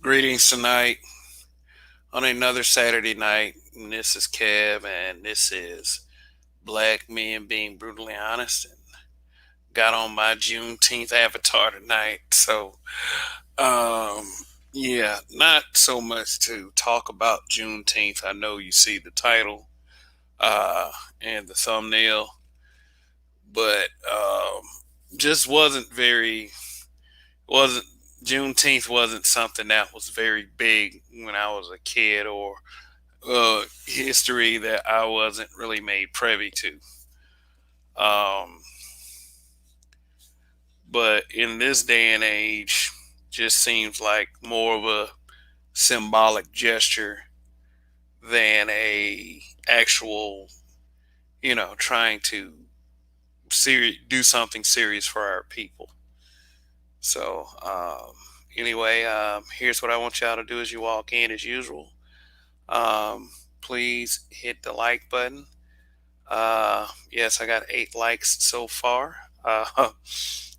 Greetings tonight on another Saturday night. And this is Kev, and this is Black Men Being Brutally Honest. And got on my Juneteenth avatar tonight. Um, yeah, not so much to talk about Juneteenth. I know you see the title uh, and the thumbnail, but just wasn't Juneteenth wasn't something that was very big when I was a kid or history that I wasn't really made privy to. Um, but in this day and age, just seems like more of a symbolic gesture than a actual, trying to do something serious for our people. So, anyway, here's what I want y'all to do as you walk in, as usual. Um, Please hit the like button. Yes, I got 8 likes so far.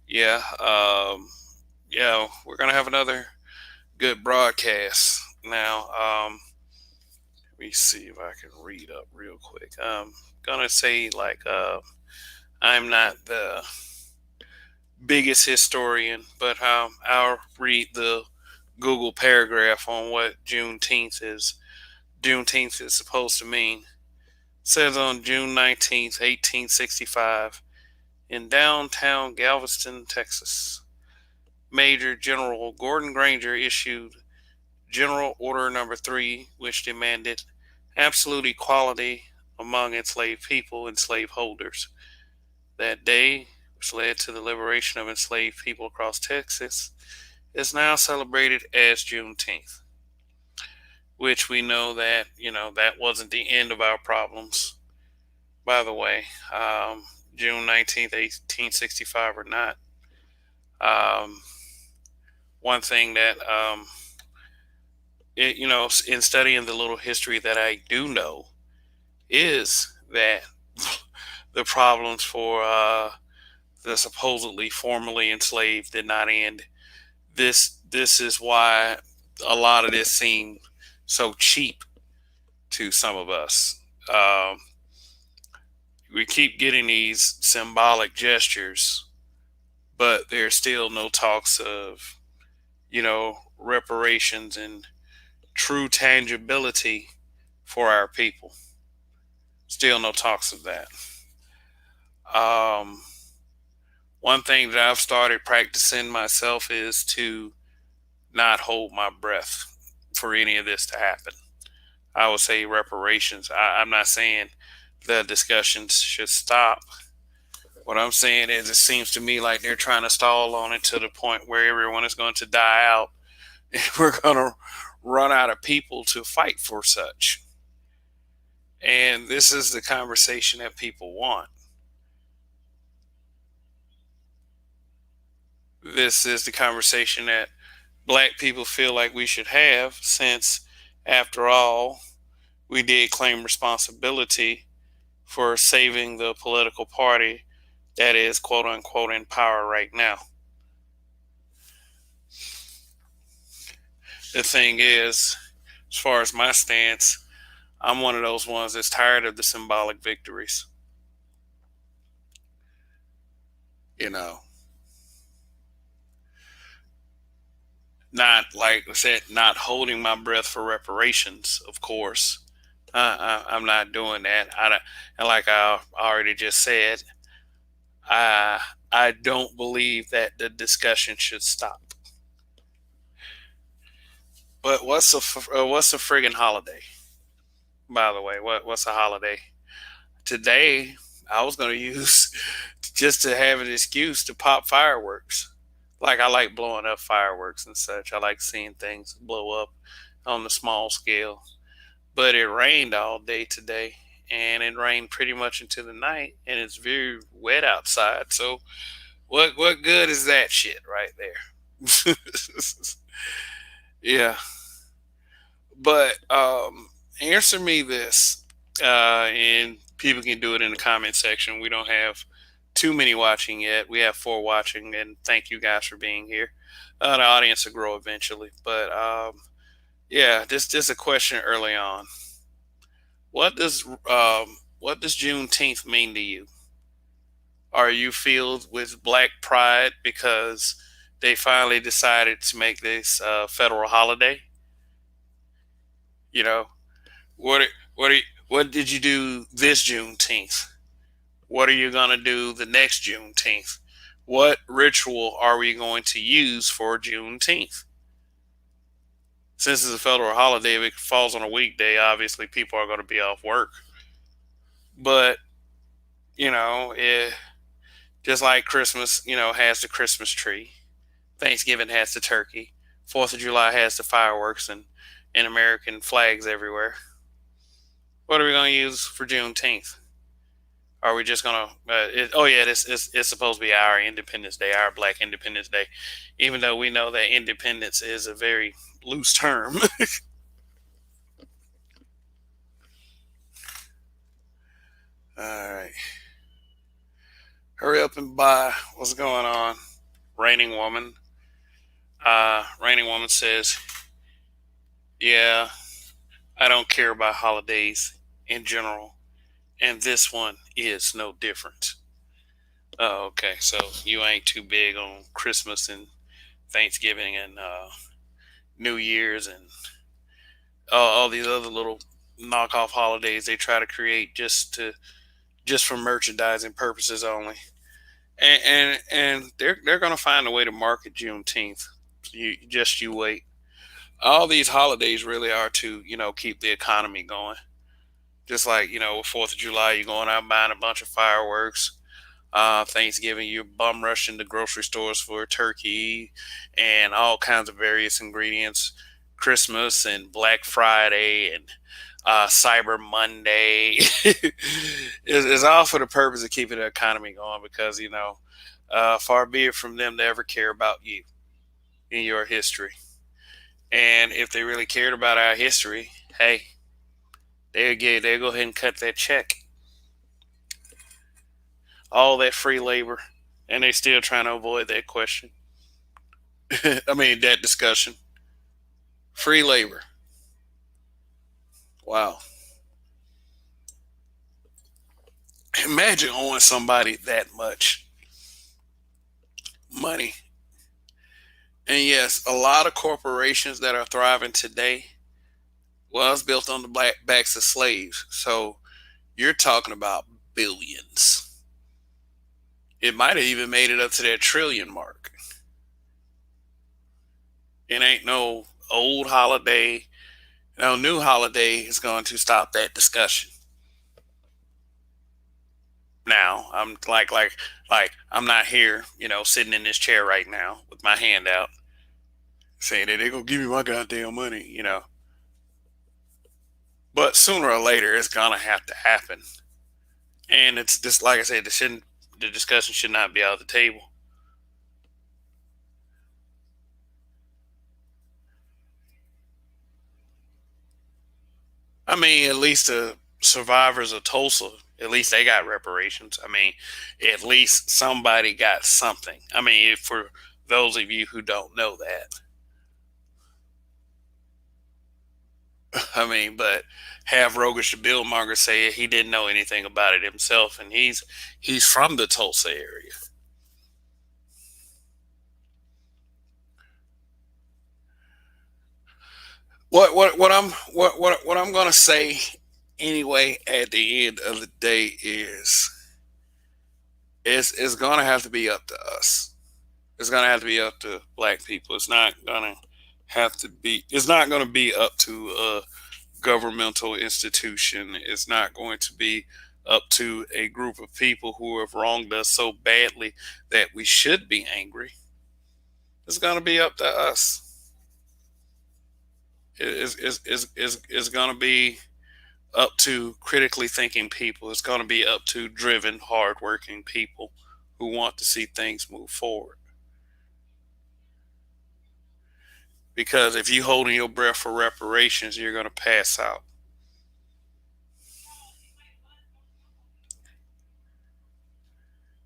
Yeah, yeah, we're gonna have another good broadcast now. Let me see if I can read up real quick. Gonna say I'm not the biggest historian, but I'll read the Google paragraph on what Juneteenth is supposed to mean. It says on June 19th, 1865, in downtown Galveston, Texas, Major General Gordon Granger issued General Order Number 3, which demanded absolute equality among enslaved people and slaveholders. That day, which led to the liberation of enslaved people across Texas, is now celebrated as Juneteenth, which we know that, that wasn't the end of our problems. By the way, June 19th, 1865 or not, um, one thing that in studying the little history that I do know is that the problems for the supposedly formerly enslaved did not end. This is why a lot of this seemed so cheap to some of us. We keep getting these symbolic gestures, but there's still no talks of reparations and true tangibility for our people. Still no talks of that. Um, One thing that I've started practicing myself is to not hold my breath for any of this to happen. I would say reparations. I'm not saying the discussions should stop. What I'm saying is, it seems to me like they're trying to stall on it to the point where everyone is going to die out, and we're going to run out of people to fight for such. And this is the conversation that people want. This is the conversation that black people feel like we should have, since, after all, we did claim responsibility for saving the political party that is quote unquote in power right now. The thing is, as far as my stance, I'm one of those ones that's tired of the symbolic victories. You know, not like I said, not holding my breath for reparations, of course. I'm not doing that. And like I already just said, I I don't believe that the discussion should stop. But what's a friggin' holiday? By the way, what's a holiday? Today, I was gonna use just to have an excuse to pop fireworks. Like, I like blowing up fireworks and such. I like seeing things blow up on the small scale. But it rained all day today, and it rained pretty much into the night, and it's very wet outside. So what good is that shit right there? Yeah. But answer me this, and people can do it in the comment section. We don't have too many watching yet. We have four watching, and thank you guys for being here. The audience will grow eventually, but yeah, this a question early on. What does Juneteenth mean to you? Are you filled with black pride because they finally decided to make this federal holiday? You know, what did you do this Juneteenth? What are you gonna do the next Juneteenth? What ritual are we going to use for Juneteenth? Since it's a federal holiday, if it falls on a weekday, obviously people are going to be off work. But you know, just like Christmas, has the Christmas tree. Thanksgiving has the turkey. Fourth of July has the fireworks and American flags everywhere. What are we going to use for Juneteenth? Are we just gonna? Oh yeah, it's supposed to be our Independence Day, our Black Independence Day, even though we know that independence is a very loose term. All right, hurry up and buy. What's going on, Raining Woman? Raining Woman says, "Yeah, I don't care about holidays in general, and this one is no different." Oh, okay. So you ain't too big on Christmas and Thanksgiving and New Year's and all these other little knockoff holidays they try to create just for merchandising purposes only. And they're gonna find a way to market Juneteenth. You wait. All these holidays really are to keep the economy going. Just like with Fourth of July, you're going out buying a bunch of fireworks. Thanksgiving, you're bum rushing the grocery stores for turkey and all kinds of various ingredients. Christmas and Black Friday and Cyber Monday is all for the purpose of keeping the economy going because, far be it from them to ever care about you in your history. And if they really cared about our history, hey, they'll go ahead and cut that check. All that free labor, and they still trying to avoid that question. I mean, that discussion. Free labor. Wow. Imagine owing somebody that much money. And yes, a lot of corporations that are thriving today was built on the backs of slaves. So you're talking about billions. It might have even made it up to that trillion mark. It ain't no old holiday. No new holiday is going to stop that discussion. Now I'm like I'm not here, sitting in this chair right now with my hand out, saying that they're gonna give me my goddamn money. But sooner or later, it's gonna have to happen, and it's just like I said, the discussion should not be off the table. I mean, at least the survivors of Tulsa, at least they got reparations. I mean, at least somebody got something. I mean, for those of you who don't know that, I mean, but have Rogish the Billmonger say he didn't know anything about it himself, and he's from the Tulsa area. What I'm gonna say anyway at the end of the day is it's gonna have to be up to us. It's gonna have to be up to black people. It's not gonna be up to a governmental institution. It's not going to be up to a group of people who have wronged us so badly that we should be angry. It's gonna be up to us. It's gonna be up to critically thinking people. It's gonna be up to driven, hardworking people who want to see things move forward. Because if you holding your breath for reparations, you're gonna pass out.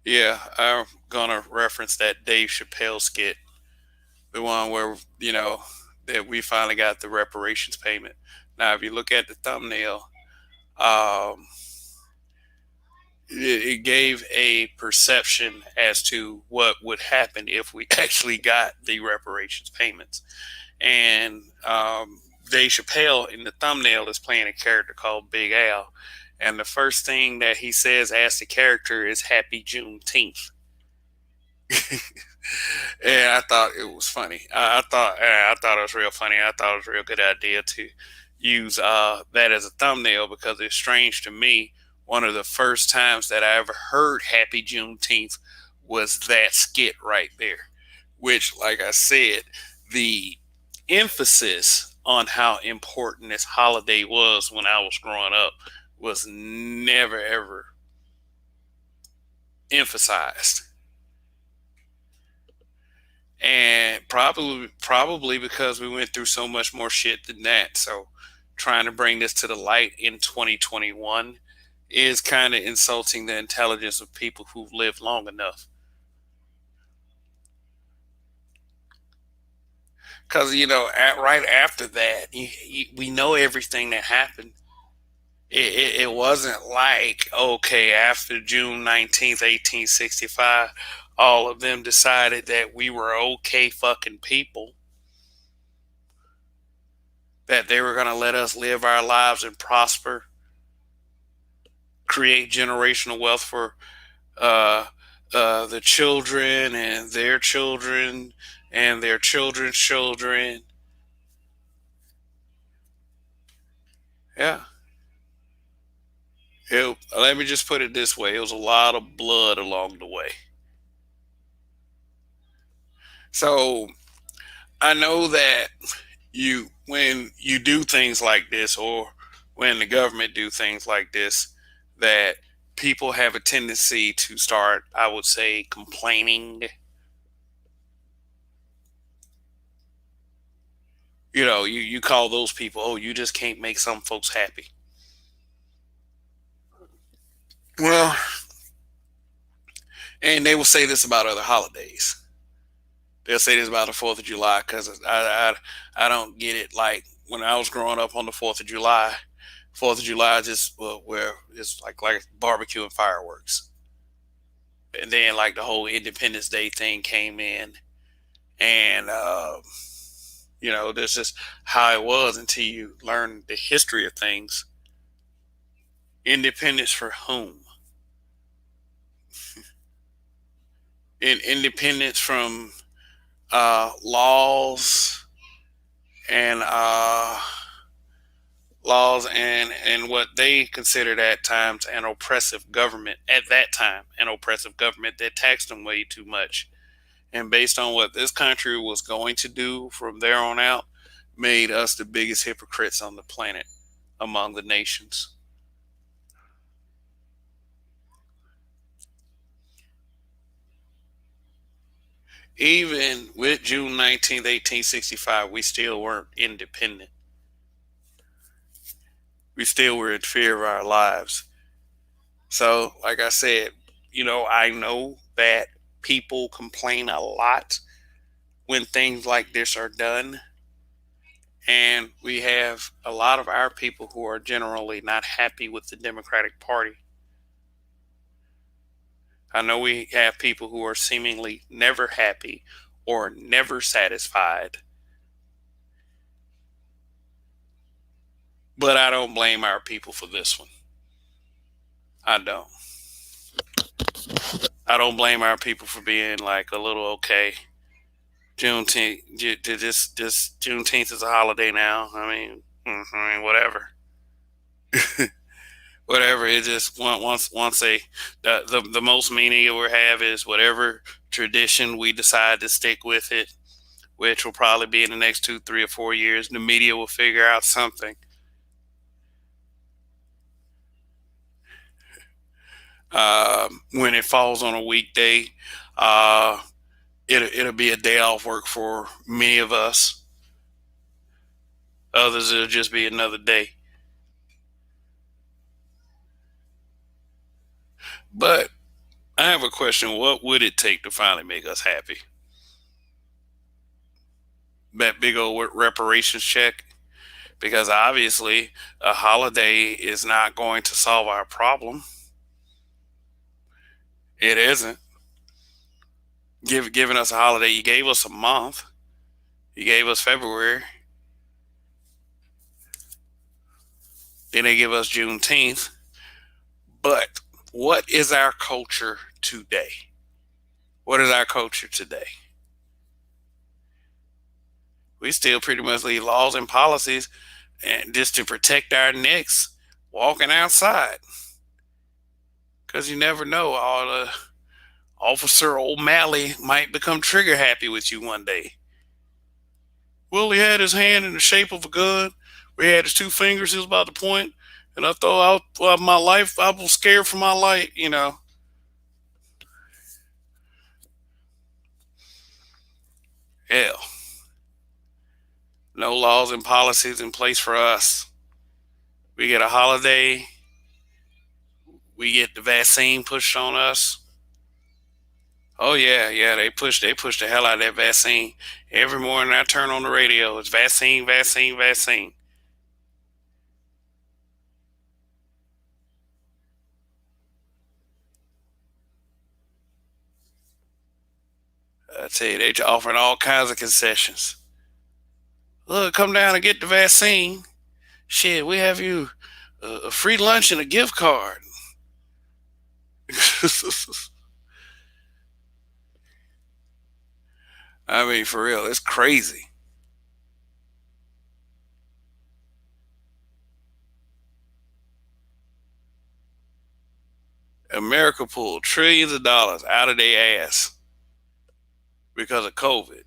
Yeah, I'm gonna reference that Dave Chappelle skit, the one where that we finally got the reparations payment. Now, if you look at the thumbnail, um, it gave a perception as to what would happen if we actually got the reparations payments. And Dave Chappelle in the thumbnail is playing a character called Big Al, and the first thing that he says as the character is "Happy Juneteenth." And I thought it was funny. I thought it was real funny. I thought it was a real good idea to use that as a thumbnail because it's strange to me. One of the first times that I ever heard "Happy Juneteenth" was that skit right there, which, like I said, the emphasis on how important this holiday was when I was growing up was never ever emphasized. And probably because we went through so much more shit than that. So trying to bring this to the light in 2021 is kind of insulting the intelligence of people who've lived long enough. Because right after that, we know everything that happened. It wasn't like, okay, after June 19th, 1865, all of them decided that we were okay fucking people, that they were going to let us live our lives and prosper, create generational wealth for uh, the children and their children and their children's children. Yeah. Let me just put it this way: it was a lot of blood along the way. So I know that when you do things like this, or when the government do things like this, that people have a tendency to start, I would say, complaining. You call those people, oh, you just can't make some folks happy. Well, and they will say this about other holidays. They'll say this about the Fourth of July because I don't get it. Like when I was growing up on the Fourth of July just where it's like barbecue and fireworks, and then like the whole Independence Day thing came in, and that's just how it was until you learn the history of things. Independence for whom? Independence from laws and what they considered at times an oppressive government at that time, an oppressive government that taxed them way too much, and based on what this country was going to do from there on out, made us the biggest hypocrites on the planet among the nations. Even with June 19th, 1865, we still weren't independent. We still were in fear of our lives. So, like I said, I know that people complain a lot when things like this are done. And we have a lot of our people who are generally not happy with the Democratic Party. I know we have people who are seemingly never happy or never satisfied. But I don't blame our people for this one. I don't. I don't blame our people for being like a little okay. Juneteenth, this Juneteenth is a holiday now. Whatever, whatever. It just once the most meaning it will have is whatever tradition we decide to stick with it, which will probably be in the next 2, 3, or 4 years. The media will figure out something. When it falls on a weekday, uh, it'll be a day off work for many of us. Others, it'll just be another day. But I have a question. What would it take to finally make us happy? That big old reparations check? Because obviously, a holiday is not going to solve our problem. It isn't. Giving us a holiday, you gave us a month. You gave us February. Then they give us Juneteenth. But what is our culture today? What is our culture today? We still pretty much leave laws and policies and just to protect our necks walking outside. Because you never know. All the Officer O'Malley might become trigger happy with you one day. Well, he had his hand in the shape of a gun. We had his two fingers. He was about to point, and I thought, my life. I was scared for my life. Hell, no laws and policies in place for us. We get a holiday. We get the vaccine pushed on us. Oh yeah, yeah. They push the hell out of that vaccine. Every morning I turn on the radio. It's vaccine, vaccine, vaccine. I tell you, they're offering all kinds of concessions. Look, come down and get the vaccine. Shit, we have you a free lunch and a gift card. I mean, for real, it's crazy. America pulled trillions of dollars out of their ass because of COVID,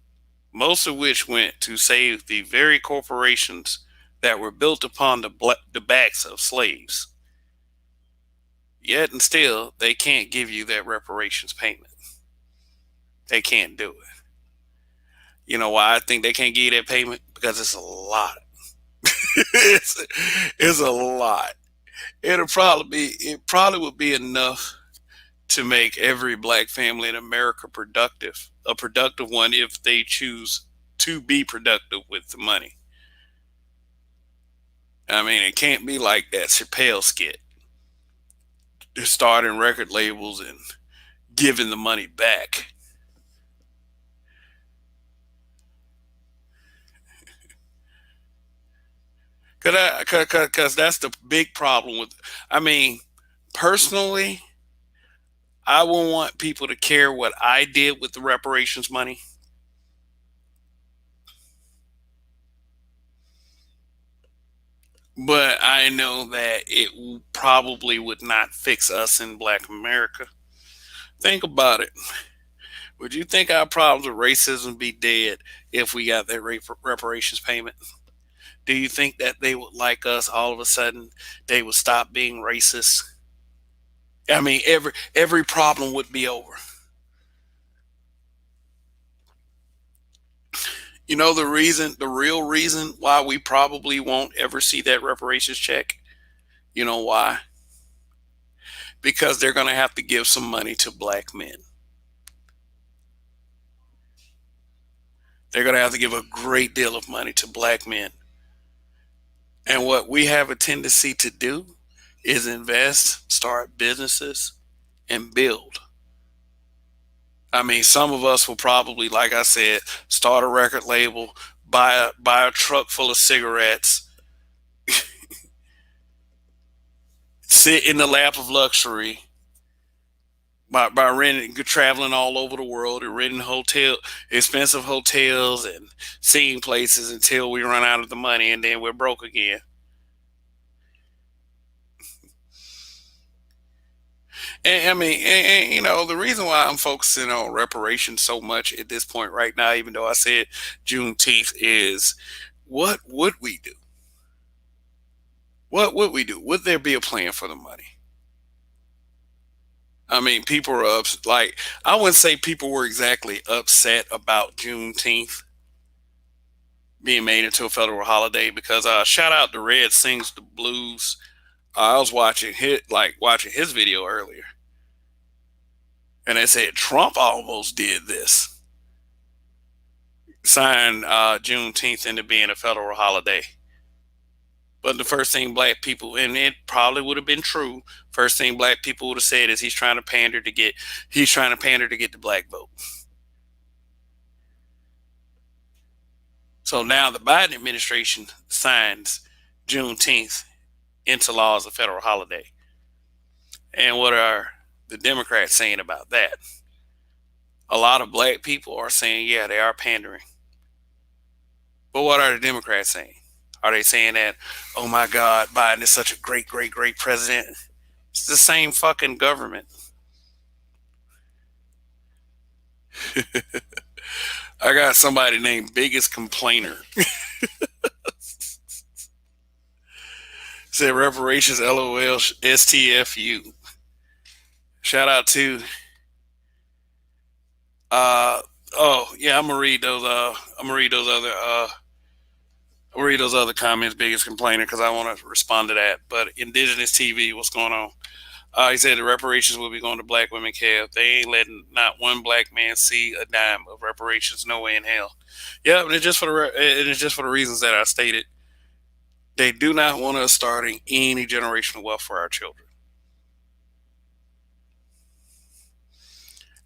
most of which went to save the very corporations that were built upon the backs of slaves. Yet and still, they can't give you that reparations payment. They can't do it. You know why I think they can't give you that payment? Because it's a lot. it's, it's a lot. It probably would be enough to make every black family in America productive, a productive one if they choose to be productive with the money. I mean, it can't be like that Chappelle skit. They're starting record labels and giving the money back. Cause that's the big problem with. I mean, personally, I wouldn't want people to care what I did with the reparations money. But I know that it probably would not fix us in Black America. Think about it. Would you think our problems with racism be dead if we got that reparations payment? Do you think that they would like us all of a sudden? They would stop being racist. I mean, every problem would be over. You know the real reason why we probably won't ever see that reparations check. You know why? Because they're going to have to give some money to black men. They're going to have to give a great deal of money to black men. And what we have a tendency to do is invest, start businesses, and build. I mean, some of us will probably, like I said, start a record label, buy a truck full of cigarettes, sit in the lap of luxury by renting, traveling all over the world and renting expensive hotels and seeing places until we run out of the money and then we're broke again. And I mean, the reason why I'm focusing on reparations so much at this point right now, even though I said Juneteenth, is what would we do? What would we do? Would there be a plan for the money? I mean, people are like, I wouldn't say people were exactly upset about Juneteenth being made into a federal holiday because shout out to Red Sings the Blues. I was watching his video earlier. And they said Trump almost did this, signed Juneteenth into being a federal holiday. But the first thing black people, and it probably would have been true, first thing black people would have said is he's trying to pander to get the black vote. So now the Biden administration signs Juneteenth into law as a federal holiday. And what are the Democrats saying about that? A lot of black people are saying, yeah, they are pandering. But what are the Democrats saying? Are they saying that, oh my God, Biden is such a great, great, great president? It's the same fucking government. I got somebody named Biggest Complainer. Said reparations, LOL, STFU. Shout out to oh yeah, I'm gonna read those comments, Biggest Complainer, because I want to respond to that. But Indigenous TV, what's going on? He said the reparations will be going to black women, Kev. They ain't letting not one black man see a dime of reparations. No way in hell. Yeah, and it's just for the reasons that I stated. They do not want us starting any generational wealth for our children,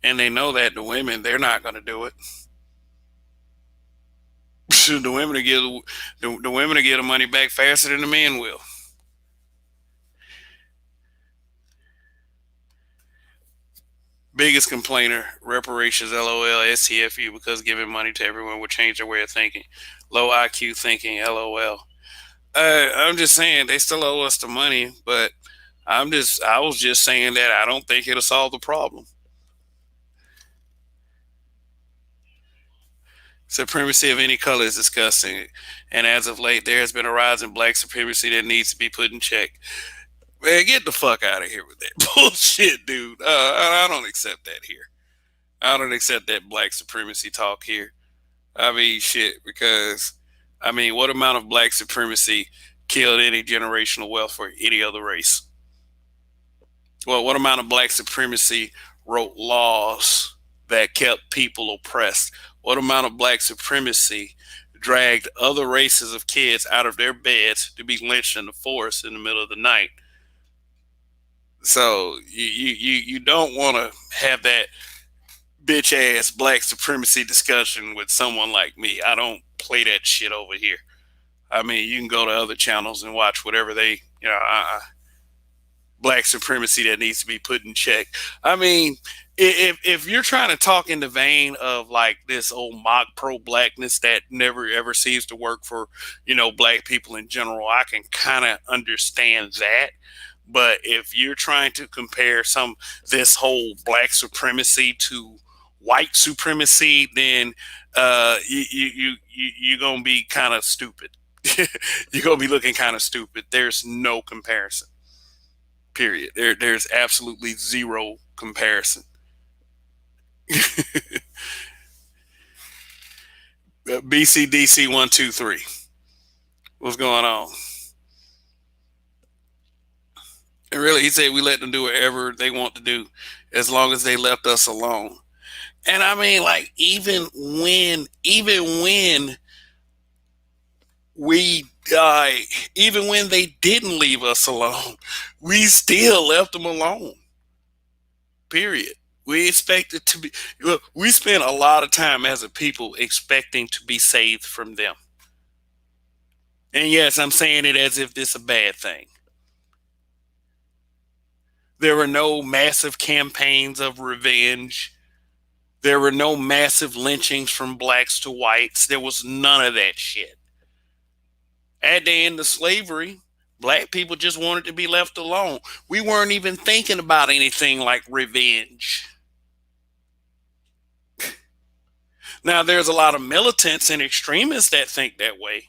and they know that the women, they're not going to do it. The women to get the women to get the money back faster than the men will. Biggest Complainer, reparations, LOL, STFU, because giving money to everyone would change their way of thinking. Low IQ thinking, LOL. I'm just saying they still owe us the money, but I was just saying that I don't think it'll solve the problem. Supremacy of any color is disgusting, and as of late, there has been a rise in black supremacy that needs to be put in check. Man, get the fuck out of here with that bullshit, dude. I don't accept that here. I don't accept that black supremacy talk here. I mean, shit, because, I mean, what amount of black supremacy killed any generational wealth for any other race? Well, what amount of black supremacy wrote laws that kept people oppressed? What amount of black supremacy dragged other races of kids out of their beds to be lynched in the forest in the middle of the night? So you don't want to have that bitch ass black supremacy discussion with someone like me. I don't play that shit over here. I mean, you can go to other channels and watch whatever they, black supremacy that needs to be put in check. I mean, if you're trying to talk in the vein of like this old mock pro blackness that never ever seems to work for, black people in general, I can kind of understand that. But if you're trying to compare this whole black supremacy to white supremacy, then you're gonna be kind of stupid. You're gonna be looking kind of stupid. There's no comparison. Period. There's absolutely zero comparison. BCDC 123. What's going on? And really, he said we let them do whatever they want to do as long as they left us alone. And I mean, like, even when we died, even when they didn't leave us alone, we still left them alone. Period. We expected to be, look, we spent a lot of time as a people expecting to be saved from them. And yes, I'm saying it as if this is a bad thing. There were no massive campaigns of revenge. There were no massive lynchings from blacks to whites. There was none of that shit. At the end of slavery, black people just wanted to be left alone. We weren't even thinking about anything like revenge. Now, there's a lot of militants and extremists that think that way.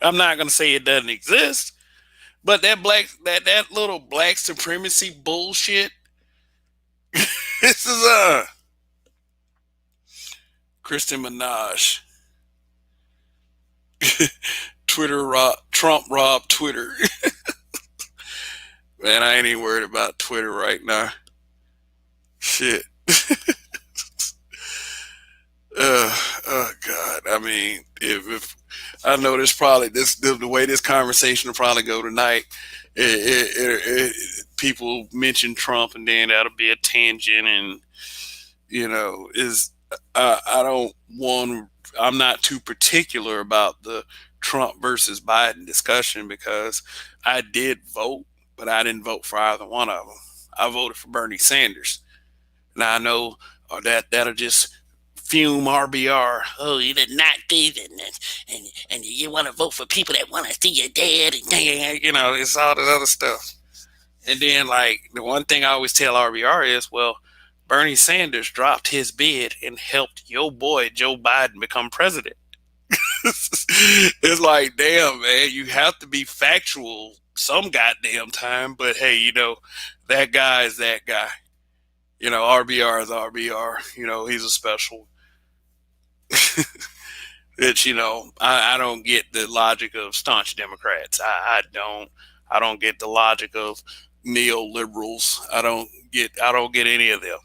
I'm not going to say it doesn't exist, but that little black supremacy bullshit. This is Kristen Minaj. Trump robbed Twitter. Man, I ain't even worried about Twitter right now. Shit. Oh God. I mean, if I know this probably the way this conversation will probably go tonight. People mention Trump, and then that'll be a tangent, and is I don't want. I'm not too particular about the Trump versus Biden discussion because I did vote, but I didn't vote for either one of them. I voted for Bernie Sanders. Now I know that'll just fume RBR. Oh, you did not do that, and you want to vote for people that want to see you dead, and it's all this other stuff. And then, like, the one thing I always tell RBR is, well, Bernie Sanders dropped his bid and helped your boy Joe Biden become president. It's like, damn, man, you have to be factual some goddamn time. But hey, that guy is that guy. RBR is RBR. He's a special. It's I don't get the logic of staunch Democrats. I don't. I don't get the logic of neoliberals. I don't get any of them.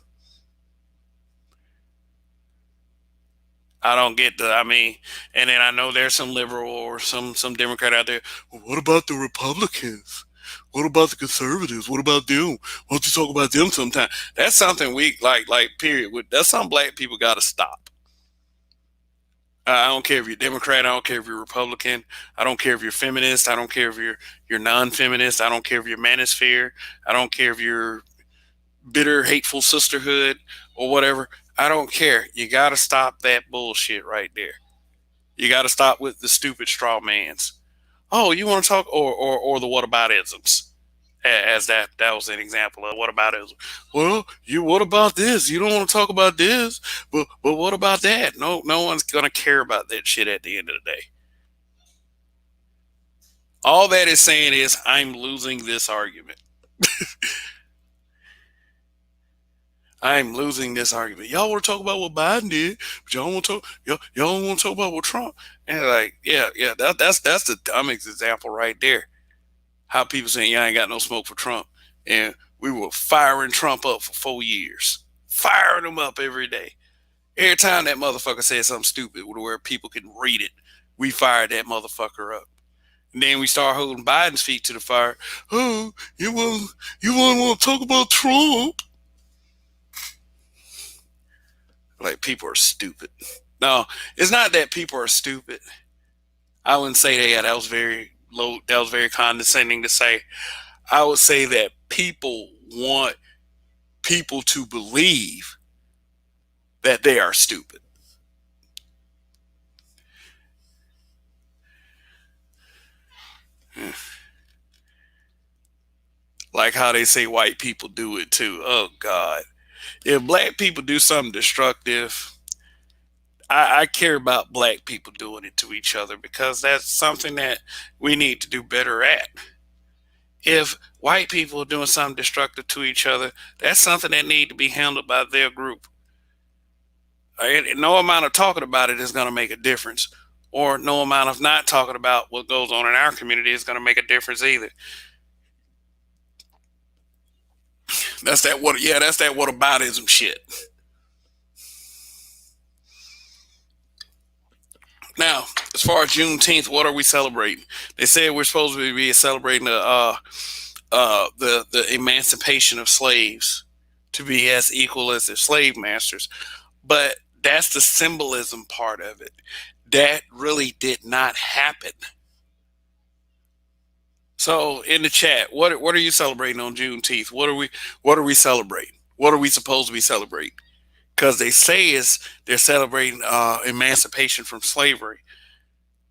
I don't get the. I mean, and then I know there's some liberal or some Democrat out there. Well, what about the Republicans? What about the conservatives? What about them? Why don't you talk about them sometime? That's something we like. Period. That's something black people got to stop. I don't care if you're Democrat. I don't care if you're Republican. I don't care if you're feminist. I don't care if you're non-feminist. I don't care if you're manosphere. I don't care if you're bitter, hateful sisterhood or whatever. I don't care. You got to stop that bullshit right there. You got to stop with the stupid straw mans. Oh, you want to talk or the whataboutisms? As that was an example of whataboutism. Well, what about this? You don't want to talk about this, but what about that? No one's gonna care about that shit at the end of the day. All that is saying is I'm losing this argument. I'm losing this argument. Y'all want to talk about what Biden did, but y'all want to talk. Y'all don't want to talk about what Trump. And like, yeah. That's the dumbest example right there. How people saying y'all ain't got no smoke for Trump, and we were firing Trump up for 4 years, firing him up every day. Every time that motherfucker said something stupid where people can read it, we fired that motherfucker up. And then we start holding Biden's feet to the fire. Oh, you want to talk about Trump? Like, people are stupid. No, it's not that people are stupid. I wouldn't say that. Yeah, that was very low. That was very condescending to say. I would say that people want people to believe that they are stupid. Like how they say white people do it too. Oh God. If black people do something destructive, I care about black people doing it to each other because that's something that we need to do better at. If white people are doing something destructive to each other, that's something that need to be handled by their group. No amount of talking about it is going to make a difference, or no amount of not talking about what goes on in our community is going to make a difference either. That's that what? Yeah, that's that whataboutism shit. Now, as far as Juneteenth, what are we celebrating? They said we're supposed to be celebrating the emancipation of slaves to be as equal as their slave masters, but that's the symbolism part of it. That really did not happen. So, in the chat, what are you celebrating on Juneteenth? What are we celebrating? What are we supposed to be celebrating? Because they say they're celebrating emancipation from slavery.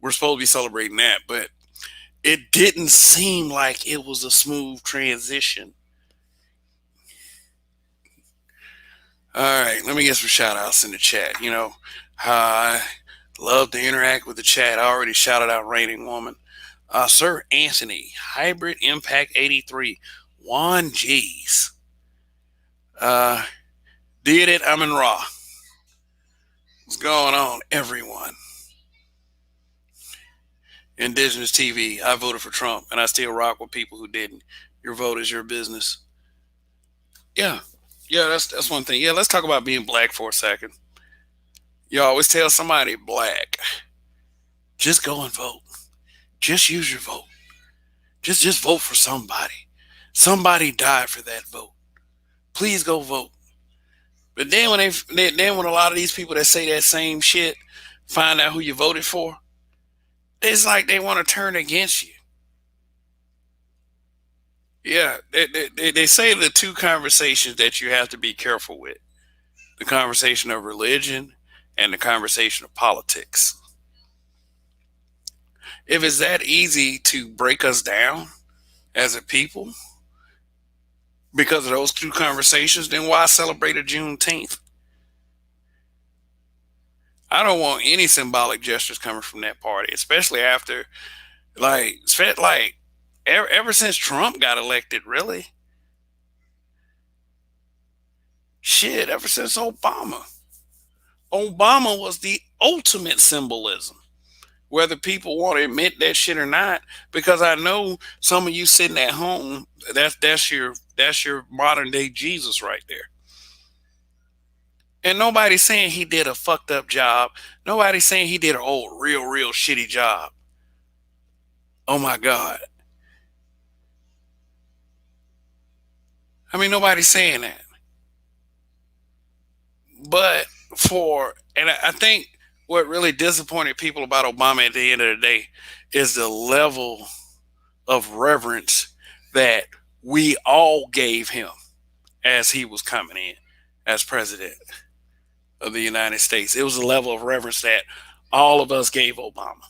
We're supposed to be celebrating that, but it didn't seem like it was a smooth transition. All right, let me get some shout outs in the chat. I love to interact with the chat. I already shouted out Raining Woman. Sir Anthony, Hybrid Impact 83, Juan G's. Did it, I'm in Raw. What's going on, everyone? Indigenous TV, I voted for Trump, and I still rock with people who didn't. Your vote is your business. Yeah. Yeah, that's one thing. Yeah, let's talk about being black for a second. You always tell somebody black, just go and vote. Just use your vote. Just vote for somebody. Somebody died for that vote. Please go vote. But then when a lot of these people that say that same shit find out who you voted for, it's like they want to turn against you. Yeah, they say the two conversations that you have to be careful with: the conversation of religion and the conversation of politics. If it's that easy to break us down as a people because of those two conversations, then why celebrate a Juneteenth? I don't want any symbolic gestures coming from that party, especially after, like ever since Trump got elected, really. Shit, ever since Obama. Obama was the ultimate symbolism, whether people want to admit that shit or not. Because I know some of you sitting at home, that's your modern day Jesus right there. And nobody's saying he did a fucked up job. Nobody's saying he did a real shitty job. Oh my God. I mean, nobody's saying that. But I think what really disappointed people about Obama at the end of the day is the level of reverence that we all gave him as he was coming in as president of the United States. It was a level of reverence that all of us gave Obama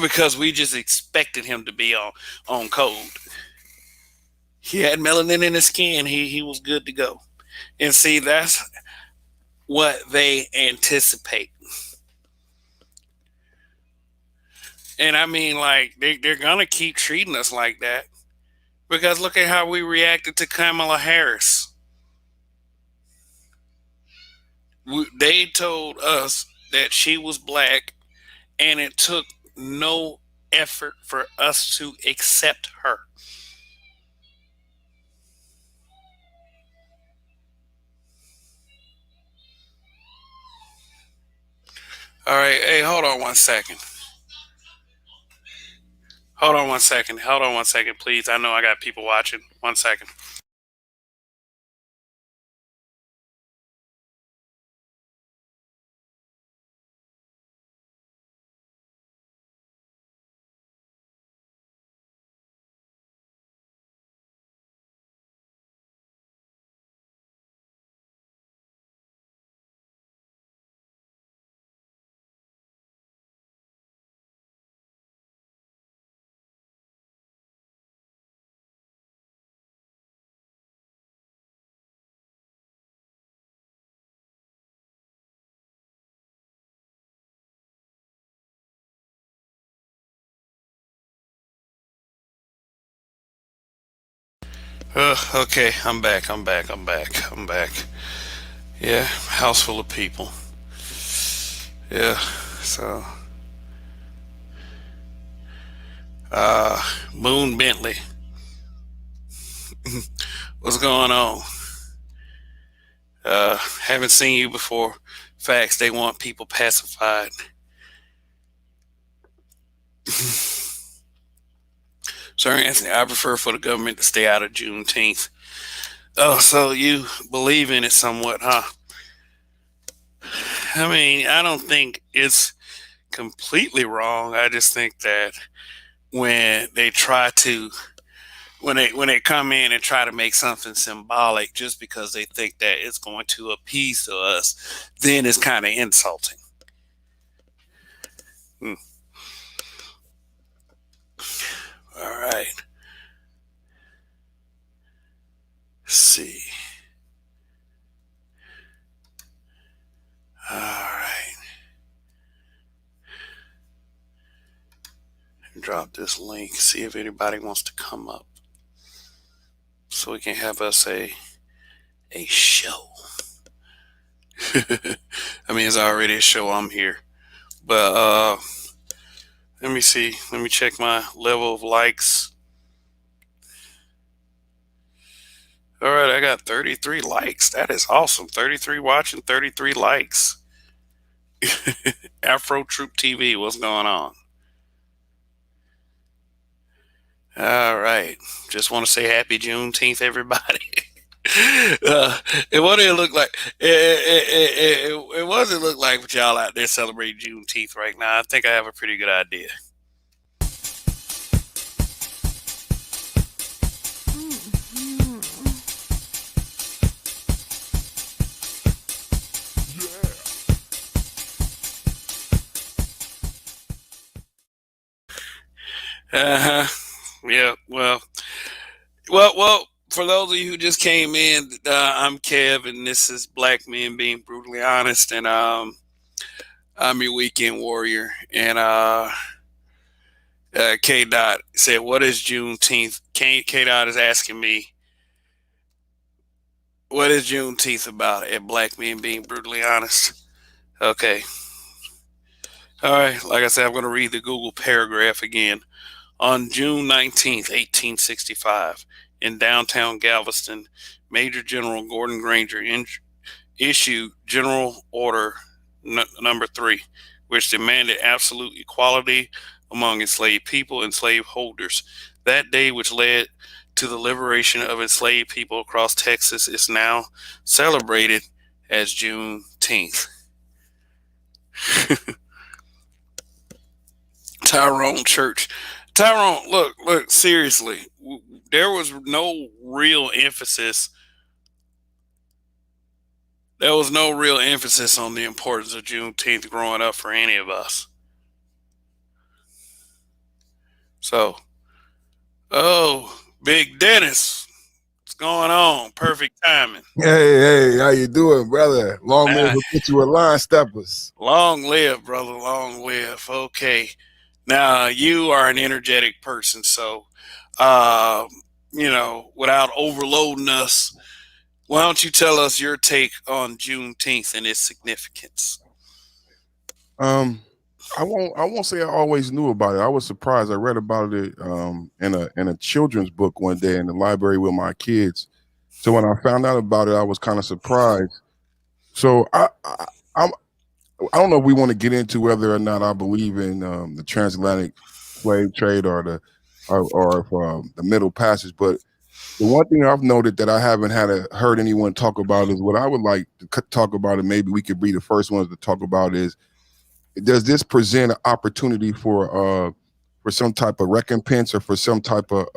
because we just expected him to be on code. He had melanin in his skin. He was good to go. And see, that's what they anticipate. And I mean, like, they're going to keep treating us like that because look at how we reacted to Kamala Harris. They told us that she was black, and it took no effort for us to accept her. All right, hey, hold on one second. Hold on one second. Hold on one second, please. I know I got people watching. 1 second. Okay, I'm back. I'm back. I'm back. I'm back. Yeah, house full of people. Yeah, so uh, Moon Bentley, what's going on? Haven't seen you before. Facts, they want people pacified. Sir Anthony, I prefer for the government to stay out of Juneteenth. Oh, so you believe in it somewhat, huh? I mean, I don't think it's completely wrong. I just think that when they try to when they come in and try to make something symbolic just because they think that it's going to appease to us, then it's kind of insulting. Hmm. All right. Let's see. All right. Drop this link. See if anybody wants to come up, so we can have us a show. I mean, it's already a show. I'm here, but let me see. Let me check my level of likes. All right, I got 33 likes. That is awesome. 33 watching, 33 likes. Afro Troop TV, what's going on? All right. Just want to say happy Juneteenth, everybody. uh, and what did it look like? It wasn't look like for y'all out there celebrating Juneteenth right now. I think I have a pretty good idea. Uh huh. Yeah. Well. For those of you who just came in, I'm Kev, and this is Black Men Being Brutally Honest, and I'm your weekend warrior. And K Dot said, "What is Juneteenth?" K Dot is asking me, "What is Juneteenth about?" At Black Men Being Brutally Honest. Okay, all right. Like I said, I'm going to read the Google paragraph again. On June 19th, 1865, in downtown Galveston, Major General Gordon Granger issued General Order Number 3, which demanded absolute equality among enslaved people and slave holders. That day, which led to the liberation of enslaved people across Texas, is now celebrated as Juneteenth. Tyrone Church. Tyrone, look, seriously. There was no real emphasis. There was no real emphasis on the importance of Juneteenth growing up for any of us. So, oh, Big Dennis, what's going on? Perfect timing. Hey, how you doing, brother? Long live Nah, to put you a line steppers. long live, brother. Long live. Okay. Now, you are an energetic person, so, uh, without overloading us, why don't you tell us your take on Juneteenth and its significance? Um, I won't say I always knew about it. I was surprised. I read about it in a children's book one day in the library with my kids. So when I found out about it, I was kind of surprised. So I'm I don't know if we want to get into whether or not I believe in the transatlantic slave trade or the Middle Passage, but the one thing I've noted that I haven't heard anyone talk about is what I would like to talk about, and maybe we could be the first ones to talk about is, does this present an opportunity for some type of recompense or for some type of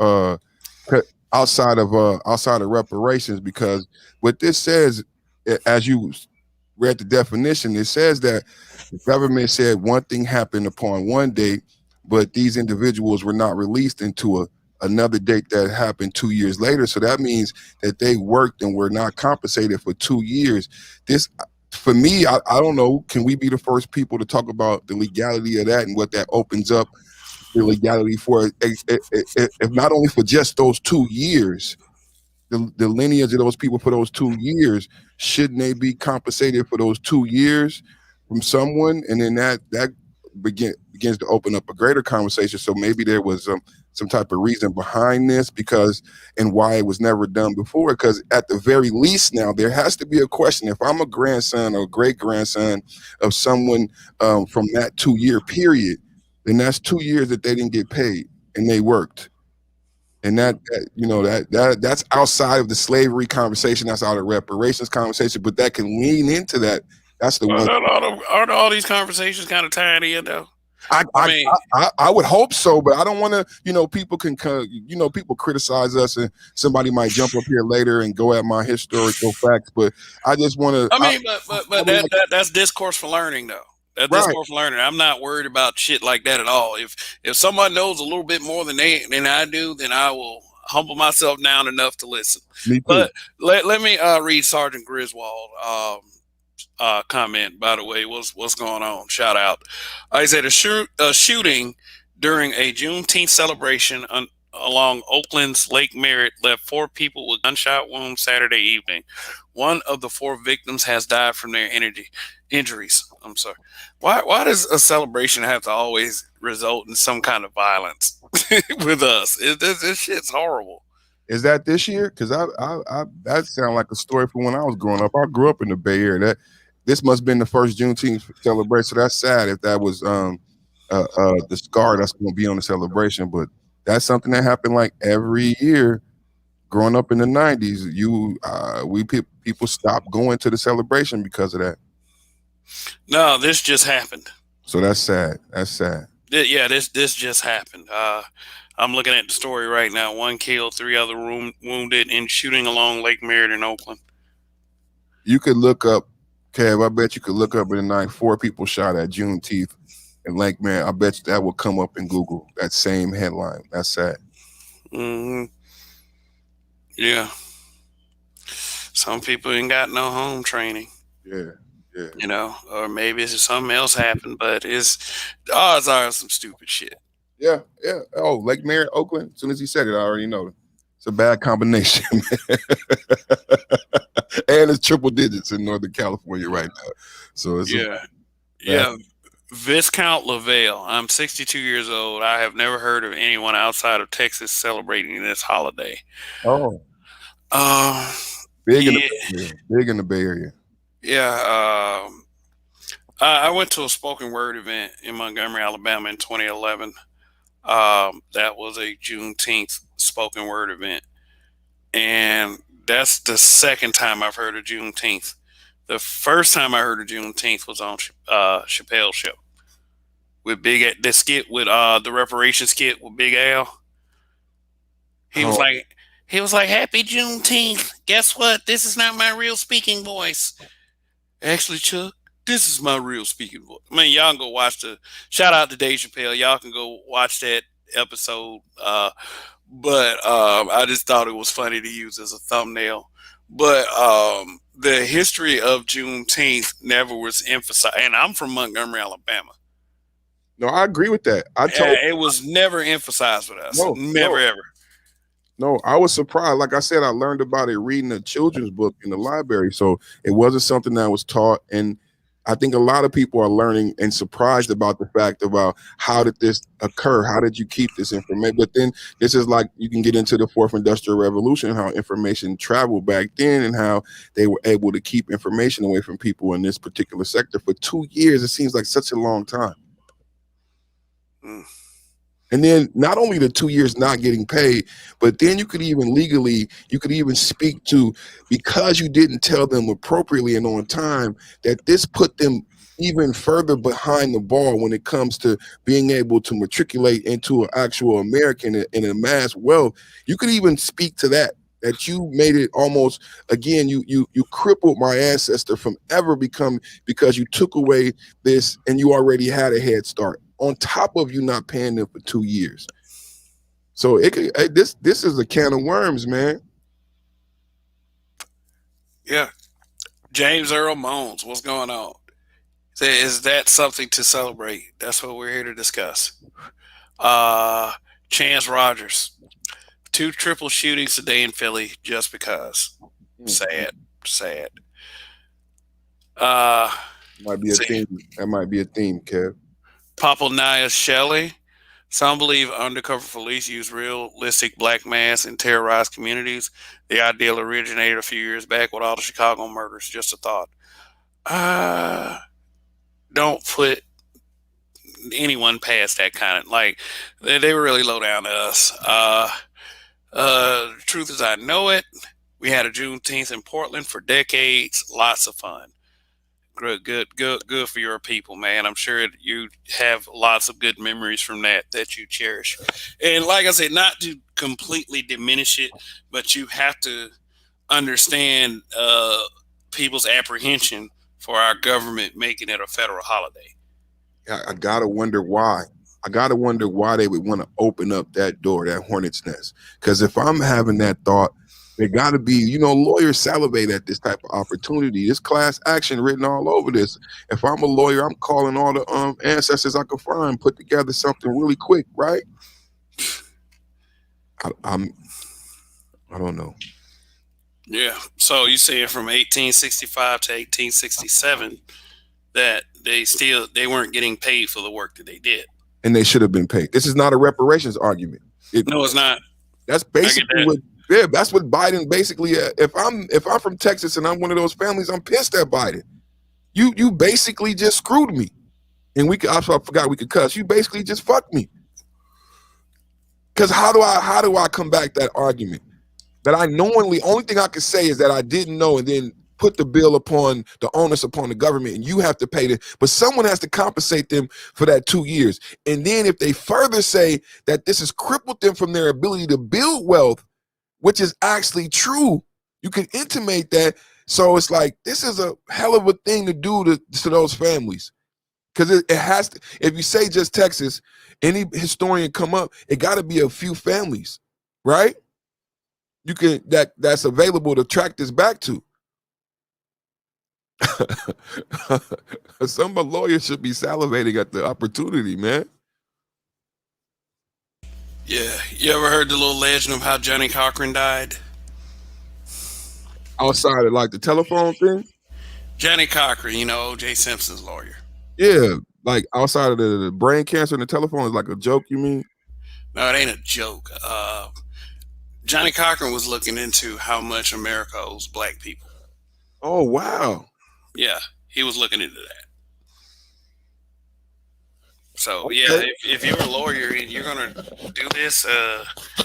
outside of reparations? Because what this says, as you read the definition, it says that the government said one thing happened upon one date, but these individuals were not released into another date that happened 2 years later. So that means that they worked and were not compensated for 2 years. This, for me, I don't know. Can we be the first people to talk about the legality of that and what that opens up the legality for? If not only for just those 2 years, the lineage of those people for those 2 years, shouldn't they be compensated for those 2 years from someone? And then that begins to open up a greater conversation. So maybe there was some type of reason behind this, because and why it was never done before. Because at the very least, now there has to be a question. If I'm a grandson or great grandson of someone from that 2 year period, then that's 2 years that they didn't get paid and they worked. And that's outside of the slavery conversation. That's out of reparations conversation. But that can lean into that. That's the one. Aren't all these conversations kind of tied in, though? I I I, mean, I would hope so, but I don't want to. People can people criticize us, and somebody might jump up here later and go at my historical facts. But I just want to. I mean, but I mean, that's discourse for learning, though. That's right. discourse for learning. I'm not worried about shit like that at all. If someone knows a little bit more than I do, then I will humble myself down enough to listen. Me too. But let me read Sergeant Griswold comment. By the way, what's going on? Shout out. He said a shooting during a Juneteenth celebration along Oakland's Lake Merritt left 4 people with gunshot wounds Saturday evening. One of the 4 victims has died from their injuries. I'm sorry. Why does a celebration have to always result in some kind of violence with us? This shit's horrible. Is that this year? Because I that sounds like a story from when I was growing up. I grew up in the Bay Area. That this must have been the first Juneteenth celebration. So that's sad if that was the scar that's going to be on the celebration. But that's something that happened like every year growing up in the '90s. People stopped going to the celebration because of that. No, this just happened. So that's sad. That's sad. Yeah, this just happened. I'm looking at the story right now. One killed, three other wounded in shooting along Lake Merritt in Oakland. You could look up, Kev. I bet you could look up in the night 4 people shot at Juneteenth and like, man, I bet you that will come up in Google. That same headline. That's sad. Hmm. Yeah, some people ain't got no home training, Yeah, yeah, or maybe it's something else happened. But it's the odds are some stupid shit. yeah, yeah. Oh, Lake Merritt, Oakland. As soon as he said it, I already know. It's a bad combination, man. And it's triple digits in Northern California right now. So it's a Yeah, bad. yeah. Viscount Lavelle. I'm 62 years old. I have never heard of anyone outside of Texas celebrating this holiday. Oh, Uh, big in the yeah, Bay Area. Big in the Bay Area. yeah. I went to a spoken word event in Montgomery, Alabama in 2011. That was a Juneteenth spoken word event, and that's the second time I've heard of Juneteenth. The first time I heard of Juneteenth was on Chappelle's show with the skit with the reparation skit with Big Al. He was Oh, like he was like Happy Juneteenth. Guess what? This is not my real speaking voice. Actually, Chuck, this is my real speaking voice. I mean, y'all can go watch the shout out to Dave Chappelle. Y'all can go watch that episode. But I just thought it was funny to use as a thumbnail. But the history of Juneteenth never was emphasized. And I'm from Montgomery, Alabama. no, I agree with that. I told It was never emphasized with us. no, Never no. ever. No, I was surprised. Like I said, I learned about it reading a children's book in the library. So it wasn't something that was taught. And I think a lot of people are learning and surprised about the fact about how did this occur? How did you keep this information? But then this is like you can get into the fourth industrial revolution, how information traveled back then and how they were able to keep information away from people in this particular sector for 2 years. It seems like such a long time. Mm. And then not only the 2 years not getting paid, but then you could even legally, you could even speak to because you didn't tell them appropriately and on time that this put them even further behind the ball when it comes to being able to matriculate into an actual American and amass wealth. You could even speak to that you made it almost again you crippled my ancestor from ever become because you took away this and you already had a head start on top of you not paying them for 2 years. So this is a can of worms, man. Yeah. James Earl Moans, what's going on? Is that something to celebrate? That's what we're here to discuss. Uh, Chance Rogers, two triple shootings today in Philly just because. Sad, sad. Uh, Might be a see, theme. That might be a theme, Kev. Papalnaya Shelley. Some believe undercover police use realistic black masks and terrorize communities. The ideal originated a few years back with all the Chicago murders. Just a thought. Uh, don't put anyone past that kind of like they were really low down to us. Truth is, I know it. We had a Juneteenth in Portland for decades. Lots of fun. Good for your people, man. I'm sure you have lots of good memories from that you cherish. And like I said, not to completely diminish it, but you have to understand people's apprehension for our government making it a federal holiday. I gotta wonder why. I gotta wonder why they would want to open up that door, that hornet's nest. Because if I'm having that thought, there got to be, lawyers salivate at this type of opportunity. This class action written all over this. If I'm a lawyer, I'm calling all the ancestors I can find, put together something really quick, right? I'm, I don't know. Yeah. So you saying from 1865 to 1867 that they weren't getting paid for the work that they did. And they should have been paid. This is not a reparations argument. No, it's not. That's I get basically that. Yeah, that's what Biden basically. If I'm from Texas and I'm one of those families, I'm pissed at Biden. You basically just screwed me, and we could. I forgot we could cuss. You basically just fucked me. Because how do I come back that argument that I knowingly? Only thing I can say is that I didn't know, and then put the bill upon the onus upon the government, and you have to pay it. But someone has to compensate them for that 2 years. And then if they further say that this has crippled them from their ability to build wealth, which is actually true. You can intimate that. So it's like, this is a hell of a thing to do to those families. Because it has to, if you say just Texas, any historian come up, it got to be a few families, right? You can that's available to track this back to. Some lawyers should be salivating at the opportunity, man. Yeah, you ever heard the little legend of how Johnny Cochran died? Outside of like the telephone thing, Johnny Cochran, O.J. Simpson's lawyer. yeah, like outside of the brain cancer and the telephone is like a joke. You mean? No, it ain't a joke. Johnny Cochran was looking into how much America owes black people. Oh wow. Yeah, he was looking into that. So yeah, Okay. if you're a lawyer and you're gonna do this,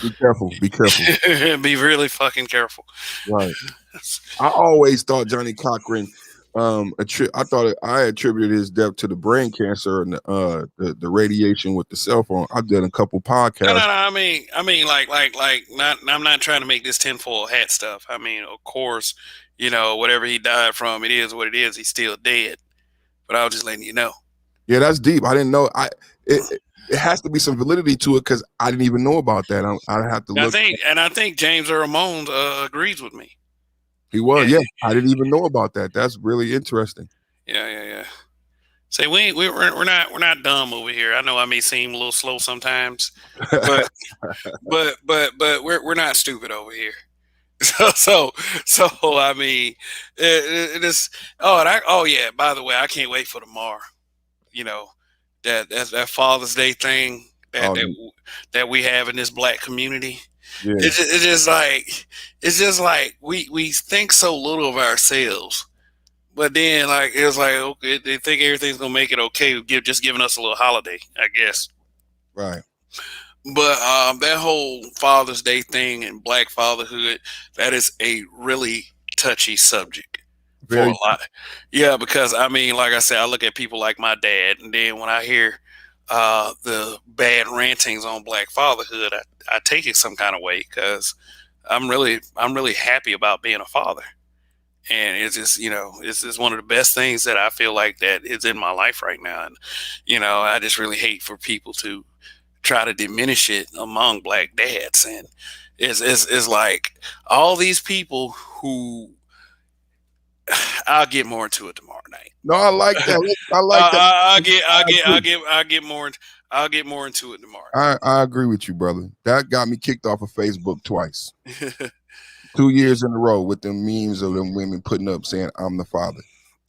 Be careful. Be careful. be really fucking careful. Right. I always thought Johnny Cochran, I thought I attributed his death to the brain cancer and the radiation with the cell phone. I've done a couple No, no, podcasts. no. Like, not. I'm not trying to make this tinfoil hat stuff. I mean, of course, whatever he died from, it is what it is. He's still dead. But I was just letting you know. Yeah, that's deep. I didn't know. It has to be some validity to it because I didn't even know about that. I have to And look. I think James Earl Mones agrees with me. He was, Yeah, yeah. I didn't even know about that. That's really interesting. yeah. Say we're not dumb over here. I know I may seem a little slow sometimes, but we're not stupid over here. So I mean, it is. Oh yeah. By the way, I can't wait for tomorrow. You know that Father's Day thing that Oh that that we have in this black community. yeah, It's just like we think so little of ourselves, but then like it's like okay, they think everything's gonna make it okay. Just giving us a little holiday, I guess. right. But that whole Father's Day thing and Black fatherhood, that is a really touchy subject for Very a lot. Yeah, because I mean, like I said, I look at people like my dad, and then when I hear the bad rantings on Black fatherhood, I take it some kind of way because I'm really happy about being a father, and it's just it's one of the best things that I feel like that is in my life right now, and I just really hate for people to try to diminish it among black dads, and it's like all these people who I'll get more into it tomorrow night. no, I like that. I like that. I'll get more. I'll get more into it tomorrow. I agree with you, brother. That got me kicked off of Facebook twice. 2 years in a row with them memes of them women putting up saying I'm the father.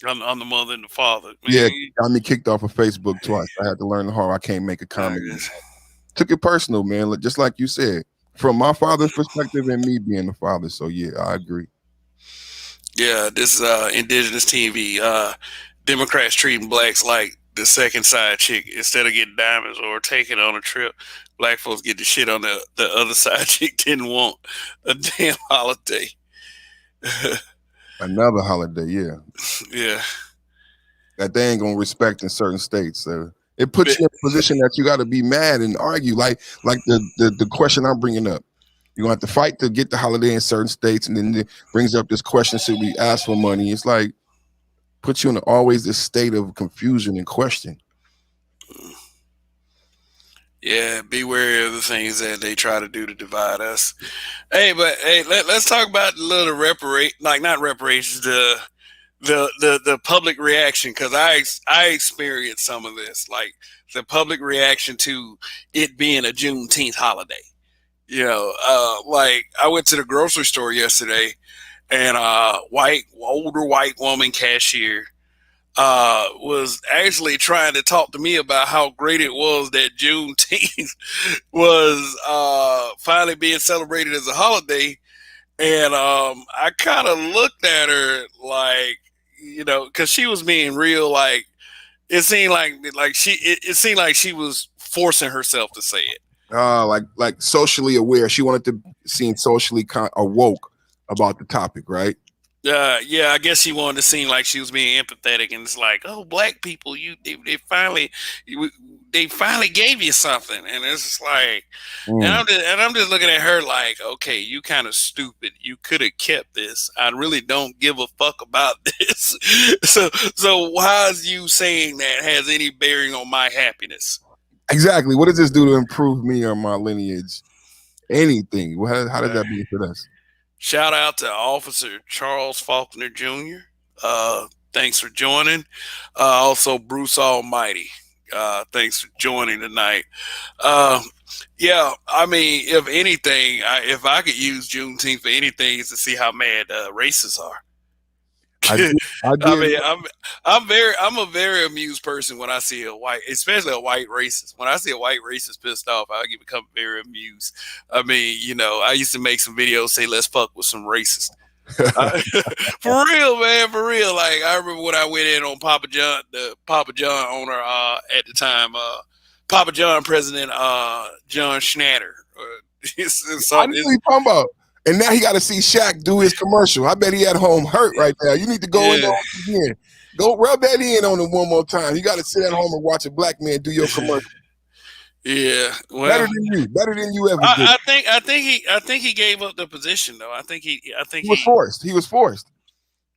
I'm the mother and the father. Yeah, Man, got me kicked off of Facebook twice. I had to learn the hard. I can't make a comment. Took it personal, man. Just like you said, from my father's perspective and me being the father. So yeah, I agree. yeah, this indigenous TV. Democrats treating blacks like the second side chick instead of getting diamonds or taking on a trip. Black folks get the shit on the other side chick didn't want a damn holiday. Another holiday, yeah, Yeah. that they ain't gonna respect in certain states. So it puts you in a position that you got to be mad and argue, like the question I'm bringing up. You're gonna have to fight to get the holiday in certain states, and then it brings up this question: should we ask for money? It's like puts you in always this state of confusion and question. Yeah, be wary of the things that they try to do to divide us. Hey, let's talk about a little not reparations, the public reaction because I experienced some of this, like the public reaction to it being a Juneteenth holiday. Like I went to the grocery store yesterday, and older white woman cashier was actually trying to talk to me about how great it was that Juneteenth was finally being celebrated as a holiday. And I kind of looked at her like, because she was being real. Like it seemed like it seemed like she was forcing herself to say it. Like socially aware. She wanted to seem socially awoke about the topic, right? Yeah, I guess she wanted to seem like she was being empathetic, and it's like, oh, black people, they finally, they finally gave you something, and it's just like, Mm. and I'm just looking at her like, okay, you kind of stupid. You could have kept this. I really don't give a fuck about this. So why is you saying that has any bearing on my happiness? Exactly. What does this do to improve me or my lineage? Anything. How does Uh, that benefit us? Shout out to Officer Charles Faulkner Jr. Thanks for joining. Also, Bruce Almighty. Thanks for joining tonight. Uh, yeah, I mean, if anything, if I could use Juneteenth for anything, is to see how mad racists are. I did. I I did. mean, I'm a very amused person when I see a white, especially a white racist. When I see a white racist pissed off, I become very amused. I mean, I used to make some videos say "Let's fuck with some racists." Uh, for real, man, for real. Like I remember when I went in on Papa John, the Papa John owner at the time, Papa John president John Schnatter. I So knew it's he talking about. And now he got to see Shaq do his commercial. I bet he at home hurt right now. You need to go in yeah, there again. Go rub that in on him one more time. You got to sit at home and watch a black man do your commercial. yeah. Better Well, than you. Better than you ever did. I think he gave up the position though. I think He was forced. He was forced.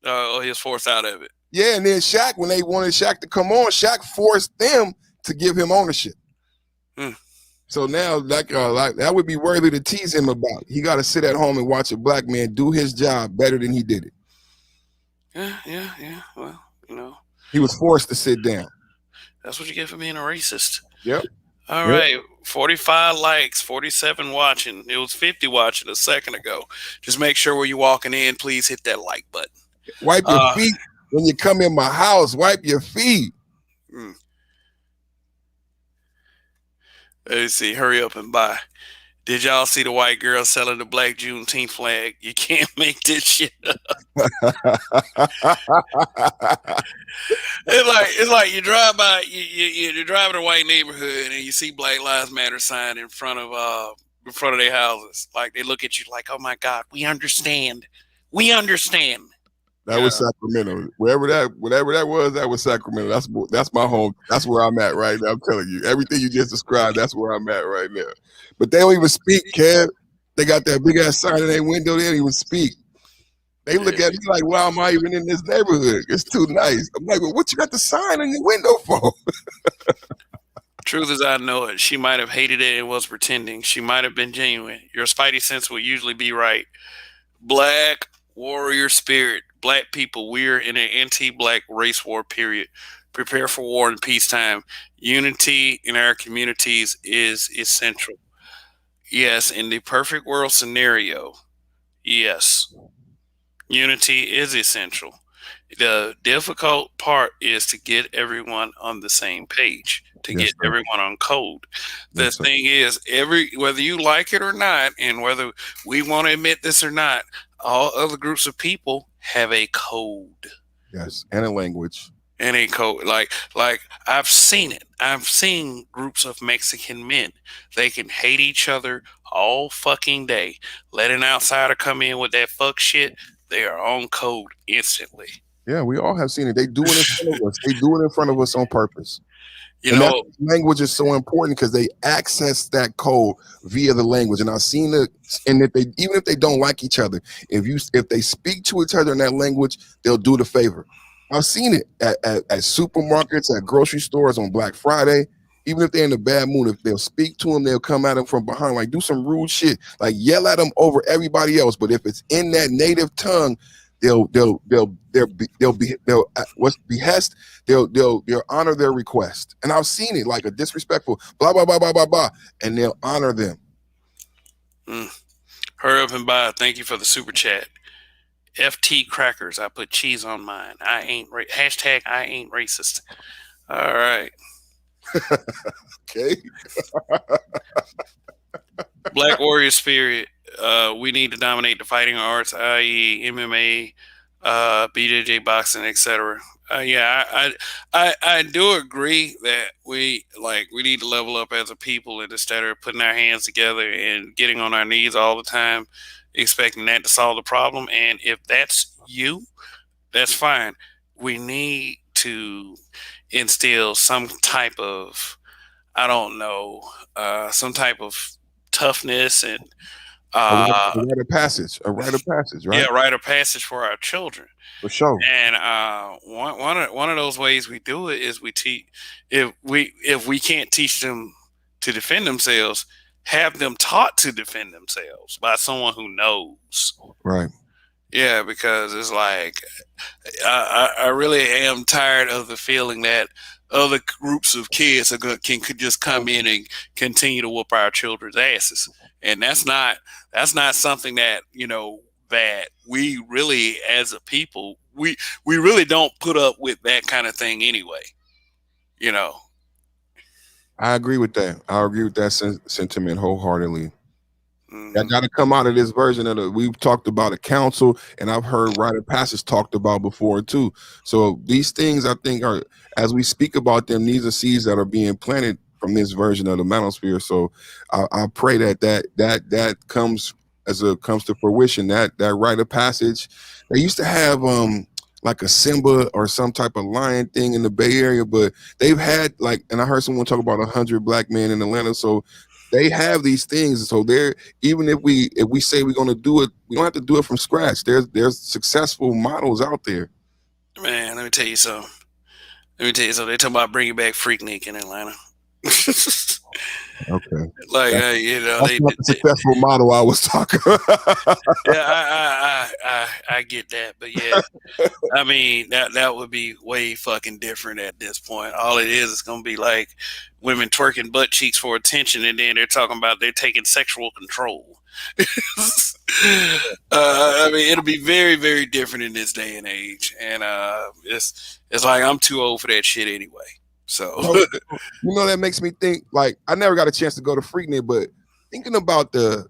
he was forced out of it. Yeah, and then Shaq, when they wanted Shaq to come on, Shaq forced them to give him ownership. Hmm. So now, like that would be worthy to tease him about. He got to sit at home and watch a black man do his job better than he did it. Yeah. Well, He was forced to sit down. that's what you get for being a racist. Yep. All Yep. right, 45 likes, 47 watching. It was 50 watching a second ago. Just make sure when you're walking in, please hit that like button. Wipe your Uh, feet when you come in my house. Wipe your feet. mm, let's see. Hurry up and buy. Did y'all see the white girl selling the black Juneteenth flag? You can't make this shit up. It's like you drive by you're driving a white neighborhood and you see Black Lives Matter sign in front of their houses. Like they look at you like, oh my God, we understand. We understand. That was Sacramento. Whatever that was Sacramento. That's my home. That's where I'm at right now. I'm telling you, everything you just described. That's where I'm at right now. But they don't even speak, Kev. They got that big ass sign in their window. They don't even speak. They look at me like, why am I even in this neighborhood? It's too nice. I'm like, well, what you got the sign in your window for? Truth as I know it, she might have hated it and was pretending. She might have been genuine. Your spidey sense will usually be right. Black warrior spirit. Black people, we're in an anti-black race war period. Prepare for war and peacetime. Unity in our communities is essential. Yes, in the perfect world scenario, yes, unity is essential. The difficult part is to get everyone on the same page, to Yes, get sir. everyone on code. The Yes, sir. thing is, whether you like it or not, and whether we want to admit this or not, all other groups of people have a code Yes, and a language. and a code. Like I've seen it. I've seen groups of Mexican men. They can hate each other all fucking day. Let an outsider come in with that fuck shit. They are on code instantly. Yeah, we all have seen it. They do it in front of us. They do it in front of us on purpose. You And that know, language is so important because they access that code via the language. And I've seen it. And if they, even if they don't like each other, if they speak to each other in that language, they'll do the favor. I've seen it at supermarkets, at grocery stores on Black Friday. Even if they're in a bad mood, if they'll speak to them, they'll come at them from behind, like do some rude shit, like yell at them over everybody else. But if it's in that native tongue, they'll what's behest, they'll honor their request. And I've seen it like a disrespectful blah blah blah blah blah blah, and they'll honor them. mm, hurry up and buy. Thank you for the super chat. FT crackers. I put cheese on mine. Hashtag I ain't racist. All right. Okay. Black Warrior Spirit. we need to dominate the fighting arts, i.e., MMA, BJJ, boxing, etc. Yeah, I do agree that we need to level up as a people, and instead of putting our hands together and getting on our knees all the time, expecting that to solve the problem. And if that's you, that's fine. We need to instill some type of, I don't know, some type of toughness and uh, A rite of passage, a rite of passage, yeah, right? rite of passage for our children. For sure. And one of those ways we do it is we teach, if we can't teach them to defend themselves, have them taught to defend themselves by someone who knows. Right. Yeah, because it's like I really am tired of the feeling that other groups of kids could just come in and continue to whoop our children's asses, and that's not something that that we really, as a people, we really don't put up with that kind of thing anyway. You know. I agree with that. I agree with that sentiment wholeheartedly. That Hmm. got to come out of this version of the. We've talked about a council, and I've heard rite of passage talked about before too. So these things, I think, are as we speak about them, these are seeds that are being planted from this version of the manosphere. So I pray that comes comes to fruition. That rite of passage. They used to have like a Simba or some type of lion thing in the Bay Area, but they've had like, and I heard someone talk about 100 black men in Atlanta. So they have these things. So they're even if we say we're going to do it, we don't have to do it from scratch. There's successful models out there. Man, let me tell you something. Let me tell you something. They talking about bringing back Freaknik in Atlanta. Okay, Like that's, that's they, not the successful model I was talking. yeah, I get that, but yeah, I mean that would be way fucking different at this point. All it is going to be like women twerking butt cheeks for attention, and then they're talking about they're taking sexual control. I mean, it'll be very, very different in this day and age, and it's like I'm too old for that shit anyway. So, So, that makes me think. Like I never got a chance to go to Freaknik, but thinking about the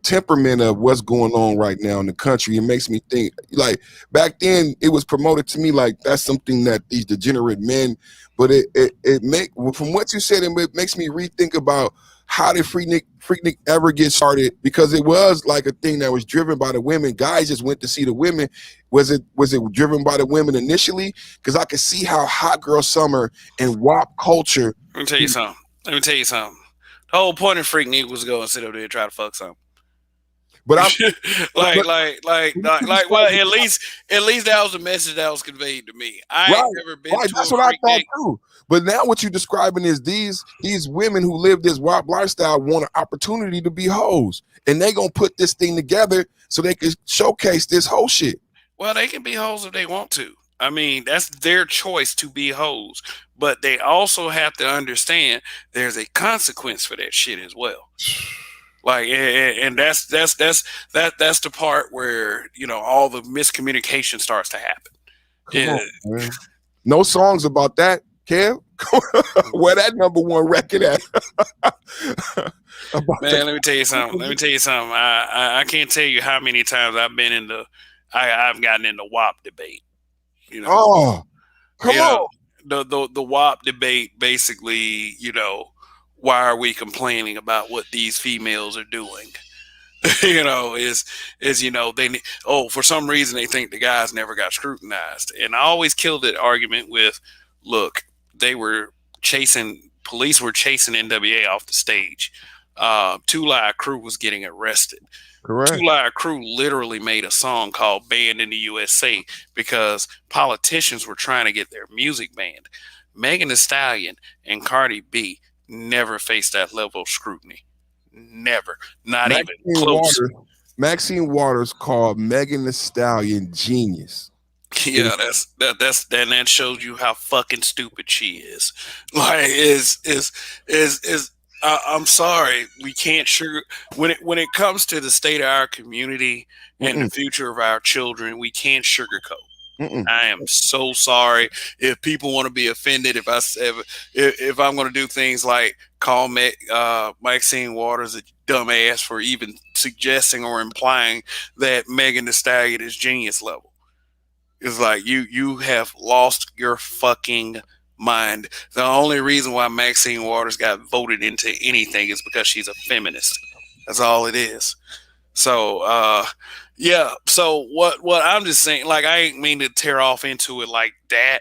temperament of what's going on right now in the country, it makes me think. Like back then, it was promoted to me like that's something that these degenerate men. But it make from what you said, it makes me rethink about how did Freaknik ever get started? Because it was like a thing that was driven by the women. Guys just went to see the women. Was it driven by the women initially? Because I could see how Hot Girl Summer and WAP culture. let me tell you something. Let me tell you something. The whole point of Freaknik was to go and sit up there and try to fuck something. But I'm like, but like, like, what like, you like, well, described, at least that was the message that was conveyed to me. I ain't right, never been right. to a That's what I thought Freaknik. too. But now what you're describing is these women who live this WAP lifestyle want an opportunity to be hoes, and they gonna put this thing together so they can showcase this whole shit. Well, they can be hoes if they want to. I mean, that's their choice to be hoes. But they also have to understand there's a consequence for that shit as well. Like, and that's the part where all the miscommunication starts to happen. Come Yeah, on, man. No songs about that, Kev. Where that number one record at? About man. that. Let me tell you something. Let me tell you something. I can't tell you how many times I've been in the I've gotten in the WAP debate. You know, Oh, come you know on. the WAP debate basically. Why are we complaining about what these females are doing? Is for some reason they think the guys never got scrutinized, and I always killed that argument with, look, they were police were chasing NWA off the stage. Two Live Crew was getting arrested. Two Correct. Live Crew literally made a song called "Banned in the USA" because politicians were trying to get their music banned. Megan Thee Stallion and Cardi B never faced that level of scrutiny. Never. Not even Maxine close. Waters. Maxine Waters called Megan Thee Stallion genius. It Yeah, that shows you how fucking stupid she is. Like is I'm sorry, we can't sugar when it comes to the state of our community and the mm-mm. future of our children, we can't sugarcoat. Mm-mm. I am so sorry if people want to be offended. If I'm going to do things like call Maxine Waters a dumbass for even suggesting or implying that Megan Thee Stallion is genius level, it's like you have lost your fucking mind. The only reason why Maxine Waters got voted into anything is because she's a feminist. That's all it is. So yeah. So what I'm just saying, like I ain't mean to tear off into it like that,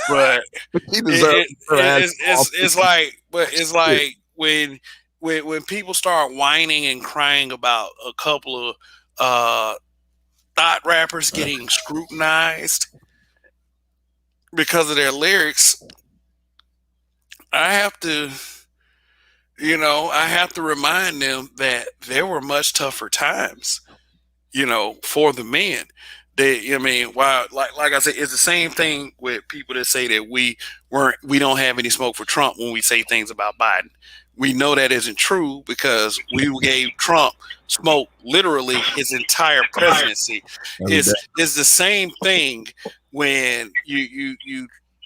but He deserves her ass off. it's like, but it's Shit. like when people start whining and crying about a couple of thought rappers getting scrutinized because of their lyrics, I have to, I have to remind them that there were much tougher times, for the men. I mean, why, like I said, it's the same thing with people that say that we don't have any smoke for Trump when we say things about Biden. We know that isn't true because we gave Trump smoke literally his entire presidency. Every day. It's the same thing when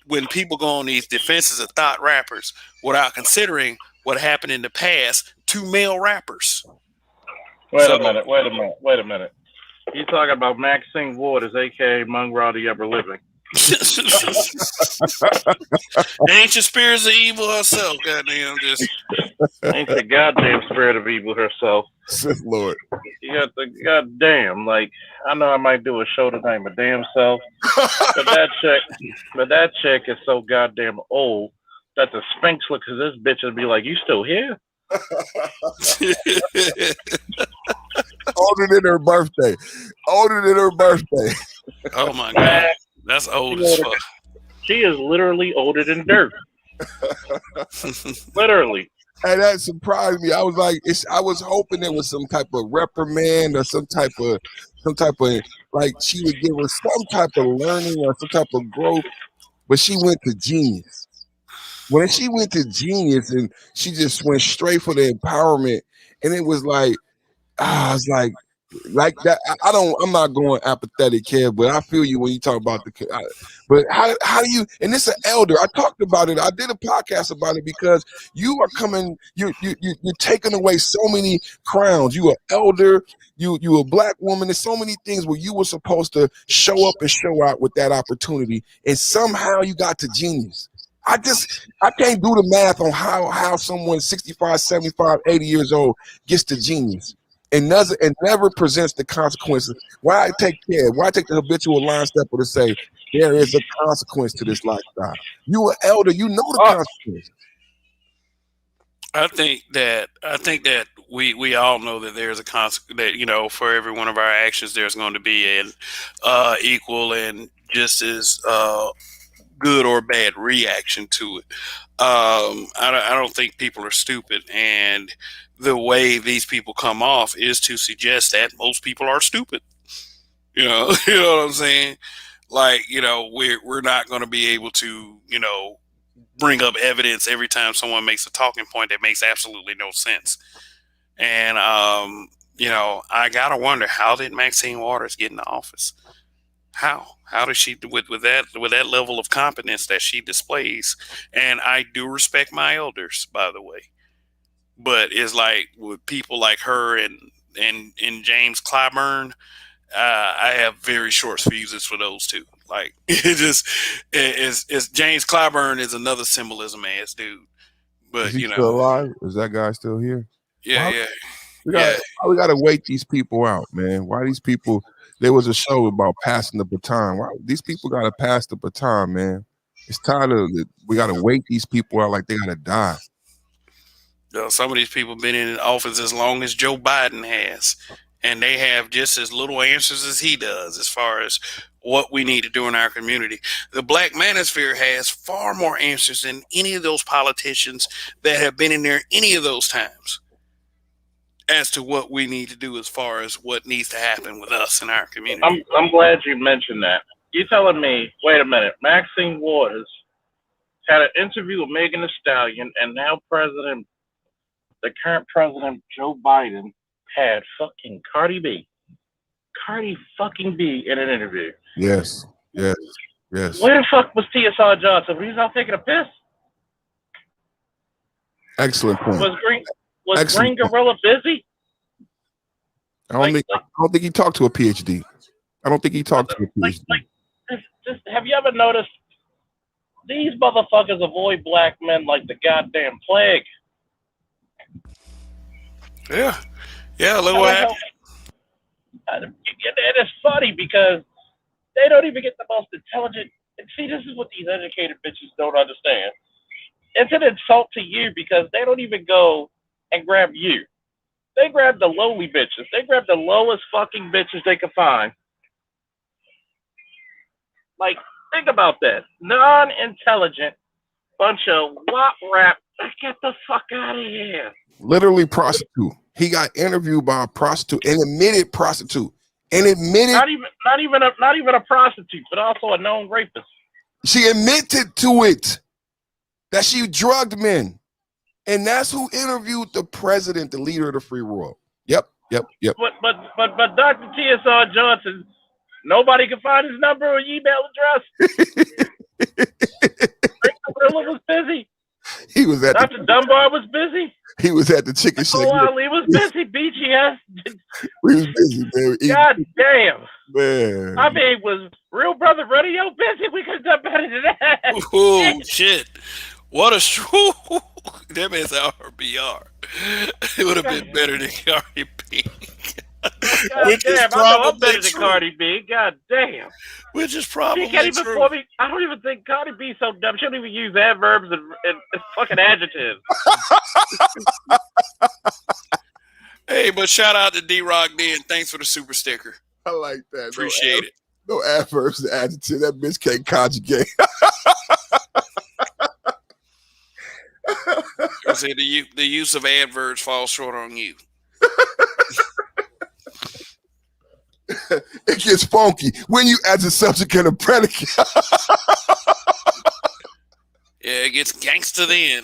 when people go on these defenses of thought rappers without considering what happened in the past to male rappers. Wait a So minute. Wait a minute. Wait a minute. You talking about Maxine Waters, aka Monroe the Ever Living? ancient spirits of evil herself, goddamn, just Ain't the goddamn spirit of evil herself. Lord. You got the goddamn like. I know I might do a show tonight, my damn self, but that chick is so goddamn old that the Sphinx looks at this bitch and be like, "You still here?" Older than her birthday. Older than her birthday. oh my god, Man, that's old she as older. fuck. She is literally older than dirt. Literally. And that surprised me. I was like, I was hoping there was some type of reprimand or some type of like she would give us some type of learning or some type of growth. But she went to genius. When she went to genius and she just went straight for the empowerment, and it was like, I was like that. I'm not going apathetic here, but I feel you when you talk about but how do you? And this is an elder. I talked about it. I did a podcast about it because you are coming. You're taking away so many crowns. You are elder. You a black woman. There's so many things where you were supposed to show up and show out with that opportunity, and somehow you got to genius. I can't do the math on how someone 65, 75, 80 years old gets to genius and never presents the consequences. Why take care? Why take the habitual line stepper to say there is a consequence to this lifestyle? You an elder, you know the Oh, consequence. I think that we all know that there's a consequence, that for every one of our actions there's going to be an equal and just as good or bad reaction to it. I don't think people are stupid, and the way these people come off is to suggest that most people are stupid. You know what I'm saying? Like, we're not going to be able to, bring up evidence every time someone makes a talking point that makes absolutely no sense. And I gotta wonder, how did Maxine Waters get in the office? How does she, with that level of competence that she displays? And I do respect my elders, by the way, but it's like with people like her and James Clyburn, I have very short fuses for those two. Like it's James Clyburn is another symbolism ass dude, Is but he still alive? Is that guy still here? yeah, Why yeah, we got yeah. why we gotta wait these people out, man? Why these people? There was a show about passing the baton. Why these people gotta pass the baton, man? It's tired of it. We gotta wait these people out like they gotta die. Some of these people been in office as long as Joe Biden has, and they have just as little answers as he does as far as what we need to do in our community. The Black Manosphere has far more answers than any of those politicians that have been in there any of those times as to what we need to do as far as what needs to happen with us in our community. I'm glad you mentioned that. You telling me? Wait a minute. Maxine Waters had an interview with Megan Thee Stallion, and now the current president Joe Biden had fucking Cardi B in an interview. Yes. Yes. Yes. Where the fuck was TSR Johnson? He was out taking a piss. Excellent point. Was Excellent Green Gorilla busy? I don't think he talked to a PhD. I don't think he talked to a PhD. Just have you ever noticed these motherfuckers avoid black men like the goddamn plague? Yeah. Look what happened. And it's funny because they don't even get the most intelligent. And see, this is what these educated bitches don't understand. It's an insult to you because they don't even go and grab you. They grab the lowly bitches. They grab the lowest fucking bitches they can find. Like, think about that. Non-intelligent bunch of wop rap. Get the fuck out of here. Literally prostitute. He got interviewed by a prostitute, an admitted prostitute, and admitted not even a prostitute, but also a known rapist. She admitted to it that she drugged men, and that's who interviewed the president, the leader of the free world. Yep. But Dr. TSR Johnson, nobody can find his number or email address. Gorilla was busy. He was at Dr. Dunbar was busy. He was at the chicken shack. Ali was busy. BGS. He was busy, man. God damn. Man. I mean, was Real Brother Radio busy? We could have done better than that. Oh, shit. What a show. That man's RBR. It would have been better than Cardi B. God damn, I know I'm better than Cardi B. God damn. Which is probably she can't even true. I don't even think Cardi B's so dumb. She don't even use adverbs and fucking adjectives. Hey, but shout out to D-Rock D, and thanks for the super sticker. I like that. Appreciate it. No adverbs and adjectives. That bitch can't conjugate. I said the use of adverbs falls short on you. It gets funky when you add a subject and a predicate. Yeah, it gets gangster then.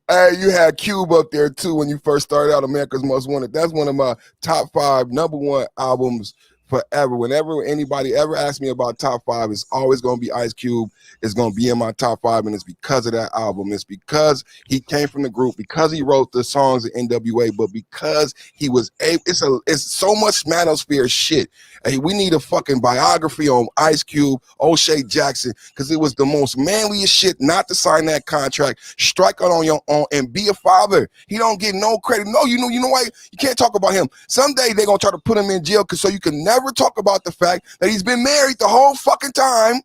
Hey, you had Cube up there too when you first started out, America's Most Wanted. That's one of my top 5 number 1 albums forever. Whenever anybody ever asks me about top 5, it's always going to be Ice Cube. It's going to be in my top 5, and it's because of that album. It's because he came from the group, because he wrote the songs in NWA, but because he was it's so much manosphere shit. Hey, we need a fucking biography on Ice Cube, O'Shea Jackson, because it was the most manliest shit not to sign that contract, strike out on your own, and be a father. He don't get no credit. No, you know why? You can't talk about him. Someday they're going to try to put him in jail so you can never talk about the fact that he's been married the whole fucking time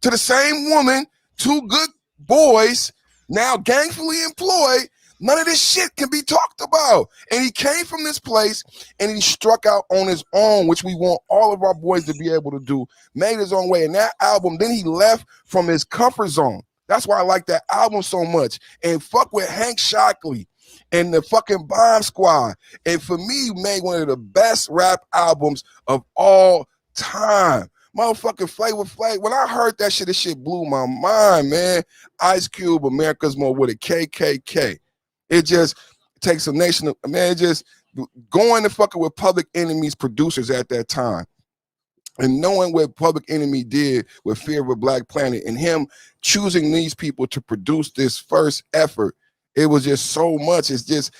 to the same woman, 2 good boys, now gainfully employed. None of this shit can be talked about. And he came from this place and he struck out on his own, which we want all of our boys to be able to do, made his own way. And that album, then he left from his comfort zone. That's why I like that album so much. And fuck with Hank Shockley and the fucking Bomb Squad. And for me, made one of the best rap albums of all time. Motherfucking Flavor Flav. When I heard that shit, this shit blew my mind, man. Ice Cube, America's Most with a KKK. It just takes a nation of, man, it just going to fucking with Public Enemy's producers at that time. And knowing what Public Enemy did with Fear of a Black Planet and him choosing these people to produce this first effort, it was just so much. It's just,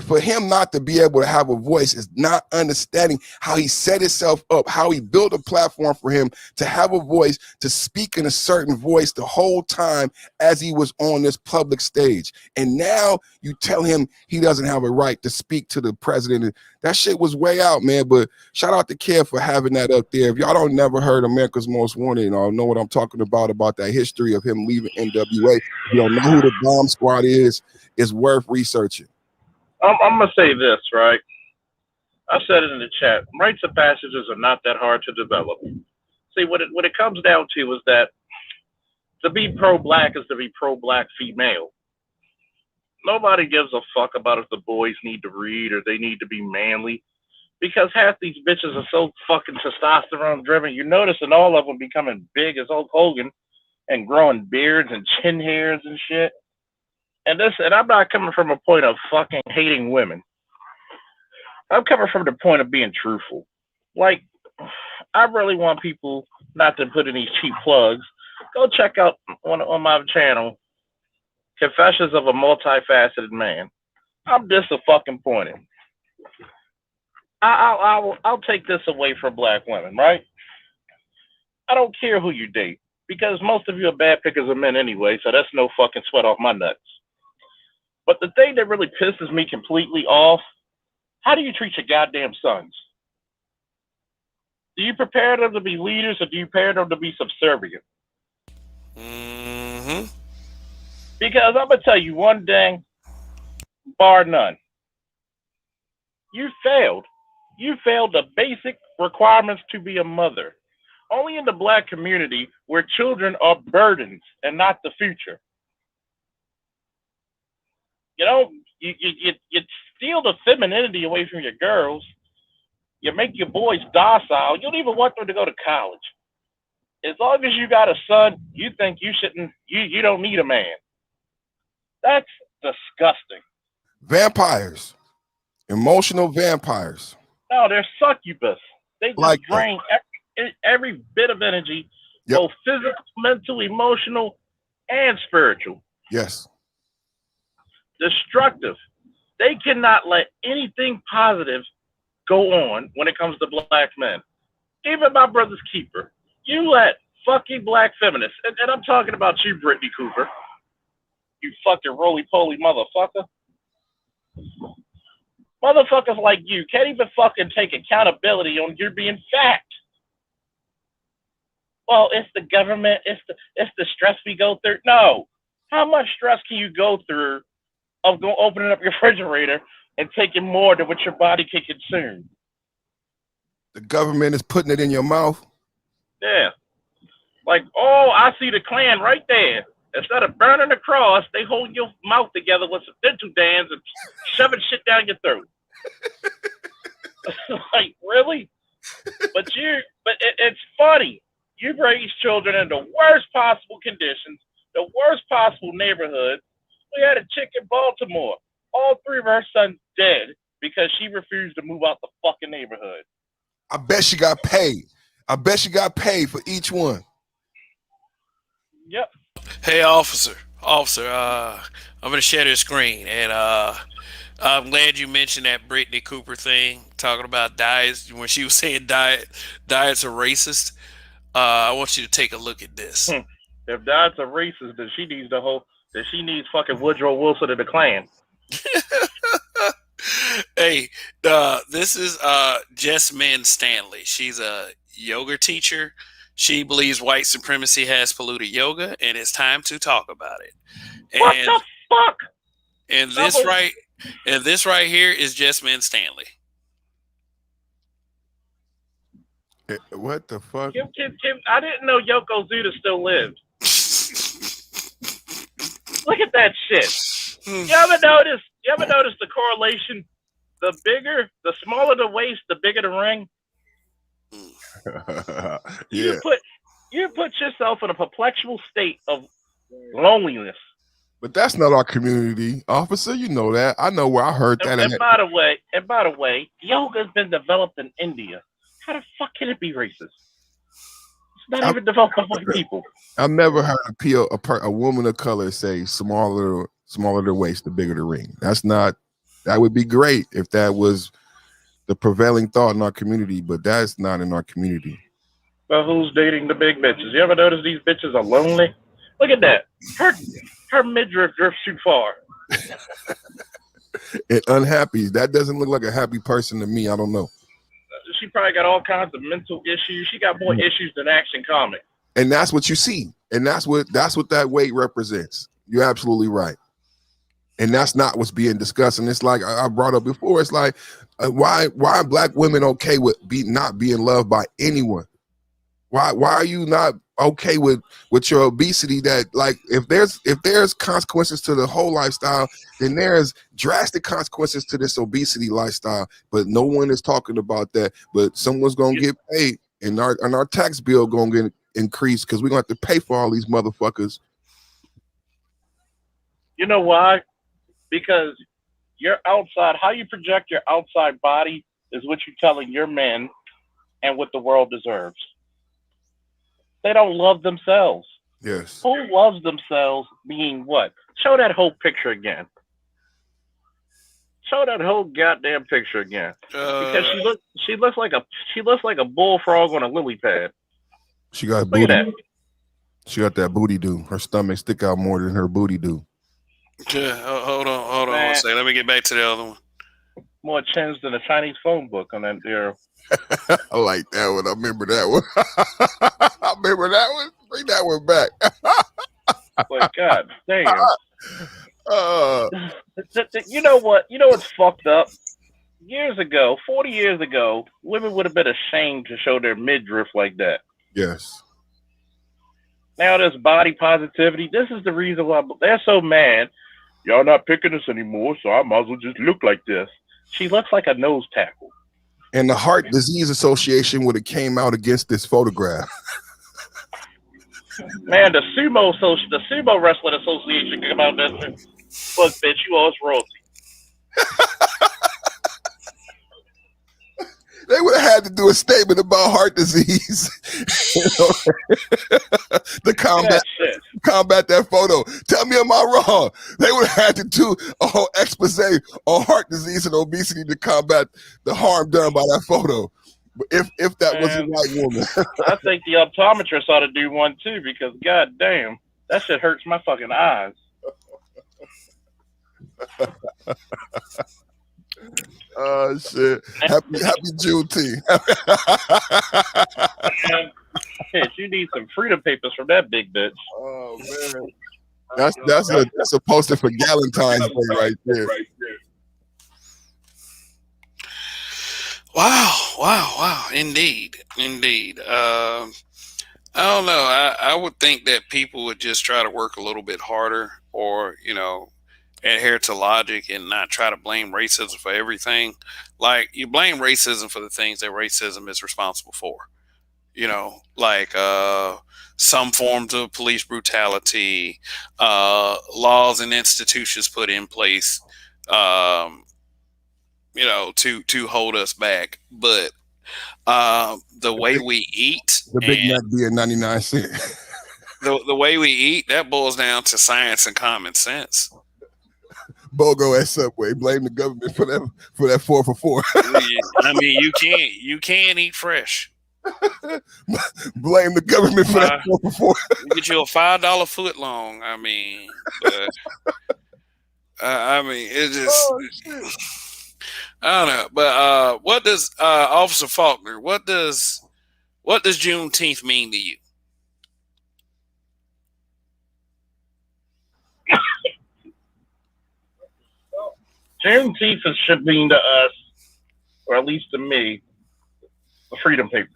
for him not to be able to have a voice is not understanding how he set himself up, how he built a platform for him to have a voice, to speak in a certain voice the whole time as he was on this public stage. And now you tell him he doesn't have a right to speak to the president. That shit was way out, man. But shout out to Kev for having that up there. If y'all don't never heard America's Most Wanted, know what I'm talking about that history of him leaving NWA. If you don't know who the Bomb Squad is, it's worth researching. I'm going to say this, right? I said it in the chat. Rites of passages are not that hard to develop. See, what it comes down to is that to be pro-black is to be pro-black female. Nobody gives a fuck about if the boys need to read or they need to be manly, because half these bitches are so fucking testosterone-driven. You're noticing all of them becoming big as Hulk Hogan and growing beards and chin hairs and shit. And I'm not coming from a point of fucking hating women. I'm coming from the point of being truthful. Like, I really want people not to put in these cheap plugs. Go check out on my channel, Confessions of a Multifaceted Man. I'm disappointed. I'll take this away from black women, right? I don't care who you date because most of you are bad pickers of men anyway, so that's no fucking sweat off my nuts. But the thing that really pisses me completely off, how do you treat your goddamn sons? Do you prepare them to be leaders or do you prepare them to be subservient? Mm-hmm. Because I'm going to tell you one thing, bar none. You failed. You failed the basic requirements to be a mother. Only in the black community where children are burdens and not the future. You know, you steal the femininity away from your girls. You make your boys docile. You don't even want them to go to college. As long as you got a son, you think you shouldn't, you don't need a man. That's disgusting. Vampires. Emotional vampires. No, they're succubus. They just Like that. drain every bit of energy, Yep. both physical, mental, emotional, and spiritual. Yes. Destructive. They cannot let anything positive go on when it comes to black men. Even my brother's keeper. You let fucking black feminists, and I'm talking about you, Brittany Cooper, you fucking roly-poly motherfucker. Motherfuckers like you can't even fucking take accountability on your being fat. Well, it's the government, it's the stress we go through. No. How much stress can you go through of opening up your refrigerator and taking more than what your body can consume? The government is putting it in your mouth. Yeah. Like, oh, I see the Klan right there. Instead of burning the cross, they hold your mouth together with some dental dams and shoving shit down your throat. Like, really? But it's funny. You've raised children in the worst possible conditions, the worst possible neighborhoods. We had a chick in Baltimore. All three of her sons dead because she refused to move out the fucking neighborhood. I bet she got paid. I bet she got paid for each one. Yep. Hey, officer, I'm gonna share this screen, and I'm glad you mentioned that Brittany Cooper thing, talking about diets. When she was saying diets are racist, I want you to take a look at this. If diets are racist, then she needs fucking Woodrow Wilson and the Klan. Hey, this is Jessamine Stanley. She's a yoga teacher. She believes white supremacy has polluted yoga, and it's time to talk about it. What the fuck? And this right here is Jessamine Stanley. What the fuck? Kim, I didn't know Yokozuna still lived. Look at that shit. You ever notice the correlation? The smaller the waist, the bigger the ring. Yeah. You put yourself in a perpetual state of loneliness. But that's not our community, officer. You know that. I know where I heard that. And by the way, yoga's been developed in India. How the fuck can it be racist? It's not even developed by white people. I've never heard a woman of color say smaller the waist, the bigger the ring. That would be great if that was the prevailing thought in our community, but that's not in our community. Well, who's dating the big bitches? You ever notice these bitches are lonely? Look at that. Her midriff drifts too far. And unhappy. That doesn't look like a happy person to me. I don't know. She probably got all kinds of mental issues. She got more issues than Action Comics. And that's what you see. And that's what that weight represents. You're absolutely right. And that's not what's being discussed. And it's like I brought up before. It's like, why are black women okay with not being loved by anyone? Why are you not okay with your obesity? That, like, if there's consequences to the whole lifestyle, then there's drastic consequences to this obesity lifestyle. But no one is talking about that. But someone's gonna get paid, and our tax bill gonna get increased because we're gonna have to pay for all these motherfuckers. You know why? Because your outside, how you project your outside body is what you're telling your men and what the world deserves. They don't love themselves. Yes. Who loves themselves being what? Show that whole picture again. Show that whole goddamn picture again. Because Uh, she looks like a bullfrog on a lily pad. She got Look at booty. that. She got that booty do. Her stomach stick out more than her booty do. yeah, hold on one Man, second. Let me get back to the other one. more chins than a Chinese phone book on that there. I like that one. I remember that one. I remember that one. Bring that one back. Like, god damn. Uh, You know what? You know what's fucked up? Years ago, 40 years ago, women would have been ashamed to show their midriff like that. yes. Now there's body positivity. This is the reason why they're so mad. Y'all not picking us anymore, so I might as well just look like this. She looks like a nose tackle. And the Heart Disease Association would have came out against this photograph. Man, the sumo wrestling association came out and said, "Look, bitch, you owe us royalty." They would have had to do a statement about heart disease to combat that photo. Tell me, am I wrong? They would have had to do a whole expose on heart disease and obesity to combat the harm done by that photo. If that was a white woman. I think the optometrist ought to do one too, because god damn, that shit hurts my fucking eyes. Oh shit! Happy Juneteenth. Shit, you need some freedom papers from that big bitch. Oh man, that's a poster for Galentine's Day right there. Wow. Indeed. I don't know. I would think that people would just try to work a little bit harder, or adhere to logic and not try to blame racism for everything. Like, you blame racism for the things that racism is responsible for. Like some forms of police brutality, laws and institutions put in place, to hold us back. But the way we eat, the Big Mac being 99 cents. The way we eat, that boils down to science and common sense. BOGO at Subway. Blame the government for that 4 for 4. I mean, you can't eat fresh. Blame the government for that 4 for 4. You get you a $5 foot long. I mean, it just. I don't know, but what does Officer Faulkner? What does Juneteenth mean to you? Juneteenth should mean to us, or at least to me, the freedom papers.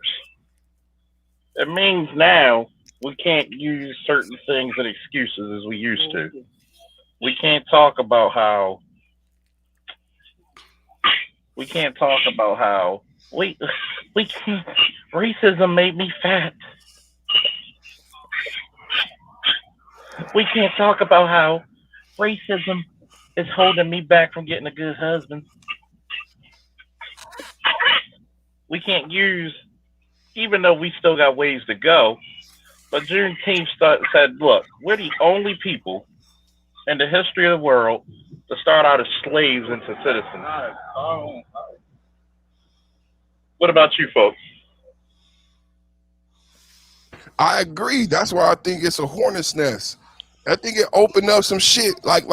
It means now we can't use certain things and excuses as we used to. We can't talk about how we can't racism made me fat. We can't talk about how racism is holding me back from getting a good husband. We can't use, even though we still got ways to go, but Juneteenth said, look, we're the only people in the history of the world to start out as slaves into citizens. What about you folks? I agree. That's why I think it's a hornet's nest. I think it opened up some shit. Like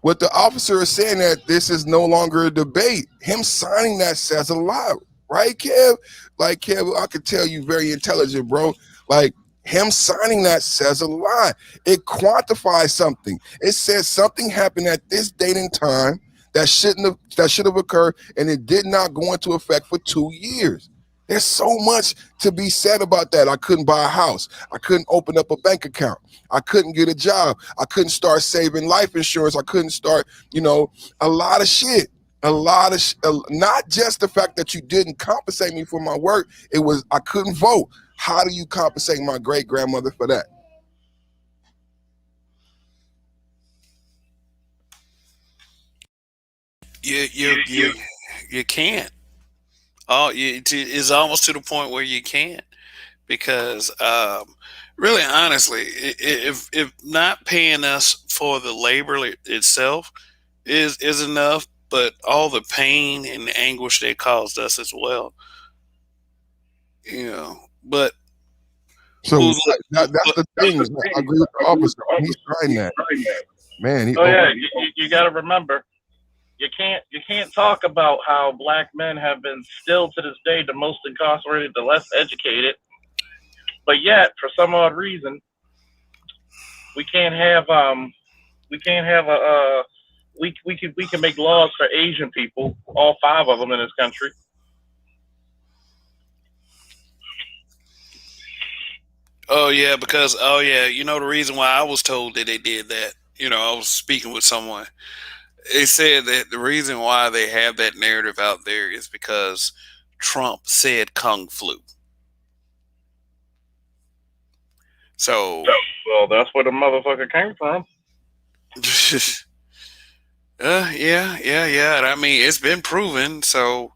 what the officer is saying, that this is no longer a debate. Him signing that says a lot, right, Kev? Like, Kev, I could tell you very intelligent, bro. Like, him signing that says a lot. It quantifies something. It says something happened at this date and time that should have occurred, and it did not go into effect for 2 years. There's so much to be said about that. I couldn't buy a house. I couldn't open up a bank account. I couldn't get a job. I couldn't start saving life insurance. I couldn't start, a lot of shit. Not just the fact that you didn't compensate me for my work. It was, I couldn't vote. How do you compensate my great grandmother for that? You can't. Oh, it's almost to the point where you can't because, really, honestly, if not paying us for the labor itself is enough, but all the pain and the anguish they caused us as well, you know. But So who's li- that's but the thing. I agree with the officer. He's trying that. Man, he Oh yeah, you got to remember, you can't talk about how black men have been still to this day the most incarcerated, the less educated, but yet for some odd reason we can't have we can make laws for Asian people, all five of them in this country. oh yeah, because oh yeah, the reason why I was told that they did that. I was speaking with someone. They said that the reason why they have that narrative out there is because Trump said kung flu. So, Well, that's where the motherfucker came from. yeah. I mean, it's been proven. So,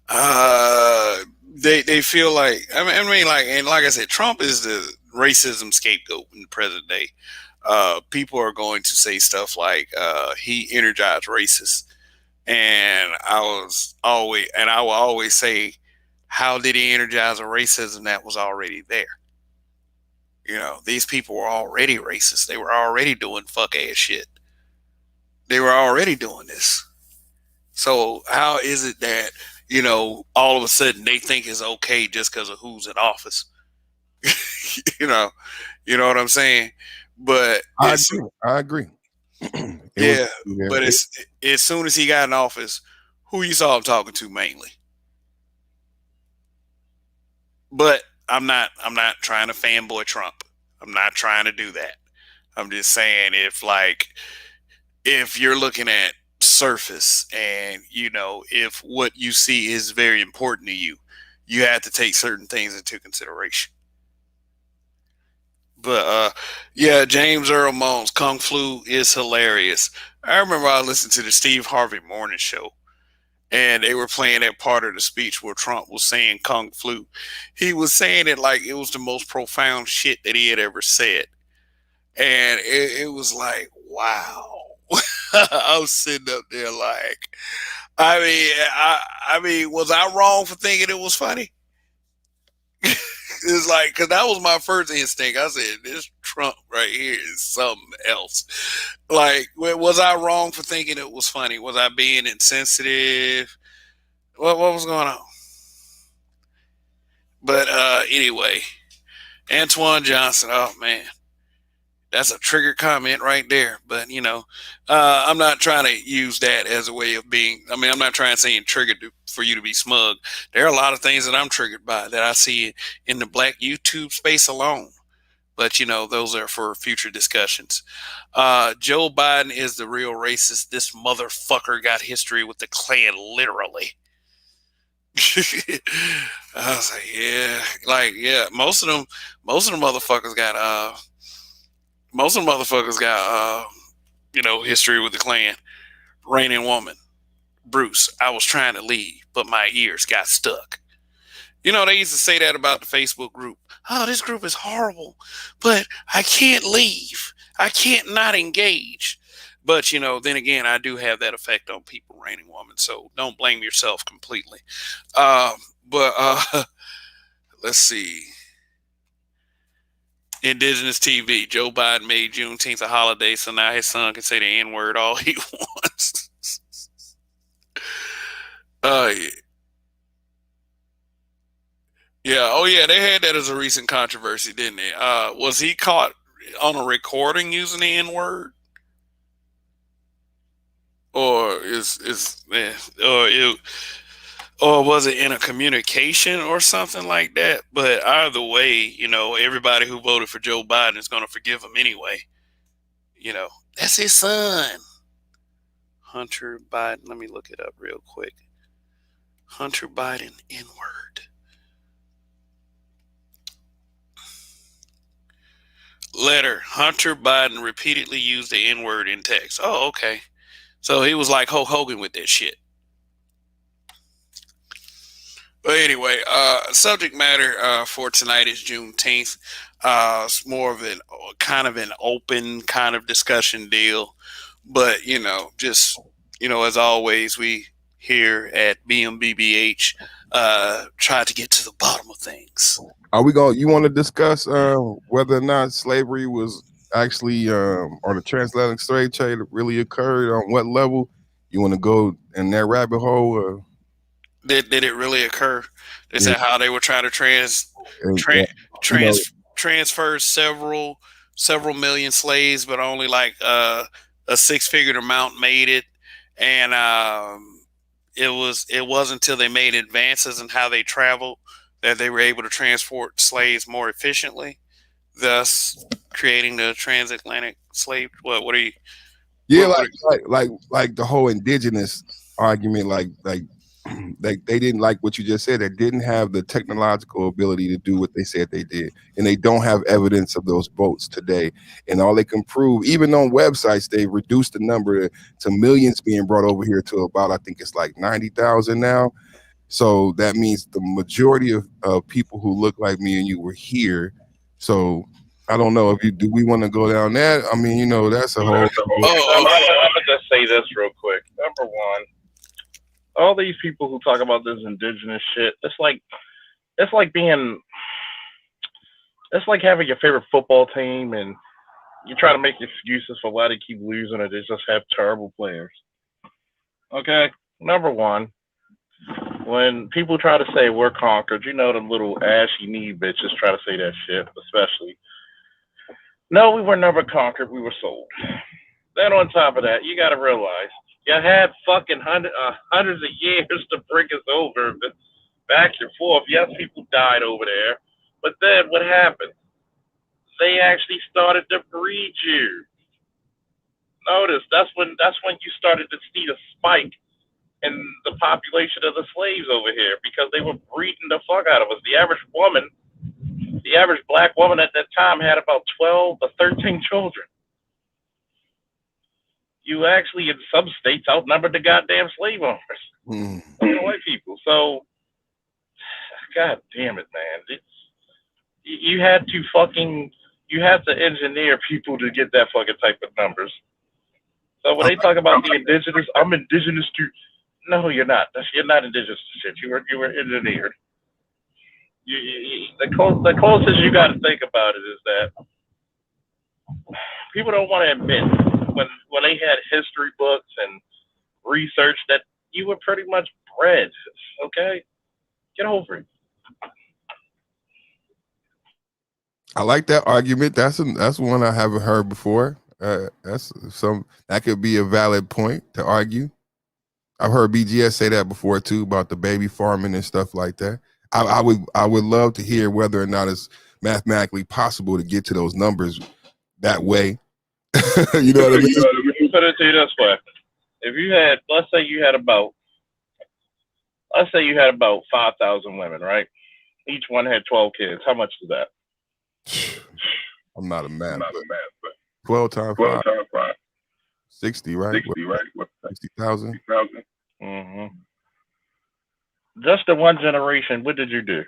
they feel like I mean, like, and like I said, Trump is the racism scapegoat in the present day. People are going to say stuff like he energized racists, and I will always say, how did he energize a racism that was already there? These people were already racist. They were already doing fuck ass shit. They were already doing this. So how is it that all of a sudden they think it's okay just because of who's in office? you know, you know what I'm saying? But I it's agree. I agree. It was yeah, but it's as soon as he got in office, who you saw him talking to mainly? But I'm not trying to fanboy Trump. I'm not trying to do that. I'm just saying if you're looking at surface and if what you see is very important to you, you have to take certain things into consideration. But yeah, James Earl Moans Kung Flu is hilarious. I remember I listened to the Steve Harvey morning show, and they were playing that part of the speech where Trump was saying Kung Flu. He was saying it like it was the most profound shit that he had ever said. And it was like, wow. I was sitting up there like, I mean, was I wrong for thinking it was funny? It's like, because that was my first instinct. I said, this Trump right here is something else. Like, was I wrong for thinking it was funny? Was I being insensitive? What was going on? But anyway, Antoine Johnson, oh man, that's a trigger comment right there. But I'm not trying to use that as a way of being. I mean, I'm not trying to say triggered for you to be smug. There are a lot of things that I'm triggered by that I see in the black YouTube space alone. But those are for future discussions. Joe Biden is the real racist. This motherfucker got history with the Klan, literally. I was like, yeah, most of them motherfuckers got history with the Klan. Raining woman, Bruce. I was trying to leave, but my ears got stuck. They used to say that about the Facebook group. Oh, this group is horrible, but I can't leave. I can't not engage. But then again, I do have that effect on people, raining woman. So don't blame yourself completely. But let's see. Indigenous TV. Joe Biden made Juneteenth a holiday, so now his son can say the N word all he wants. Yeah. Yeah. Oh, yeah. They had that as a recent controversy, didn't they? Was he caught on a recording using the N word, or or was it in a communication or something like that? But either way, everybody who voted for Joe Biden is going to forgive him anyway. That's his son, Hunter Biden. Let me look it up real quick. Hunter Biden N word. Letter. Hunter Biden repeatedly used the N word in text. Oh, okay. So he was like Hulk Hogan with that shit. But anyway, subject matter for tonight is Juneteenth. It's more of an kind of an open kind of discussion deal, but just as always, we here at BMBBH try to get to the bottom of things. Are we going? You want to discuss whether or not slavery was actually or the transatlantic slave trade really occurred? On what level? You want to go in that rabbit hole? Did it really occur? Is Yeah. that how they were trying to And, trans you know, transfer several million slaves, but only like a six-figure amount made it, and it wasn't until they made advances in how they traveled that they were able to transport slaves more efficiently, thus creating the transatlantic slave. What are you? yeah, What, like the whole indigenous argument, like they didn't like what you just said. They didn't have the technological ability to do what they said they did, and they don't have evidence of those boats today. And all they can prove, even on websites, they reduced the number to millions being brought over here to about, I think it's like 90,000 now. So that means the majority of people who look like me and you were here. So I don't know if you do. We want to go down that. I mean, that's a whole. I'm gonna just say this real quick. Number one, all these people who talk about this indigenous shit, it's like being, it's like having your favorite football team and you try to make excuses for why they keep losing or they just have terrible players. Okay, number one, when people try to say we're conquered, the little ashy knee bitches try to say that shit, especially. No, we were never conquered. We were sold. Then on top of that, you got to realize you had fucking hundreds of years to bring us over, back and forth. Yes, people died over there, but then what happened? They actually started to breed you. Notice that's when you started to see the spike in the population of the slaves over here because they were breeding the fuck out of us. The average black woman at that time had about 12 to 13 children. You actually, in some states, outnumbered the goddamn slave owners, the white people. So, god damn it, man. You had to engineer people to get that fucking type of numbers. So when they talk about the indigenous, I'm indigenous to. No, you're not. You're not indigenous to shit. You were engineered. The closest you got to think about it is that people don't want to admit when they had history books and research that you were pretty much bred. Okay, get over it. I like that argument. That's one I haven't heard before. That could be a valid point to argue. I've heard BGS say that before too about the baby farming and stuff like that. I would love to hear whether or not it's mathematically possible to get to those numbers that way. You know what I mean? Put it to you this way: if you had, let's say you had about 5,000 women, right? Each one had 12 kids. How much is that? I'm not a man, but 12 times 5. 60, right? 60, right? 60,000. Mm-hmm. Just in one generation, what did you do?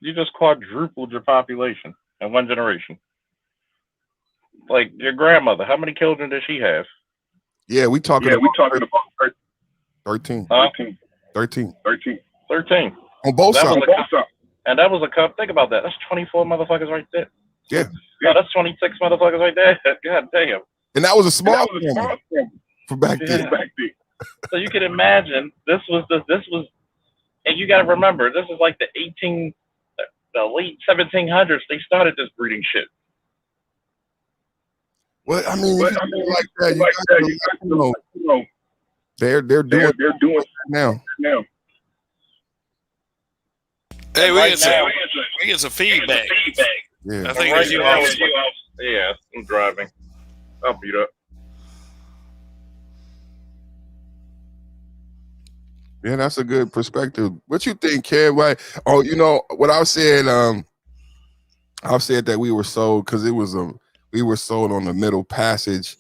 You just quadrupled your population in one generation. Like your grandmother, how many children did she have? Yeah, we talking about 13. Huh? 13. 13. On both sides. And that was a cup. Think about that. That's 24 motherfuckers right there. Yeah. No, that's 26 motherfuckers right there. God damn. And that was a small one for back then. So you can imagine this was, and you got to remember, this is like the late 1700s. They started this breeding shit. Well, I mean, like that, you know, they're doing it now. Hey, we get some feedback. Yeah. I think right now, yeah, I'm driving. I'll beat up. Yeah, that's a good perspective. What you think, Kev? Why? Oh, what I said. I've said that we were sold because we were sold on the Middle Passage,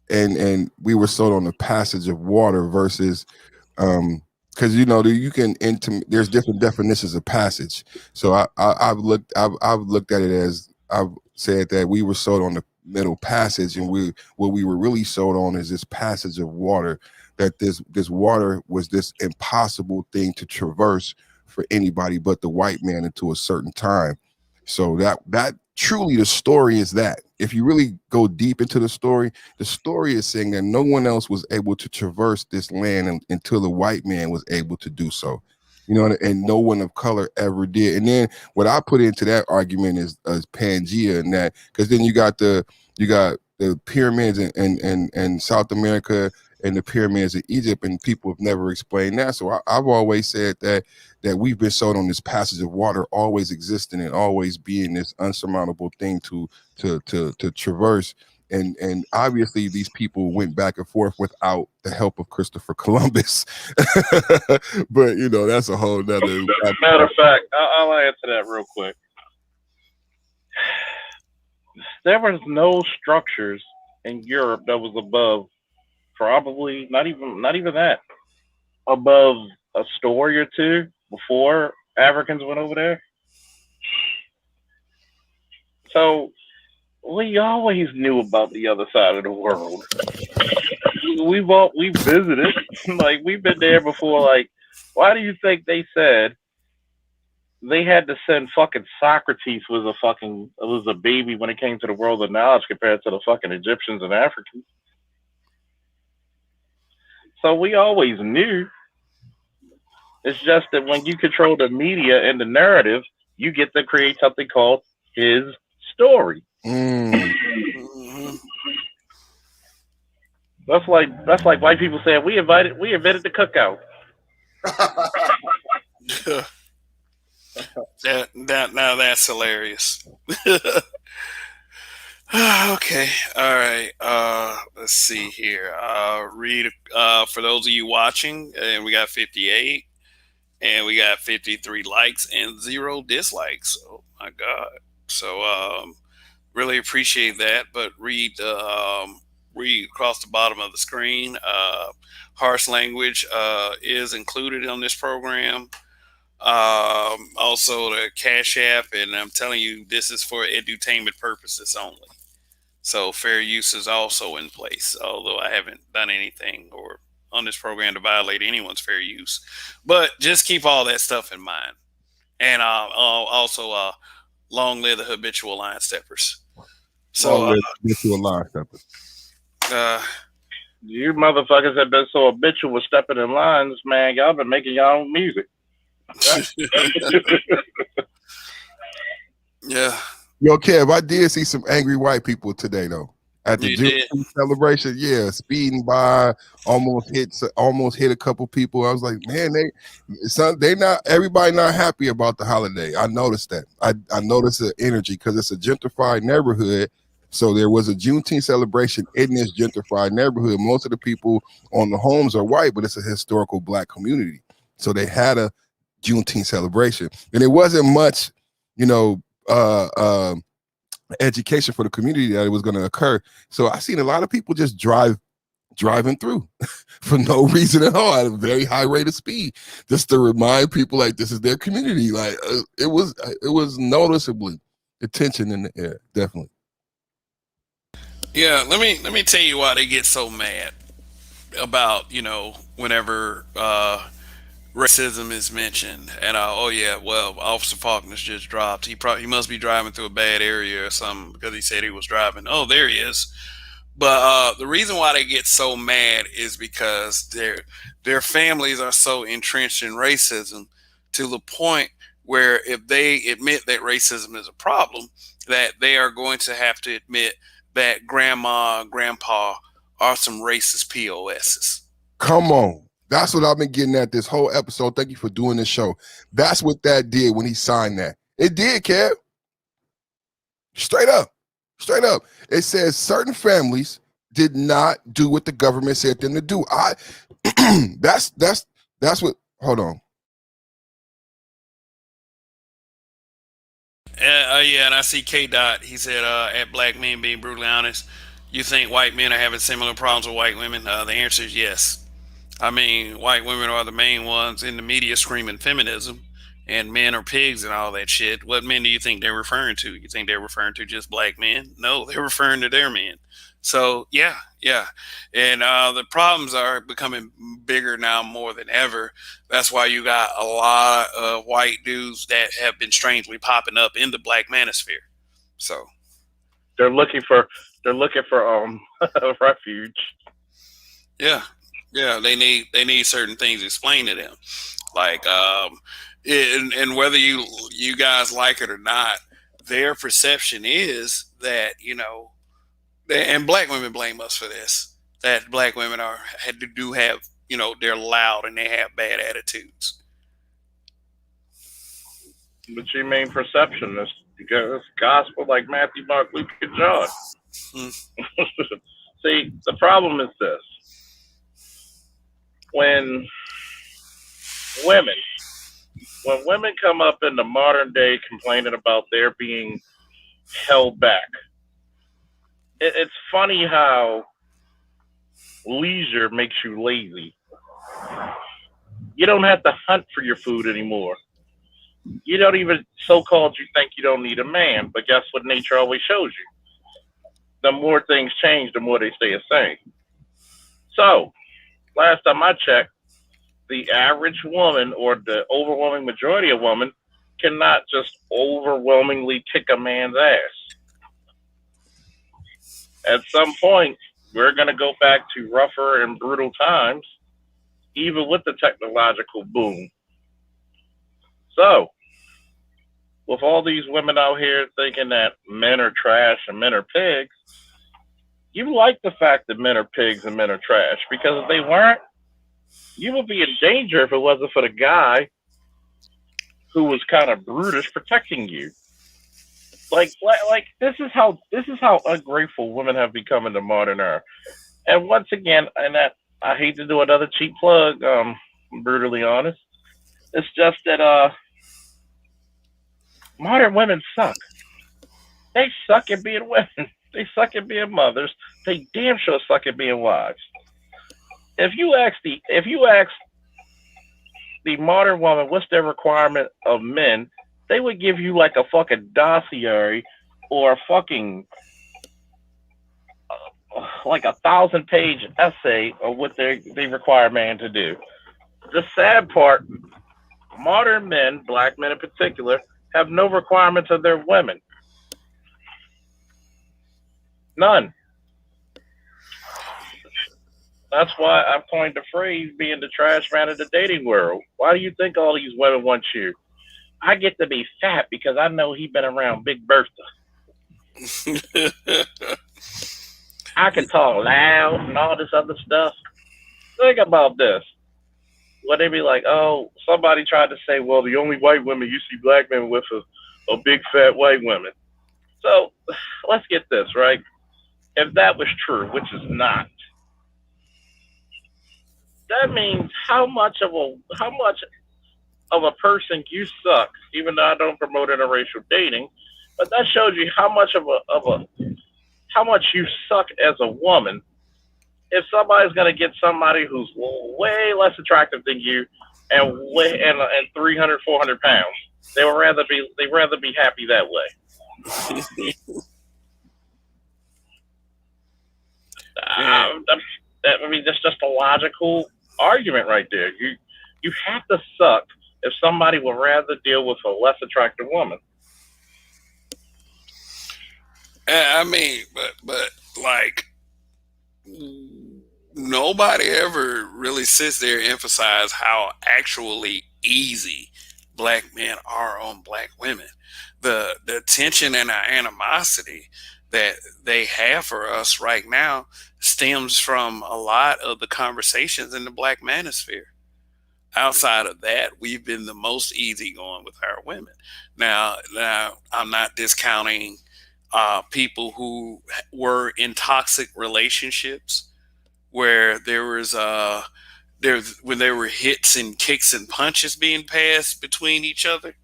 and we were sold on the passage of water versus because you can there's different definitions of passage. So I've looked at it as I've said that we were sold on the middle passage, and what we were really sold on is this passage of water. That this water was this impossible thing to traverse for anybody but the white man until a certain time. So that truly the story is that. If you really go deep into the story is saying that no one else was able to traverse this land until the white man was able to do so. And no one of color ever did. And then what I put into that argument is Pangea, and that because then you got the pyramids in South America and the pyramids in Egypt, and people have never explained that. So I've always said that we've been sold on this passage of water always existing and always being this unsurmountable thing to traverse. And obviously these people went back and forth without the help of Christopher Columbus. But that's a whole nother. Matter of fact, I'll answer that real quick. There was no structures in Europe that was above, probably not even that, above a story or two before Africans went over there. So we always knew about the other side of the world. We visited, like we've been there before. Like, why do you think they said they had to send fucking Socrates was a baby when it came to the world of knowledge compared to the fucking Egyptians and Africans? So we always knew. It's just that when you control the media and the narrative, you get to create something called his story. Mm-hmm. That's like white people saying we invented the cookout. Now that's hilarious. Okay, all right. Let's see here. Read for those of you watching, and we got 58, and we got 53 likes and 0 dislikes. Oh my god! So really appreciate that. But read across the bottom of the screen. Harsh language is included on this program. Also the Cash App, and I'm telling you, this is for edutainment purposes only. So fair use is also in place, although I haven't done anything or on this program to violate anyone's fair use. But just keep all that stuff in mind. And also, long live the habitual line steppers. So, line steppers. You motherfuckers have been so habitual with stepping in lines, man. Y'all been making y'all own music. Yeah. Yo, Kev, I did see some angry white people today, though. At the Juneteenth celebration, yeah, speeding by, almost hit a couple people. I was like, man, they not everybody not happy about the holiday. I noticed that. I noticed the energy because it's a gentrified neighborhood. So there was a Juneteenth celebration in this gentrified neighborhood. Most of the people on the homes are white, but it's a historical black community. So they had a Juneteenth celebration, and it wasn't much, education for the community that it was going to occur. So I seen a lot of people just driving through for no reason at all at a very high rate of speed, just to remind people like this is their community. Like it was noticeably the tension in the air, definitely. Yeah, let me tell you why they get so mad about whenever racism is mentioned, and oh yeah, well, Officer Faulkner's just dropped. He must be driving through a bad area or something because he said he was driving. Oh, there he is. But the reason why they get so mad is because their families are so entrenched in racism to the point where if they admit that racism is a problem, that they are going to have to admit that grandma, grandpa are some racist POSs. Come on. That's what I've been getting at this whole episode. Thank you for doing this show. That's what that did when he signed that. It did, Kev. Straight up. It says certain families did not do what the government said them to do. That's what. Hold on. Yeah, and I see K Dot. He said, "At black men being brutally honest, you think white men are having similar problems with white women?" The answer is yes. I mean, white women are the main ones in the media screaming feminism, and men are pigs and all that shit. What men do you think they're referring to? You think they're referring to just black men? No, they're referring to their men. So yeah, yeah, and the problems are becoming bigger now more than ever. That's why you got a lot of white dudes that have been strangely popping up in the black manosphere. So They're looking for they're looking for refuge. yeah, yeah, they need certain things explained to them. Like and whether you guys like it or not, their perception is that and black women blame us for this, that black women are had to do have they're loud and they have bad attitudes. But your main perception is because it's gospel like Matthew, Mark, Luke, and John. Mm, See, the problem is this: when women when women come up in the modern day complaining about their being held back, it's funny how leisure makes you lazy. You don't have to hunt for your food anymore. You don't even so called you think you don't need a man, but guess what nature always shows you? The more things change, the more they stay the same. So last time I checked, the average woman or the overwhelming majority of women cannot just overwhelmingly kick a man's ass. At some point, we're going to go back to rougher and brutal times, even with the technological boom. So, with all these women out here thinking that men are trash and men are pigs, you like the fact that men are pigs and men are trash because if they weren't, you would be in danger if it wasn't for the guy who was kind of brutish protecting you. Like this is how ungrateful women have become in the modern era. And once again, and that I hate to do another cheap plug. I'm brutally honest. It's just that modern women suck. They suck at being women. They suck at being mothers. They damn sure suck at being wives. If you ask the modern woman what's their requirement of men, they would give you like a fucking dossier or a fucking like 1,000 page essay of what they require a man to do. The sad part, modern men, black men in particular, have no requirements of their women. None. That's why I've coined the phrase being the trash man of the dating world. Why do you think all these women want you? I get to be fat because I know he been around Big Bertha. I can talk loud and all this other stuff. Think about this. When they be like, oh, somebody tried to say, well, the only white women you see black men with are big fat white women. So let's get this right. If that was true, which is not, that means how much of a person you suck. Even though I don't promote interracial dating, but that shows you how much you suck as a woman. If somebody's gonna get somebody who's way less attractive than you and 300, 400 pounds, they rather be happy that way. Yeah. I mean, that's just a logical argument right there. You have to suck if somebody would rather deal with a less attractive woman. I mean, but like nobody ever really sits there and emphasize how actually easy black men are on black women. The tension and the animosity that they have for us right now stems from a lot of the conversations in the black manosphere. Outside of that, we've been the most easygoing with our women. Now I'm not discounting people who were in toxic relationships where there when there were hits and kicks and punches being passed between each other.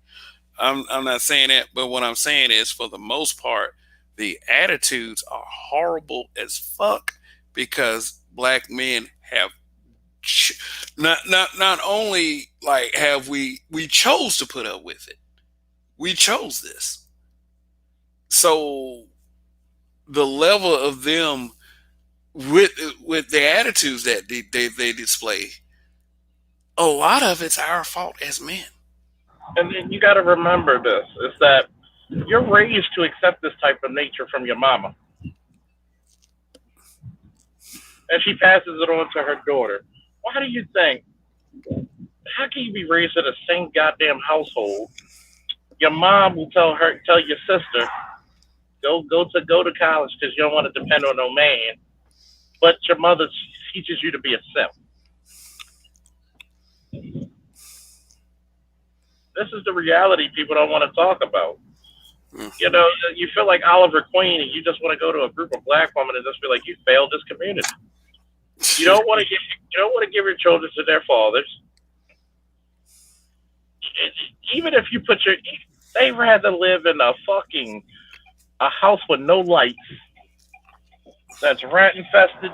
I'm not saying that, but what I'm saying is, for the most part, the attitudes are horrible as fuck because black men have not only like have we chose to put up with it, we chose this. So the level of them with with the attitudes that they display, a lot of it's our fault as men. And then you got to remember this: is that you're raised to accept this type of nature from your mama, and she passes it on to her daughter. Why do you think? How can you be raised in the same goddamn household? Your mom will tell your sister, go to college because you don't want to depend on no man. But your mother teaches you to be a simp. This is the reality people don't want to talk about. You know, you feel like Oliver Queen, and you just want to go to a group of black women and just be like, you failed this community. You don't want to give your children to their fathers. Even if you put your, they rather live in a house with no lights, that's rat infested,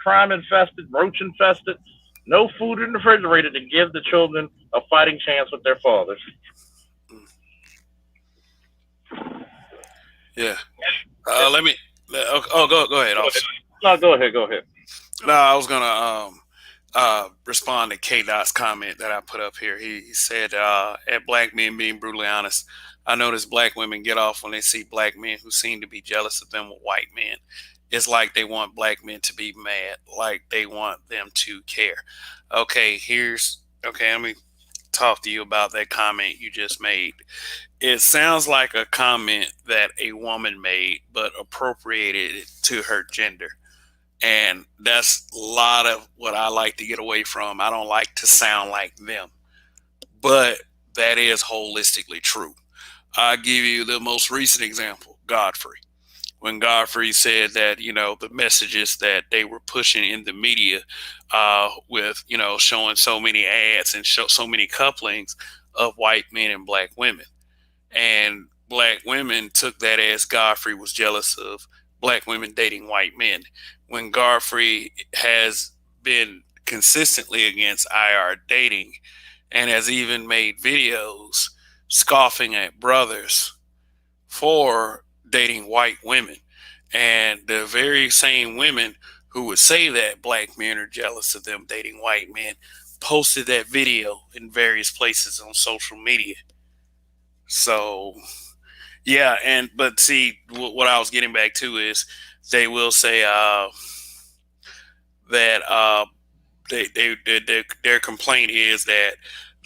crime infested, roach infested, no food in the refrigerator to give the children a fighting chance with their fathers. Yeah. Let me. Oh, go ahead. No, go ahead. No, I was gonna respond to K Dot's comment that I put up here. He said, "At black men being brutally honest, I notice black women get off when they see black men who seem to be jealous of them with white men. It's like they want black men to be mad, like they want them to care." Okay, let me talk to you about that comment you just made. It sounds like a comment that a woman made, but appropriated it to her gender. And that's a lot of what I like to get away from. I don't like to sound like them, but that is holistically true. I'll give you the most recent example, Godfrey. When Godfrey said that, the messages that they were pushing in the media with, showing so many ads and so many couplings of white men and black women. And black women took that as Godfrey was jealous of black women dating white men. When Godfrey has been consistently against IR dating and has even made videos scoffing at brothers for dating white women. And the very same women who would say that black men are jealous of them dating white men posted that video in various places on social media. So, yeah, but see, what I was getting back to is they will say that their complaint is that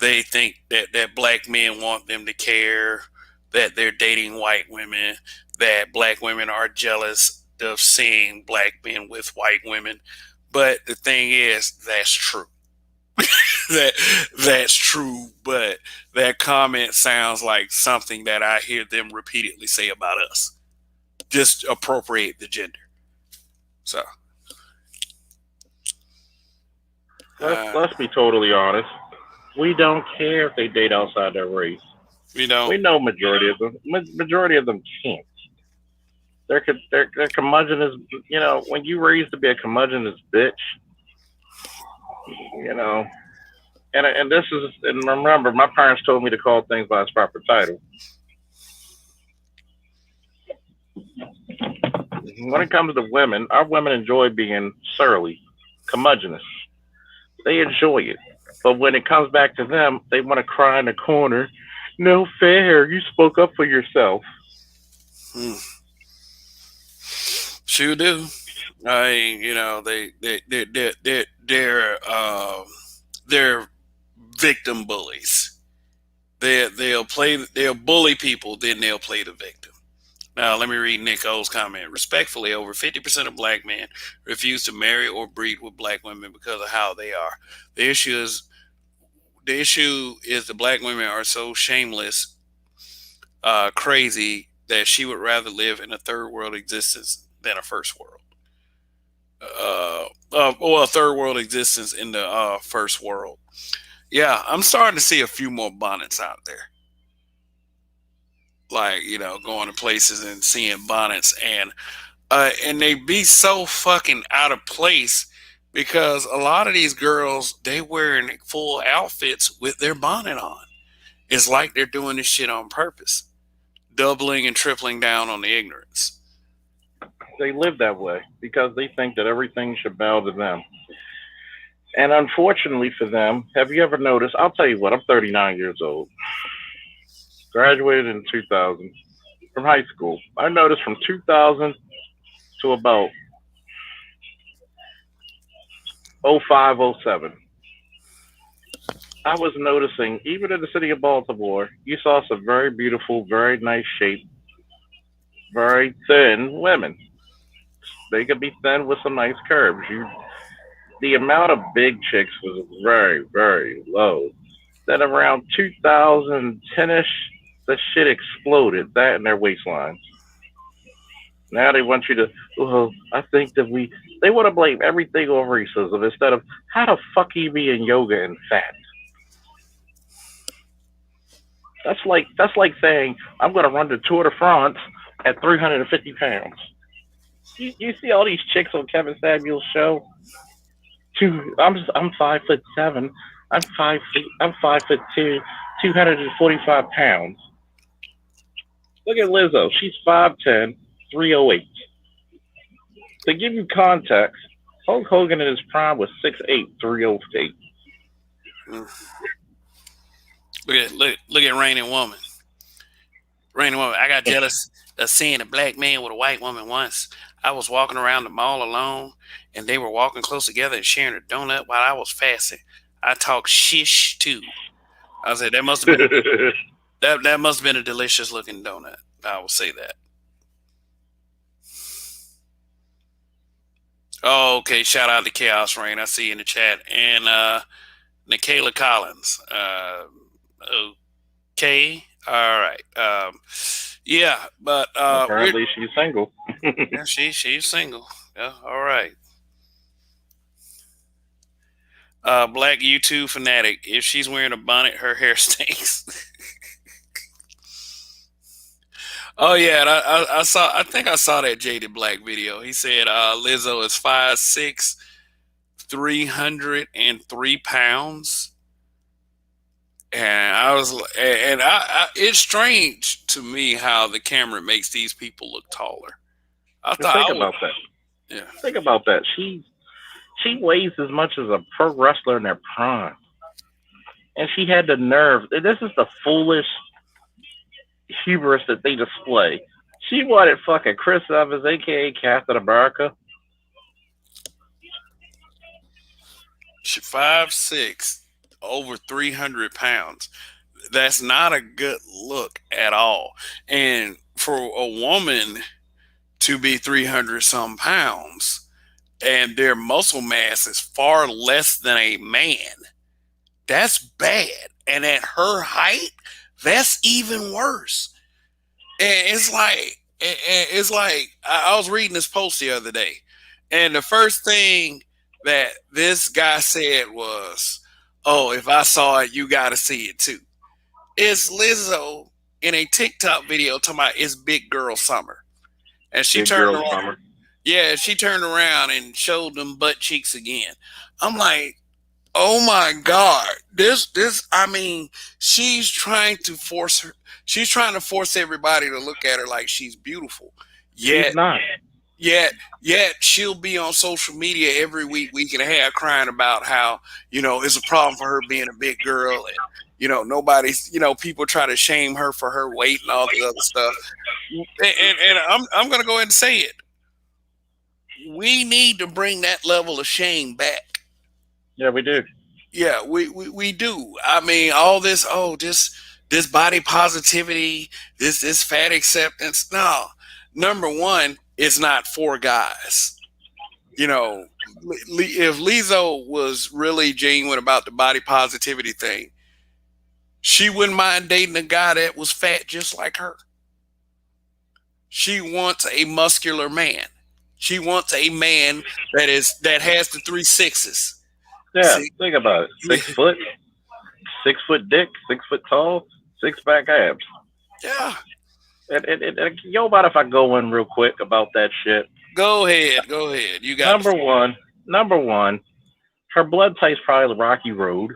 they think that black men want them to care, that they're dating white women, that black women are jealous of seeing black men with white women. But the thing is, that's true. That's true, but that comment sounds like something that I hear them repeatedly say about us. Just appropriate the gender. So let's be totally honest. We don't care if they date outside their race. We know majority of them can't. They're curmudgeonous. When you raised to be a curmudgeonous bitch, and this is, and remember, my parents told me to call things by its proper title. When it comes to women, our women enjoy being surly, curmudgeonous. They enjoy it. But when it comes back to them, they want to cry in the corner. No fair. You spoke up for yourself. Sure do. They're victim bullies. They'll bully people, then they'll play the victim. Now, let me read Nick O's comment. Respectfully, over 50% of black men refuse to marry or breed with black women because of how they are. The issue is the black women are so shameless, crazy, that she would rather live in a third world existence than a first world. A third world existence in the first world. Yeah, I'm starting to see a few more bonnets out there. Like, going to places and seeing bonnets, and they be so fucking out of place because a lot of these girls they wearing full outfits with their bonnet on. It's like they're doing this shit on purpose, doubling and tripling down on the ignorance. They live that way because they think that everything should bow to them. And unfortunately for them, have you ever noticed? I'll tell you what, I'm 39 years old, graduated in 2000 from high school. I noticed from 2000 to about 05, 07, I was noticing, even in the city of Baltimore, you saw some very beautiful, very nice shaped, very thin women. They could be thin with some nice curves. The amount of big chicks was very, very low. Then around 2010ish, the shit exploded. That and their waistlines. Now they want you to. Well, I think that they want to blame everything on racism instead of how the fuck you be in yoga and fat. That's like saying I'm going to run the Tour de France at 350 pounds. You see all these chicks on Kevin Samuel's show. I'm 5'7". I'm 5'2", 245 pounds. Look at Lizzo. She's 5'10", 308. To give you context, Hulk Hogan in his prime was 6'8", 308. Look at Raining Woman. Raining Woman. I got jealous of seeing a black man with a white woman once. I was walking around the mall alone, and they were walking close together and sharing a donut while I was fasting. I talked shish too. I said that must have been that must have been a delicious looking donut. I will say that. Oh, okay. Shout out to Chaos Rain. I see you in the chat. And Nikayla Collins. Okay. All right. Yeah, but apparently she's single. yeah, she's single. Yeah, all right. Black YouTube fanatic. If she's wearing a bonnet, her hair stinks. Oh yeah, and I saw. I think I saw that Jaded Black video. He said Lizzo is 5'6", 303 pounds, and I was, and it's strange to me how the camera makes these people look taller. I thought Think about that. Yeah. Think about that. She weighs as much as a pro wrestler in their prime, and she had the nerve. This is the foolish hubris that they display. She wanted fucking Chris Evans, aka Captain America. She's 5'6", over 300 pounds. That's not a good look at all. And for a woman to be 300 some pounds and their muscle mass is far less than a man, that's bad. And at her height, that's even worse. And it's like I was reading this post the other day, and the first thing that this guy said was, "Oh, if I saw it, you got to see it too." It's Lizzo in a TikTok video talking about it's big girl summer, and she turned around. Summer. Yeah, she turned around and showed them butt cheeks again. I'm like, oh my God, I mean, she's trying to force everybody to look at her like she's beautiful. Yet, she's not. Yet she'll be on social media every week and a half crying about how, it's a problem for her being a big girl. And, nobody's, people try to shame her for her weight and all the other stuff. And I'm going to go ahead and say it. We need to bring that level of shame back. Yeah, we do. Yeah, we do. I mean, all this, this body positivity, this fat acceptance. No, number one, it's not for guys. If Lizzo was really genuine about the body positivity thing, she wouldn't mind dating a guy that was fat just like her. She wants a muscular man. She wants a man that has the 3 6s. Yeah, see? Think about it. 6 foot, 6 foot dick, 6 foot tall, 6 pack abs. Yeah. And you know about if I go in real quick about that shit? Go ahead. You got number one. Number one, her blood type's probably the Rocky Road.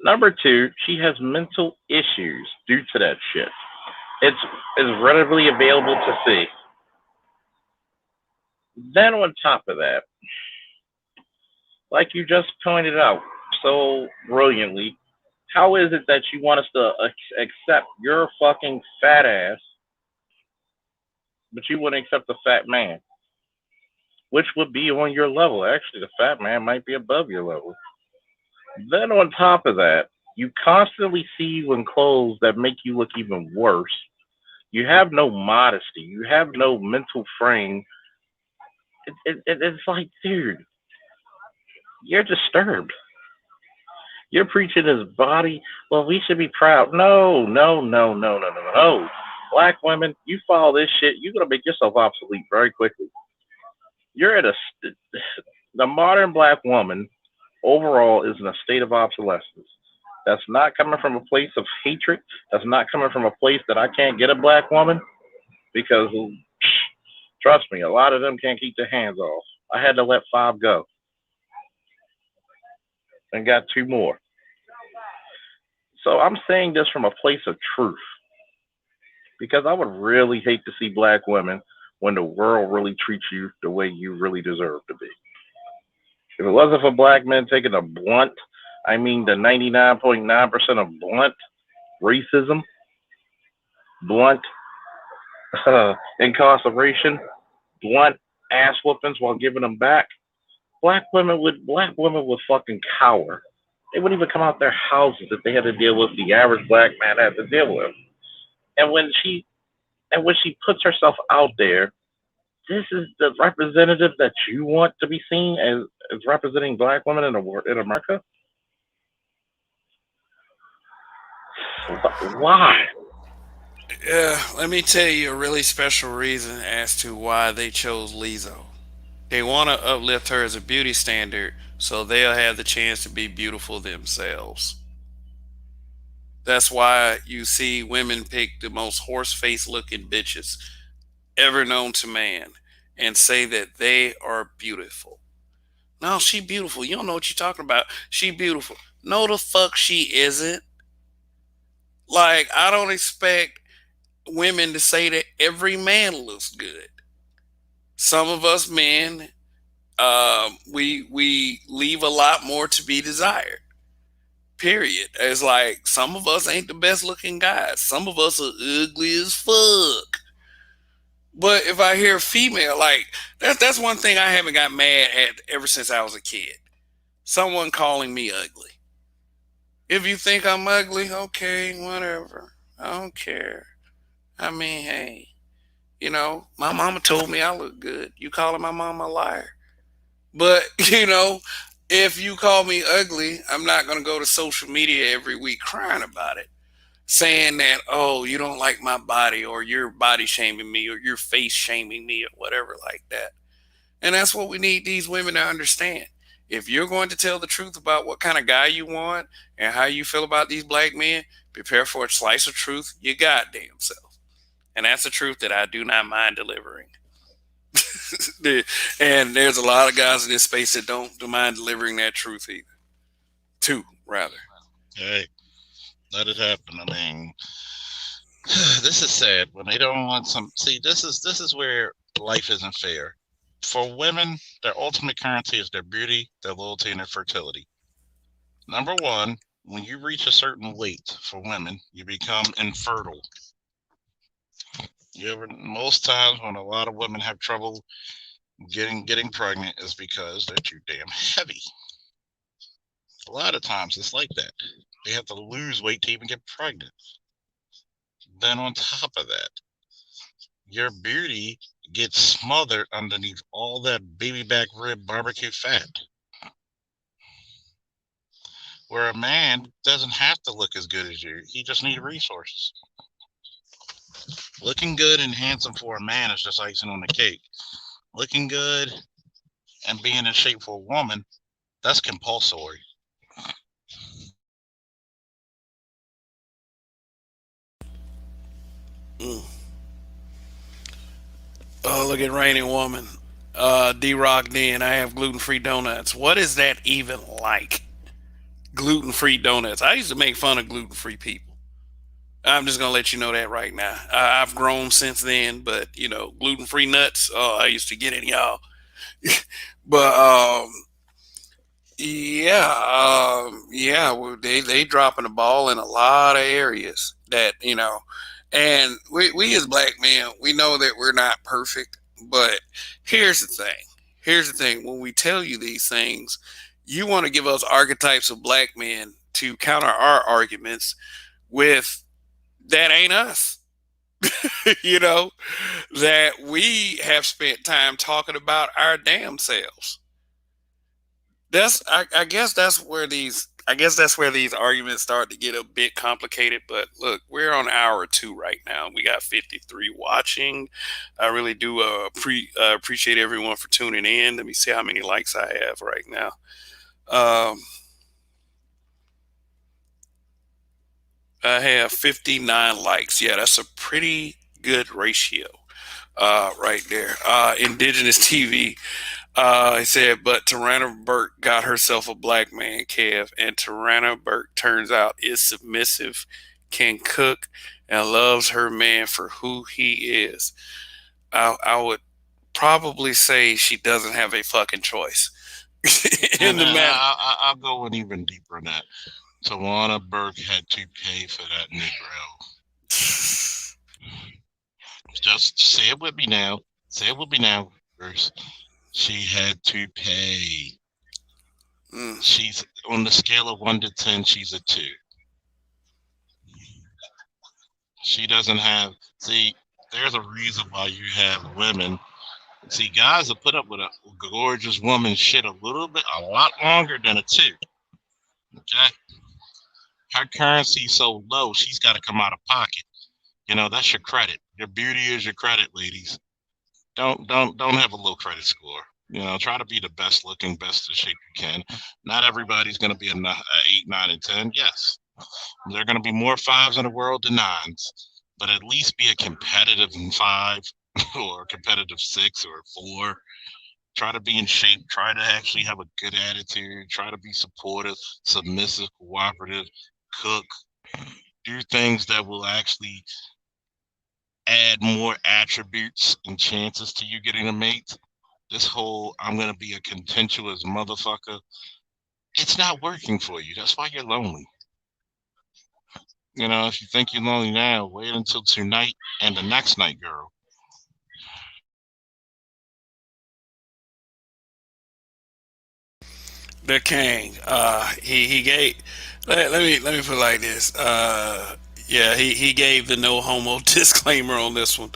Number two, she has mental issues due to that shit. It's is readily available to see. Then on top of that, like you just pointed out so brilliantly, how is it that you want us to accept your fucking fat ass, but you wouldn't accept the fat man, which would be on your level? Actually, the fat man might be above your level. Then on top of that, you constantly see you in clothes that make you look even worse. You have no modesty. You have no mental frame. It's like, dude, you're disturbed. You're preaching his body. Well, we should be proud. No, no, no, no, no, no, no. Black women, you follow this shit, you're gonna make yourself obsolete very quickly. You're at a the modern black woman overall is in a state of obsolescence. That's not coming from a place of hatred. That's not coming from a place that I can't get a black woman because trust me, a lot of them can't keep their hands off. I had to let five go and got two more. So I'm saying this from a place of truth because I would really hate to see black women when the world really treats you the way you really deserve to be. If it wasn't for black men taking a blunt, I mean the 99.9% of blunt racism, blunt incarceration, blunt ass whoopings while giving them back, black women would fucking cower. They wouldn't even come out their houses if they had to deal with the average black man had to deal with. And when she puts herself out there, this is the representative that you want to be seen as representing black women in America. Why? Let me tell you a really special reason as to why they chose Lizzo. They want to uplift her as a beauty standard so they'll have the chance to be beautiful themselves. That's why you see women pick the most horse face looking bitches ever known to man and say that they are beautiful. No, she beautiful. You don't know what you're talking about. She beautiful. No, the fuck she isn't. Like, I don't expect women to say that every man looks good. Some of us men, we leave a lot more to be desired. Period. It's like some of us ain't the best looking guys. Some of us are ugly as fuck. But if I hear female, like that's one thing I haven't got mad at ever since I was a kid. Someone calling me ugly. If you think I'm ugly, okay, whatever. I don't care. I mean, hey, my mama told me I look good. You calling my mama a liar? But, if you call me ugly, I'm not going to go to social media every week crying about it, saying that, oh, you don't like my body, or you're body shaming me, or you're face shaming me, or whatever like that. And that's what we need these women to understand. If you're going to tell the truth about what kind of guy you want and how you feel about these black men, prepare for a slice of truth your goddamn self. And that's a truth that I do not mind delivering. And there's a lot of guys in this space that don't mind delivering that truth either. Two, rather. Hey, let it happen. I mean, this is sad when they don't want some. See, this is where life isn't fair. For women, their ultimate currency is their beauty, their loyalty, and their fertility. Number one, when you reach a certain weight for women, you become infertile. Most times when a lot of women have trouble getting pregnant is because they're too damn heavy. A lot of times it's like that. They have to lose weight to even get pregnant. Then on top of that, your beauty gets smothered underneath all that baby back rib barbecue fat. Where a man doesn't have to look as good as you. He just needs resources. Looking good and handsome for a man is just icing on the cake. Looking good and being in shape for a woman, that's compulsory. Mm. Oh, look at Rainy Woman. D-Rock, then I have gluten-free donuts. What is that even like? Gluten-free donuts. I used to make fun of gluten-free people. I'm just gonna let you know that right now. I've grown since then, but gluten-free nuts. Oh, I used to get in y'all. But yeah, well, they dropping the ball in a lot of areas that and we as black men, we know that we're not perfect, but here's the thing. Here's the thing. When we tell you these things, you want to give us archetypes of black men to counter our arguments with that ain't us. you know, that we have spent time talking about our damn selves. I guess that's where these arguments start to get a bit complicated. But look, we're on hour 2 right now. We got 53 watching. I really do appreciate everyone for tuning in. Let me see how many likes I have right now. I have 59 likes. Yeah, that's a pretty good ratio right there. Indigenous TV. He said, but Tarana Burke got herself a black man, Kev, and Tarana Burke turns out is submissive, can cook, and loves her man for who he is. I would probably say she doesn't have a fucking choice in And the matter. I'll go in even deeper than that. Tawana Burke had to pay for that Negro. Just say it with me now. Say it with me now, Bruce. She had to pay. She's on the scale of 1 to 10. She's a 2. She doesn't have. See, there's a reason why you have women. See, guys will put up with a gorgeous woman shit a lot longer than a 2. Okay, her currency's so low, she's got to come out of pocket. That's your credit. Your beauty is your credit, ladies. Don't have a low credit score. Try to be the best looking, best in shape you can. Not everybody's going to be a 8, 9, and 10. Yes, there are going to be more 5s in the world than 9s, but at least be a competitive 5 or a competitive 6 or 4. Try to be in shape. Try to actually have a good attitude. Try to be supportive, submissive, cooperative, cook. Do things that will actually add more attributes and chances to you getting a mate. This whole I'm going to be a contentious motherfucker, it's not working for you. That's why you're lonely. If you think you're lonely now, wait until tonight and the next night, girl. The king. He gave. Let me put it like this. Yeah, he gave the no homo disclaimer on this one,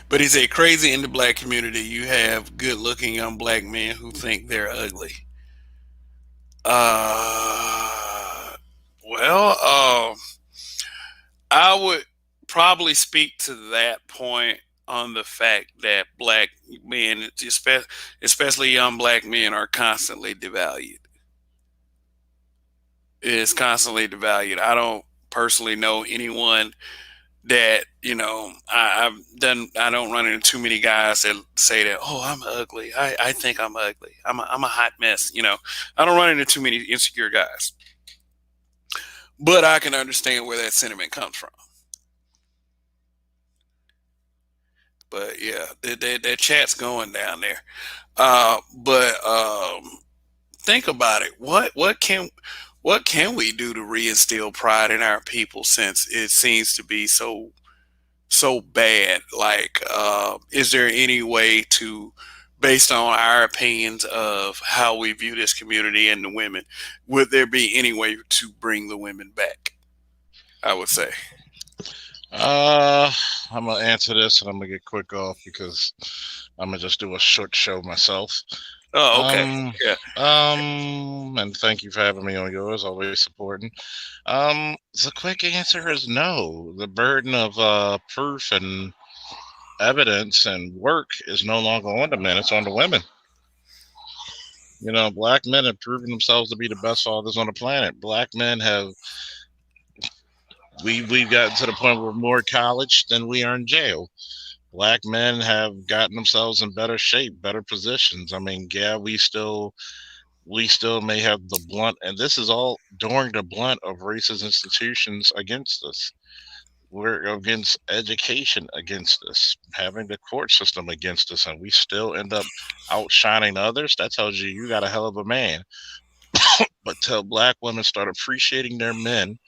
but he said, "Crazy in the black community, you have good looking young black men who think they're ugly." Uh, well, I would probably speak to that point on the fact that black men, especially young black men, are constantly devalued. Is constantly devalued. I don't personally know anyone that I don't run into too many guys that say that, oh, I'm ugly. I think I'm ugly. I'm a hot mess. I don't run into too many insecure guys, but I can understand where that sentiment comes from. But yeah, that chat's going down there. But think about it. What can we do to reinstill pride in our people since it seems to be so bad? Like, is there any way to, based on our opinions of how we view this community and the women, would there be any way to bring the women back? I would say. I'm gonna answer this and I'm gonna get quick off because I'm gonna just do a short show myself. Oh, okay. Yeah. And thank you for having me on yours. Always supporting. The quick answer is no. The burden of proof and evidence and work is no longer on the men; it's on the women. Black men have proven themselves to be the best fathers on the planet. Black men have we've gotten to the point where we're more college than we are in jail. Black men have gotten themselves in better shape, better positions. I mean, yeah, we still may have the blunt, and this is all during the blunt of racist institutions against us. We're against education against us, having the court system against us, and we still end up outshining others. That tells you you got a hell of a man. But till black women start appreciating their men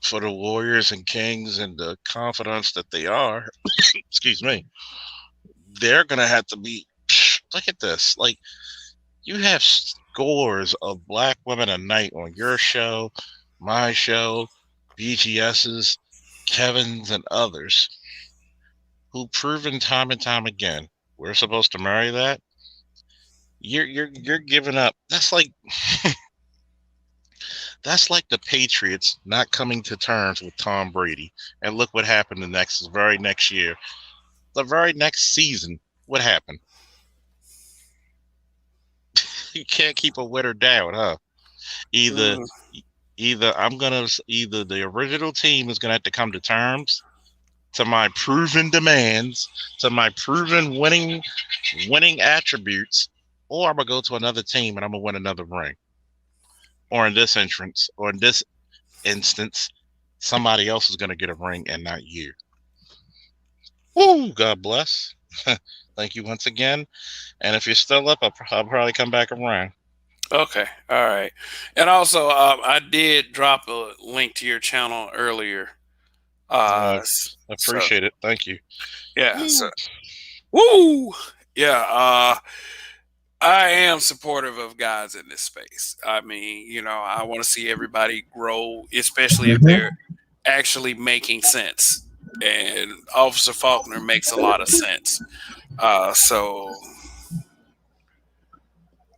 for the warriors and kings and the confidants that they are, excuse me, they're gonna have to be. Look at this. Like, you have scores of black women a night on your show, my show, BGS's, Kevin's, and others who proven time and time again we're supposed to marry that. You're giving up. That's like the Patriots not coming to terms with Tom Brady. And look what happened the very next year. The very next season, what happened? You can't keep a winner down, huh? Either Mm. either the original team is gonna have to come to terms to my proven demands, to my proven winning attributes, or I'm gonna go to another team and I'm gonna win another ring. Or in this instance, somebody else is gonna get a ring and not you. Woo! God bless. Thank you once again. And if you're still up, I'll probably come back around. Okay, all right. And also, I did drop a link to your channel earlier. Uh, So Appreciate it. Thank you. yeah, Woo. so woo, yeah. I am supportive of guys in this space. I mean, I want to see everybody grow, especially if Hmm. they're actually making sense. And Officer Faulkner makes a lot of sense. So,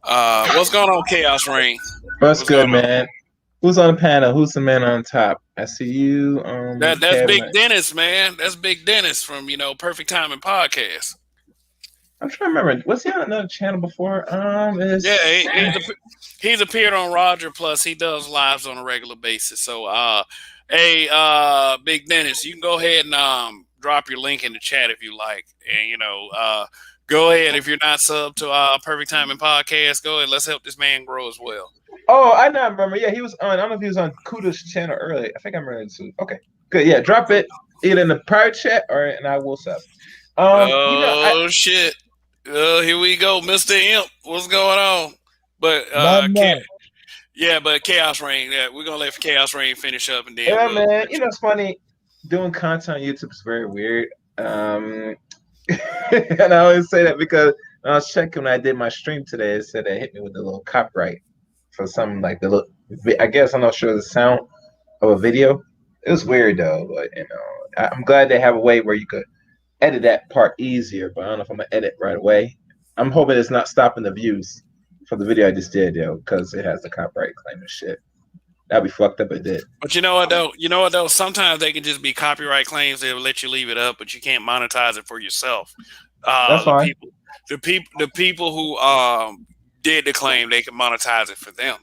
what's going on, Chaos Rain? What's What's going good, on? man? Who's on the panel? Who's the man on top? I see you, That's Kevin. Big Dennis, man. That's Big Dennis from Perfect Timing Podcast. I'm trying to remember. Was he on another channel before? Yeah, Is he's appeared on Roger. Plus, he does lives on a regular basis. So, hey, Big Dennis, you can go ahead and drop your link in the chat if you like, and go ahead if you're not sub to Perfect Timing Podcast. Go ahead, let's help this man grow as well. Oh, I now remember. Yeah, he was on. I don't know if he was on Kuda's channel earlier. I think I remember it too. Okay, good. Yeah, drop it either in the private chat or and I will sub. Oh shit! Here we go, Mr. Imp. What's going on? But but Chaos Rain. Yeah, we're gonna let Chaos Rain finish up, and then Yeah, we'll. man. It's funny. Doing content on YouTube is very weird. And I always say that because when I was checking when I did my stream today, it said it hit me with a little copyright for something like the little. I guess I'm not sure the sound of a video. It was weird though, but I'm glad they have a way where you could edit that part easier. But I don't know if I'm gonna edit right away. I'm hoping it's not stopping the views for the video I just did, though, because it has the copyright claim and shit. That'd be fucked up if it did. But you know what though? Sometimes they can just be copyright claims. They'll let you leave it up, but you can't monetize it for yourself. That's fine. The people who did the claim, they can monetize it for them,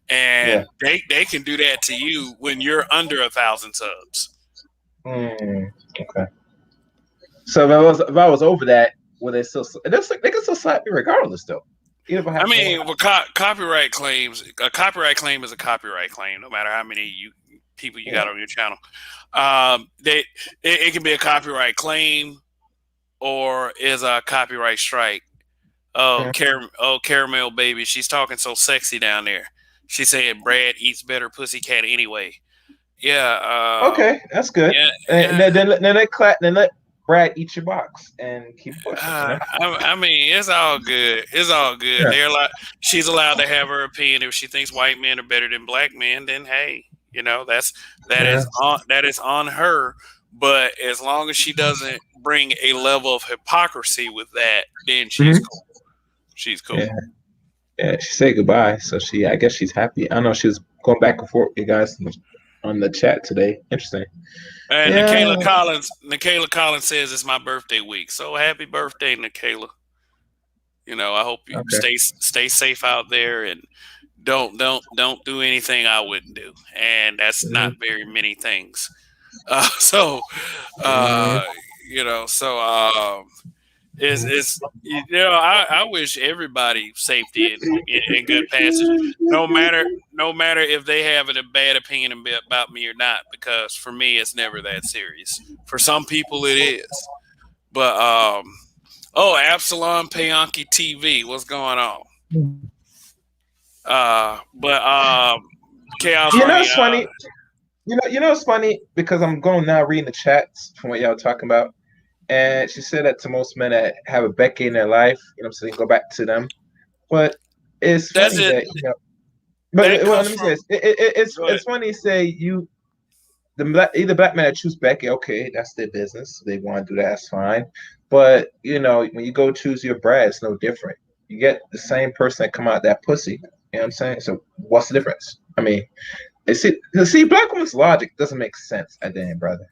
and they can do that to you when you're under 1,000 subs. Okay. So if I was over that, would they still? They can still slap me regardless, though. I mean, with copyright claims, a copyright claim is a copyright claim, no matter how many people you got on your channel. It can be a copyright claim, or is a copyright strike. Oh, Caramel baby, she's talking so sexy down there. She's saying Brad eats better pussycat anyway. Yeah. Okay, that's good. Yeah, and then let Brad eat your box and keep pushing. I mean, it's all good. It's all good. Yeah. She's allowed to have her opinion. If she thinks white men are better than black men, then hey, that is on her. But as long as she doesn't bring a level of hypocrisy with that, then she's cool. She's cool. Yeah, she said goodbye, so I guess she's happy. I know she was going back and forth with you guys on the chat today. Interesting. And Nikayla Collins says it's my birthday week. So happy birthday, Nikayla. I hope you stay safe out there and don't do anything I wouldn't do. And that's not very many things. So I wish everybody safety and good passage, no matter if they have a bad opinion about me or not, because for me it's never that serious. For some people it is, but oh, Absalom Payanki TV, what's going on? But Chaos You know, Rain, it's funny. It's funny because I'm going now reading the chats from what y'all talking about, and she said that to most men that have a Becky in their life, I'm saying go back to them. But it's that's funny it. that But That well, comes let me say from. this. It's Go ahead. it's funny to say either black man that choose Becky, okay, that's their business. They want to do that, that's fine. But when you go choose your bride, it's no different. You get the same person that come out that pussy. You know what I'm saying? So what's the difference? I mean, black woman's logic doesn't make sense at the end, brother.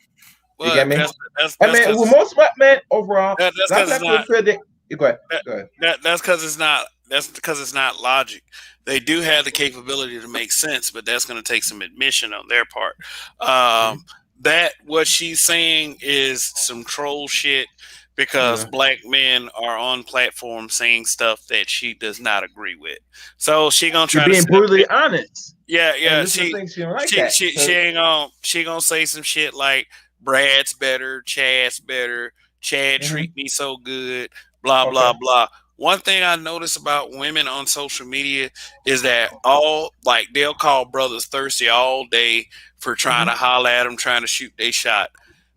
You Well, get me? that's I that's mean, with because most black men overall, that's not because it's black people not. feel that. You go ahead. That, Go ahead. that's because it's not. That's because it's not logic. They do have the capability to make sense, but that's going to take some admission on their part. Mhm. That what she's saying is some troll shit because Yeah. black men are on platforms saying stuff that she does not agree with. So she gonna You're try to being sit up brutally there. honest. Yeah, And yeah. this is the She thing, she don't like she that. she she So ain't gonna she gonna say some shit like Brad's better, Chad's better, Chad mhm. treat me so good, blah blah Okay. blah. One thing I notice about women on social media is that all like they'll call brothers thirsty all day for trying Mhm. to holler at them, trying to shoot their shot.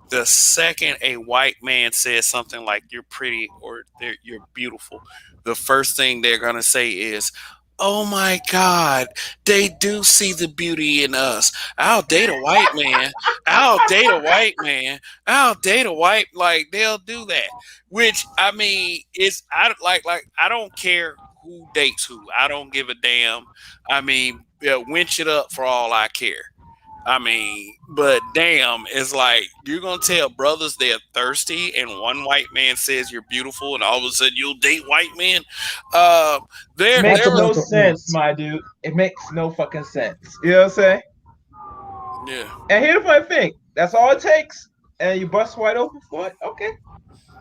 The second a white man says something like "you're pretty" or "you're beautiful," the first thing they're gonna say is, "Oh my God, they do see the beauty in us. I'll date a white man. I'll date a white man. I'll date a white." Like they'll do that. Which I mean, is I like I don't care who dates who. I don't give a damn. I mean, yeah, winch it up for all I care. I mean, but damn, it's like you're gonna tell brothers they're thirsty, and one white man says you're beautiful, and all of a sudden you'll date white men. Uh, there, Makes That's a there, no mental sense, illness. my dude. It makes no fucking sense. You know what I'm saying? yeah, And here's the funny thing. That's all it takes. And you bust wide open for it. Okay. You know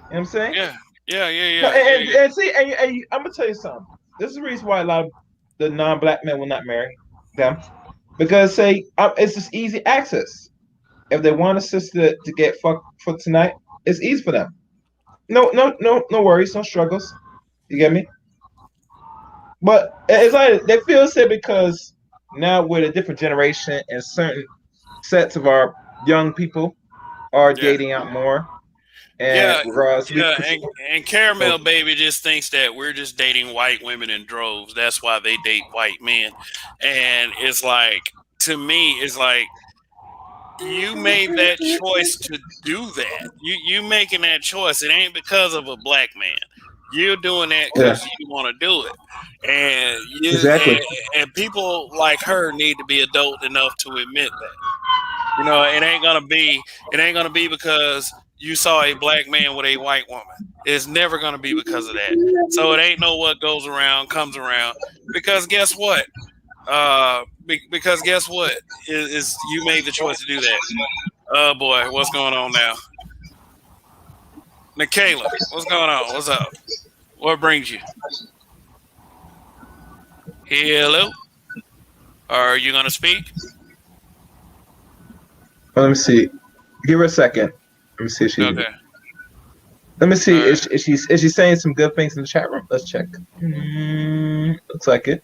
what I'm saying? yeah, yeah, yeah, No, yeah, yeah, and, yeah. and see, I'm gonna tell you something. This is the reason why a lot of the non-black men will not marry them because it's just easy access. If they want a sister to get fucked for tonight, it's easy for them. No worries, no struggles. You get me? But it's like they feel sad because now we're a different generation and certain sets of our young people are Yeah. dating out more. And Yeah, regardless, we yeah, control. and So Caramel Baby just thinks that we're just dating white women in droves. That's why they date white men, and it's like to me, it's like you made that choice to do that. You making that choice. It ain't because of a black man. You're doing that yeah, because you want to do it, and exactly. and people like her need to be adult enough to admit that. It ain't gonna be because you saw a black man with a white woman. It's never gonna be because of that. So it ain't no what goes around comes around. Because guess what? Because guess what? Is you made the choice to do that. Oh boy, what's going on now? Nikayla, what's going on? What's up? What brings you? Hello? Are you gonna speak? Let me see. Give her a second. Let me see if she. Okay. Let me see. All right. Is she saying some good things in the chat room? Let's check. Looks like it.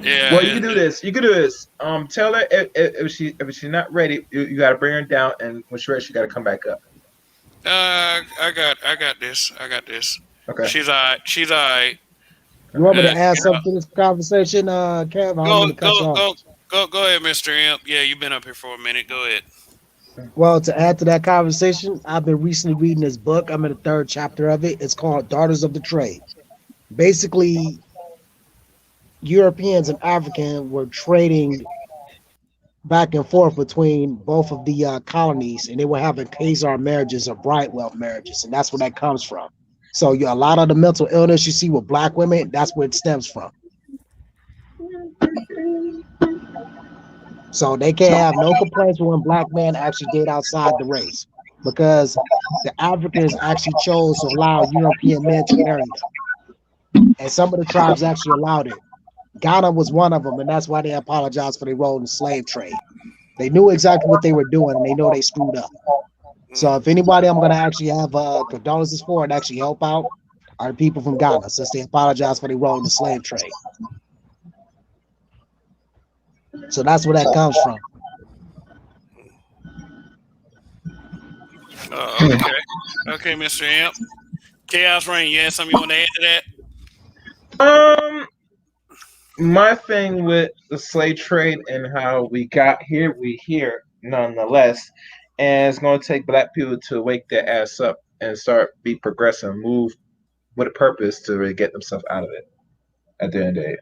Yeah. Well, you can do this. You can do this. Tell her if she's not ready, you got to bring her down, and when she's ready, she got to come back up. I got this. I got this. Okay. She's alright. She's alright. You want me to Uh, add something to this conversation, Kev? I don't go mean to cut go you off. go go ahead, Mr. Imp. Yeah, you've been up here for a minute. Go ahead. Well, to add to that conversation, I've been recently reading this book. I'm in the third chapter of it. It's called Daughters of the Trade. Basically, Europeans and Africans were trading back and forth between both of the colonies, and they were having Khazar marriages or bride wealth marriages, and that's where that comes from. So, a lot of the mental illness you see with black women, that's where it stems from. So they can't have no complaints when black men actually date outside the race. because the Africans actually chose to allow European men to marry them, and some of the tribes actually allowed it. Ghana was one of them, and that's why they apologized for their role in the slave trade. They knew exactly what they were doing, and they know they screwed up. So if anybody I'm gonna actually have condolences for and actually help out are the people from Ghana, since they apologize for their role in the slave trade. So that's where that comes from. Okay. Okay, Mr. Amp. Chaos Rain, you had something you want to add to that? My thing with the slave trade and how we got here, we here nonetheless, and it's going to take black people to wake their ass up and start be progressive, move with a purpose to really get themselves out of it. At the end of the day,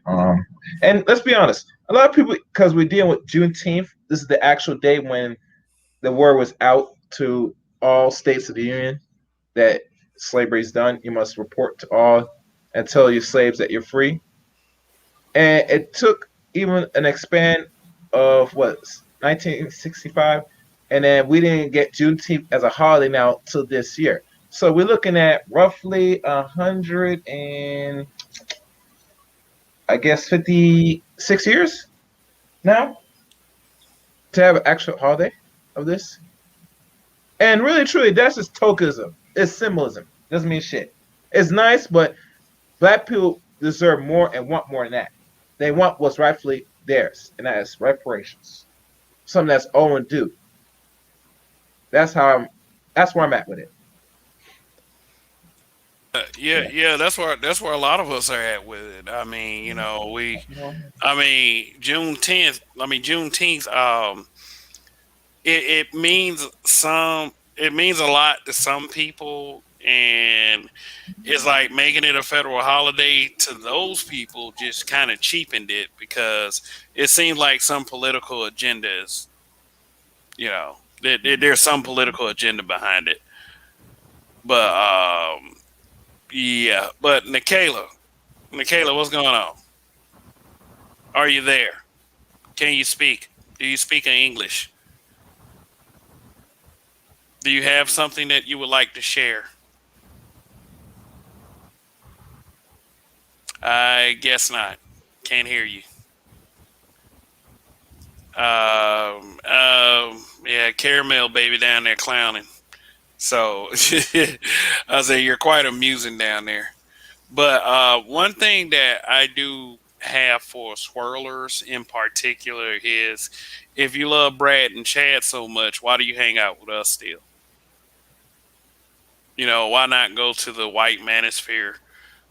and let's be honest, a lot of people, because we're dealing with Juneteenth, this is the actual day when the word was out to all states of the union that slavery is done. You must report to all and tell your slaves that you're free. And it took even an expand of what 1965, and then we didn't get Juneteenth as a holiday now till this year. So we're looking at roughly 100 and I guess 56 years now to have an actual holiday of this. And really, truly, that's just tokenism. It's symbolism. Doesn't mean shit. It's nice, but black people deserve more and want more than that. They want what's rightfully theirs, and that is reparations. Something that's owed and due. That's how I'm. That's where I'm at with it. Yeah, that's where a lot of us are at with it. I mean, Juneteenth. Juneteenth. It means some. It means a lot to some people, and it's like making it a federal holiday to those people just kind of cheapened it because it seems like some political agendas. There's some political agenda behind it, but yeah. But Nikayla, what's going on? Are you there? Can you speak? Do you speak in English? Do you have something that you would like to share? I guess not. Can't hear you. Yeah, caramel baby down there clowning. So I say you're quite amusing down there. But one thing that I do have for swirlers in particular is if you love Brad and Chad so much, why do you hang out with us still? Why not go to the white manosphere,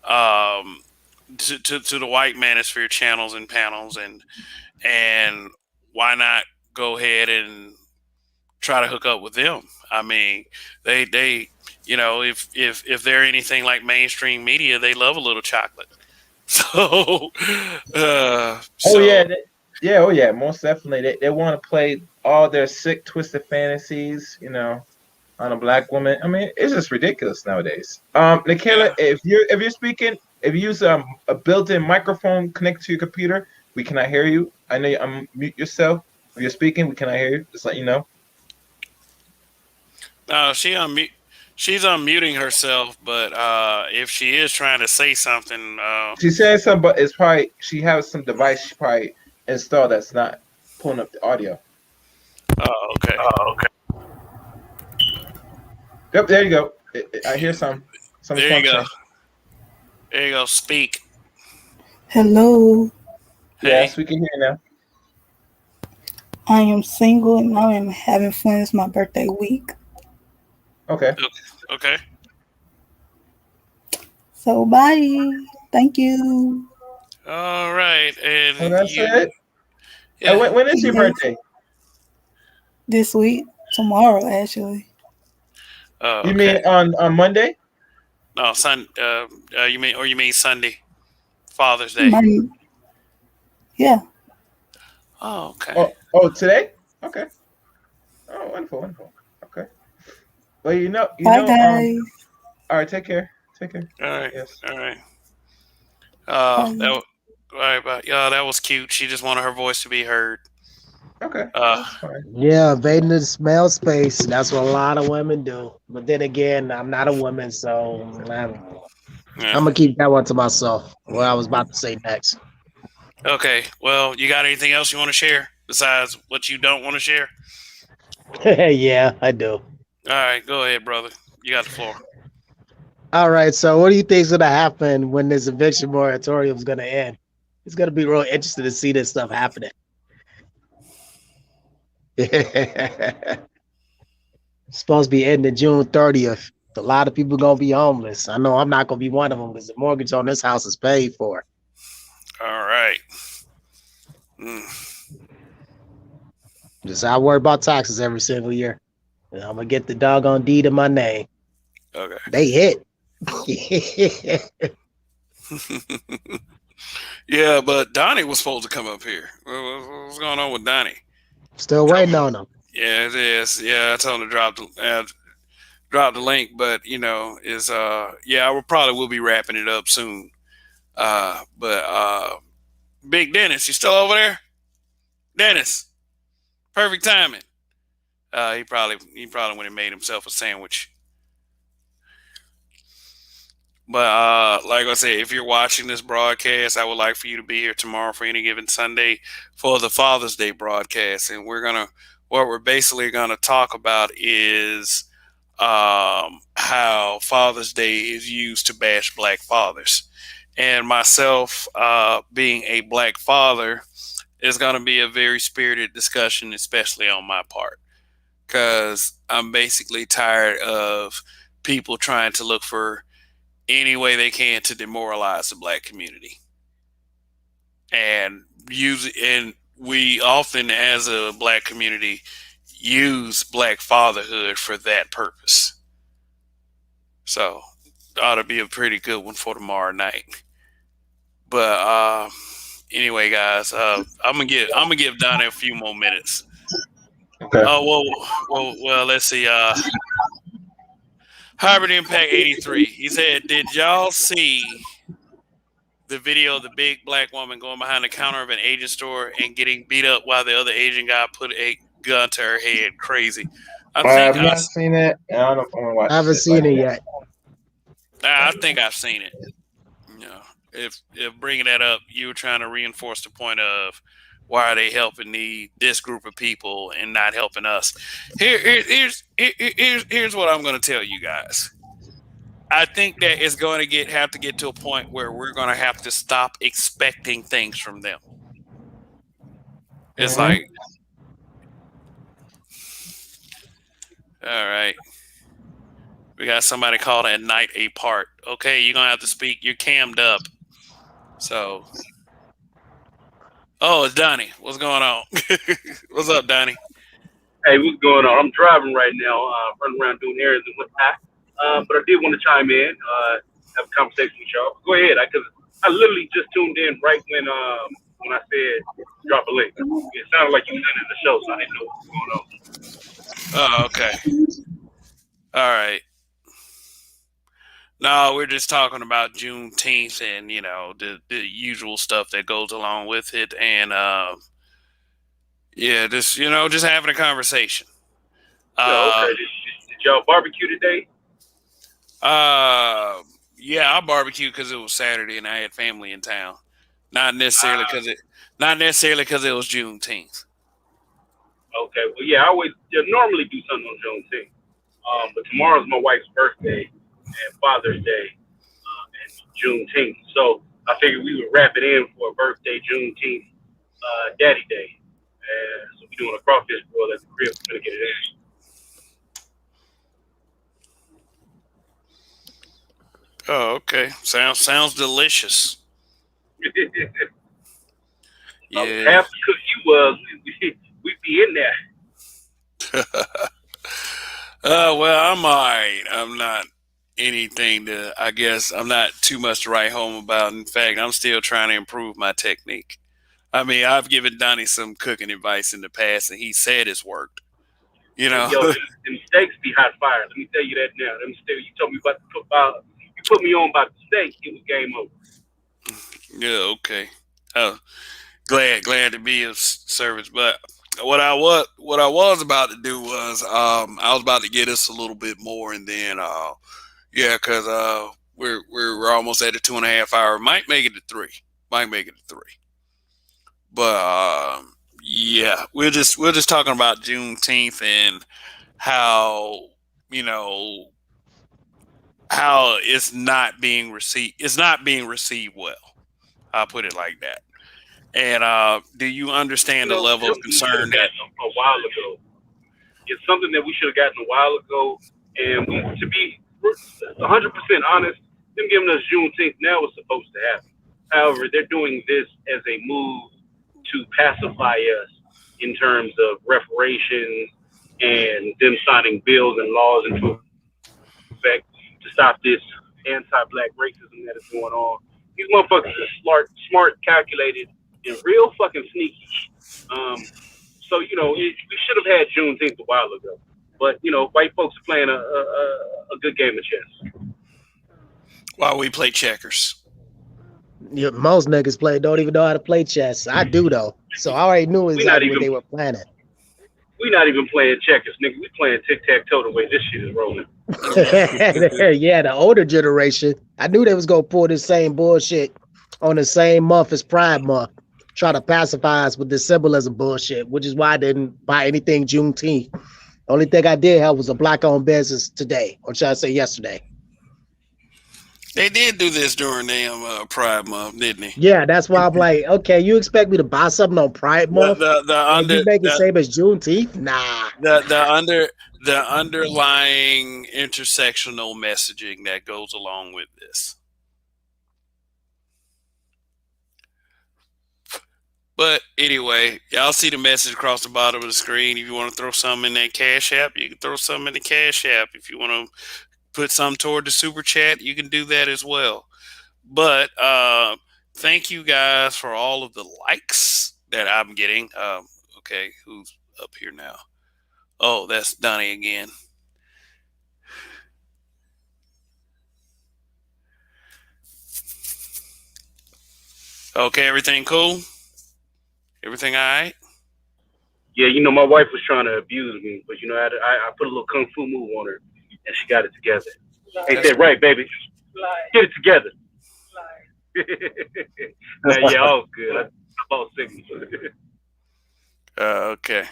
um, to the white manosphere channels and panels, and why not go ahead and try to hook up with them? I mean, they if they're anything like mainstream media, they love a little chocolate. So, Oh yeah, so yeah, oh yeah, most definitely. They want to play all their sick, twisted fantasies, on a black woman. I mean, it's just ridiculous nowadays. Nikayla, yeah. if you're speaking, if you use a built-in microphone connected to your computer, we cannot hear you. I know you unmute yourself. If you're speaking, we cannot hear you. Just let you know. She's unmuting herself, but if she is trying to say something, She said something, but it's probably she has some device she probably installed that's not pulling up the audio. okay. Yep, there you go. I hear some There you go. function. There you go. Speak. Hello, Hey. Yes, we can hear you now. I am single and I am having fun. It's my birthday week. Okay. Okay. So bye. Thank you. All right. Oh, And that's you. it. Yeah. And when is your Yes, birthday? this week, tomorrow actually. Oh, You okay. mean on Monday? No, you mean Sunday, Father's Day? My, yeah. Oh, okay. Oh, today? Okay. Oh, wonderful, wonderful. Okay. Well, Bye guys. all right, take care. Take care. All right. Yes. All right. Bye. All right, but yeah, that was cute. She just wanted her voice to be heard. Okay, Uh, that's fine. Yeah, invading the male space. That's what a lot of women do. But then again, I'm not a woman, so yeah. I'm gonna keep that one to myself. What I was about to say next. Okay. Well, you got anything else you want to share besides what you don't want to share? Yeah, I do. All right, go ahead, brother. You got the floor. All right. So, what do you think is gonna happen when this eviction moratorium is gonna end? It's gonna be real interesting to see this stuff happening. It's supposed to be ending June 30th. A lot of people gonna be homeless. I know I'm not gonna be one of them because the mortgage on this house is paid for. All right. Mm. Just I worry about taxes every single year. And I'm gonna get the doggone deed in my name. Okay. They hit. Yeah, but Donnie was supposed to come up here. What's going on with Donnie? Still waiting on them. Yeah, it is. Yeah, I told him to drop the link, but yeah, I will probably will be wrapping it up soon. But Big Dennis, you still over there? Dennis, perfect timing. He probably went and made himself a sandwich. But like I said, if you're watching this broadcast, I would like for you to be here tomorrow for any given Sunday for the Father's Day broadcast, and what we're basically gonna talk about is how Father's Day is used to bash black fathers, and myself being a black father is gonna be a very spirited discussion, especially on my part, because I'm basically tired of people trying to look for any way they can to demoralize the black community. And we often as a black community use black fatherhood for that purpose. So ought to be a pretty good one for tomorrow night. But anyway, guys, I'm gonna give Donnie a few more minutes. Okay. Well, let's see. Hybrid Impact 83. He said, "Did y'all see the video of the big black woman going behind the counter of an Asian store and getting beat up while the other Asian guy put a gun to her head? Crazy." I I think have not seen it. I don't know if I'm gonna watch I haven't it. seen it yet. I think I've seen it. You know, if bringing that up, you were trying to reinforce the point of why are they helping this group of people and not helping us? Here's what I'm going to tell you guys. I think that it's going to have to get to a point where we're going to have to stop expecting things from them. It's like, all right, we got somebody called at night a part. Okay, you're gonna have to speak. You're cammed up. So, oh, it's Donnie. What's going on? What's up, Donnie? Hey, what's going on? I'm driving right now, running around doing errands and whatnot. But I did want to chime in, have a conversation with y'all. Go ahead, because I literally just tuned in right when I said drop a link. It sounded like you was in the show, so I didn't know what was going on. Oh, okay. All right. No, we're just talking about Juneteenth and the usual stuff that goes along with it, and yeah, just having a conversation. Okay. Did y'all barbecue today? Yeah, I barbecued because it was Saturday and I had family in town. Not necessarily because it was Juneteenth. Okay. Well, yeah, I normally do something on Juneteenth. But tomorrow's my wife's birthday and Father's Day and Juneteenth. So I figured we would wrap it in for a birthday Juneteenth Daddy Day. So we're doing a crawfish boil at the crib. We're gonna get it in. Oh, okay. Sounds delicious. Yeah. Half the cook you was, we'd be in there. Well, I'm all right. I'm not anything to, I guess, I'm not too much to write home about. In fact, I'm still trying to improve my technique. I mean, I've given Donnie some cooking advice in the past, and he said it's worked. Yo, them steaks be hot fire. Let me tell you that now. Them steaks, you told me about you put me on about the steak, it was game over. Yeah, okay. Oh, glad to be of service. But what I was about to do was I was about to get us a little bit more, and then yeah, because we're almost at a 2.5 hour. Might make it to three. Might make it to three. But yeah, we're just talking about Juneteenth and how you know how it's not being received. It's not being received well. I'll put it like that. And do you understand the level of Something we should concern have that? gotten a while ago. It's something that we should have gotten a while ago. And to be 100% honest, them giving us Juneteenth now is supposed to happen. However, they're doing this as a move to pacify us in terms of reparations and them signing bills and laws into effect to stop this anti-black racism that is going on. These motherfuckers are smart, calculated, and real fucking sneaky. So we should have had Juneteenth a while ago, but white folks are playing a good game of chess. While we play checkers. Yeah, most niggas don't even know how to play chess. I do though, so I already knew exactly what they were planning. We not even playing checkers, nigga. We playing tic tac toe the way this shit is rolling. Yeah, the older generation. I knew they was gonna pull this same bullshit on the same month as Pride Month, try to pacify us with this symbolism bullshit, which is why I didn't buy anything Juneteenth. Only thing I did have was a black-owned business today, or should I say yesterday. They did do this during damn Pride Month, didn't they? Yeah, that's why I'm like, okay, you expect me to buy something on Pride Month? You make it same as Juneteenth? Nah. The underlying intersectional messaging that goes along with this. But anyway, y'all see the message across the bottom of the screen. If you want to throw something in that Cash App, you can throw something in the Cash App. If you want to put something toward the Super Chat, you can do that as well. But thank you guys for all of the likes that I'm getting. Okay, who's up here now? Oh, that's Donnie again. Okay, everything cool? Everything all right? Yeah, my wife was trying to abuse me, but I put a little kung fu move on her, and she got it together. Ain't that right, baby? Get it together. Yeah, all good. I bought signals. Okay.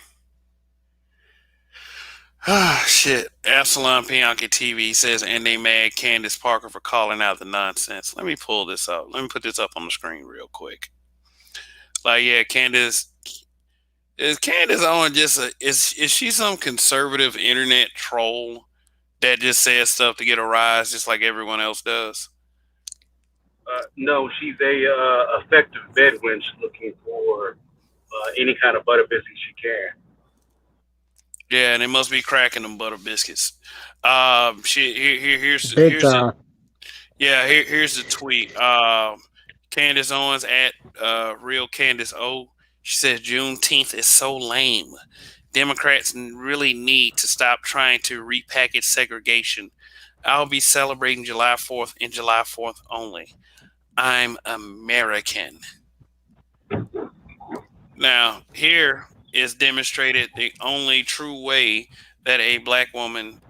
Ah, shit. Absalom Pianki TV says, and they mad Candace Parker for calling out the nonsense. Let me pull this up. Let me put this up on the screen real quick. Like, yeah, Candace. Is Candace on just is she some conservative internet troll that just says stuff to get a rise just like everyone else does? No, she's a effective bed wench looking for any kind of butter biscuit she can. Yeah, and they must be cracking them butter biscuits. Here's time. Here's the tweet. Candace Owens at real Candace O. She says Juneteenth is so lame. Democrats really need to stop trying to repackage segregation. I'll be celebrating July 4th and July 4th only. I'm American. Now, here is demonstrated the only true way that a black woman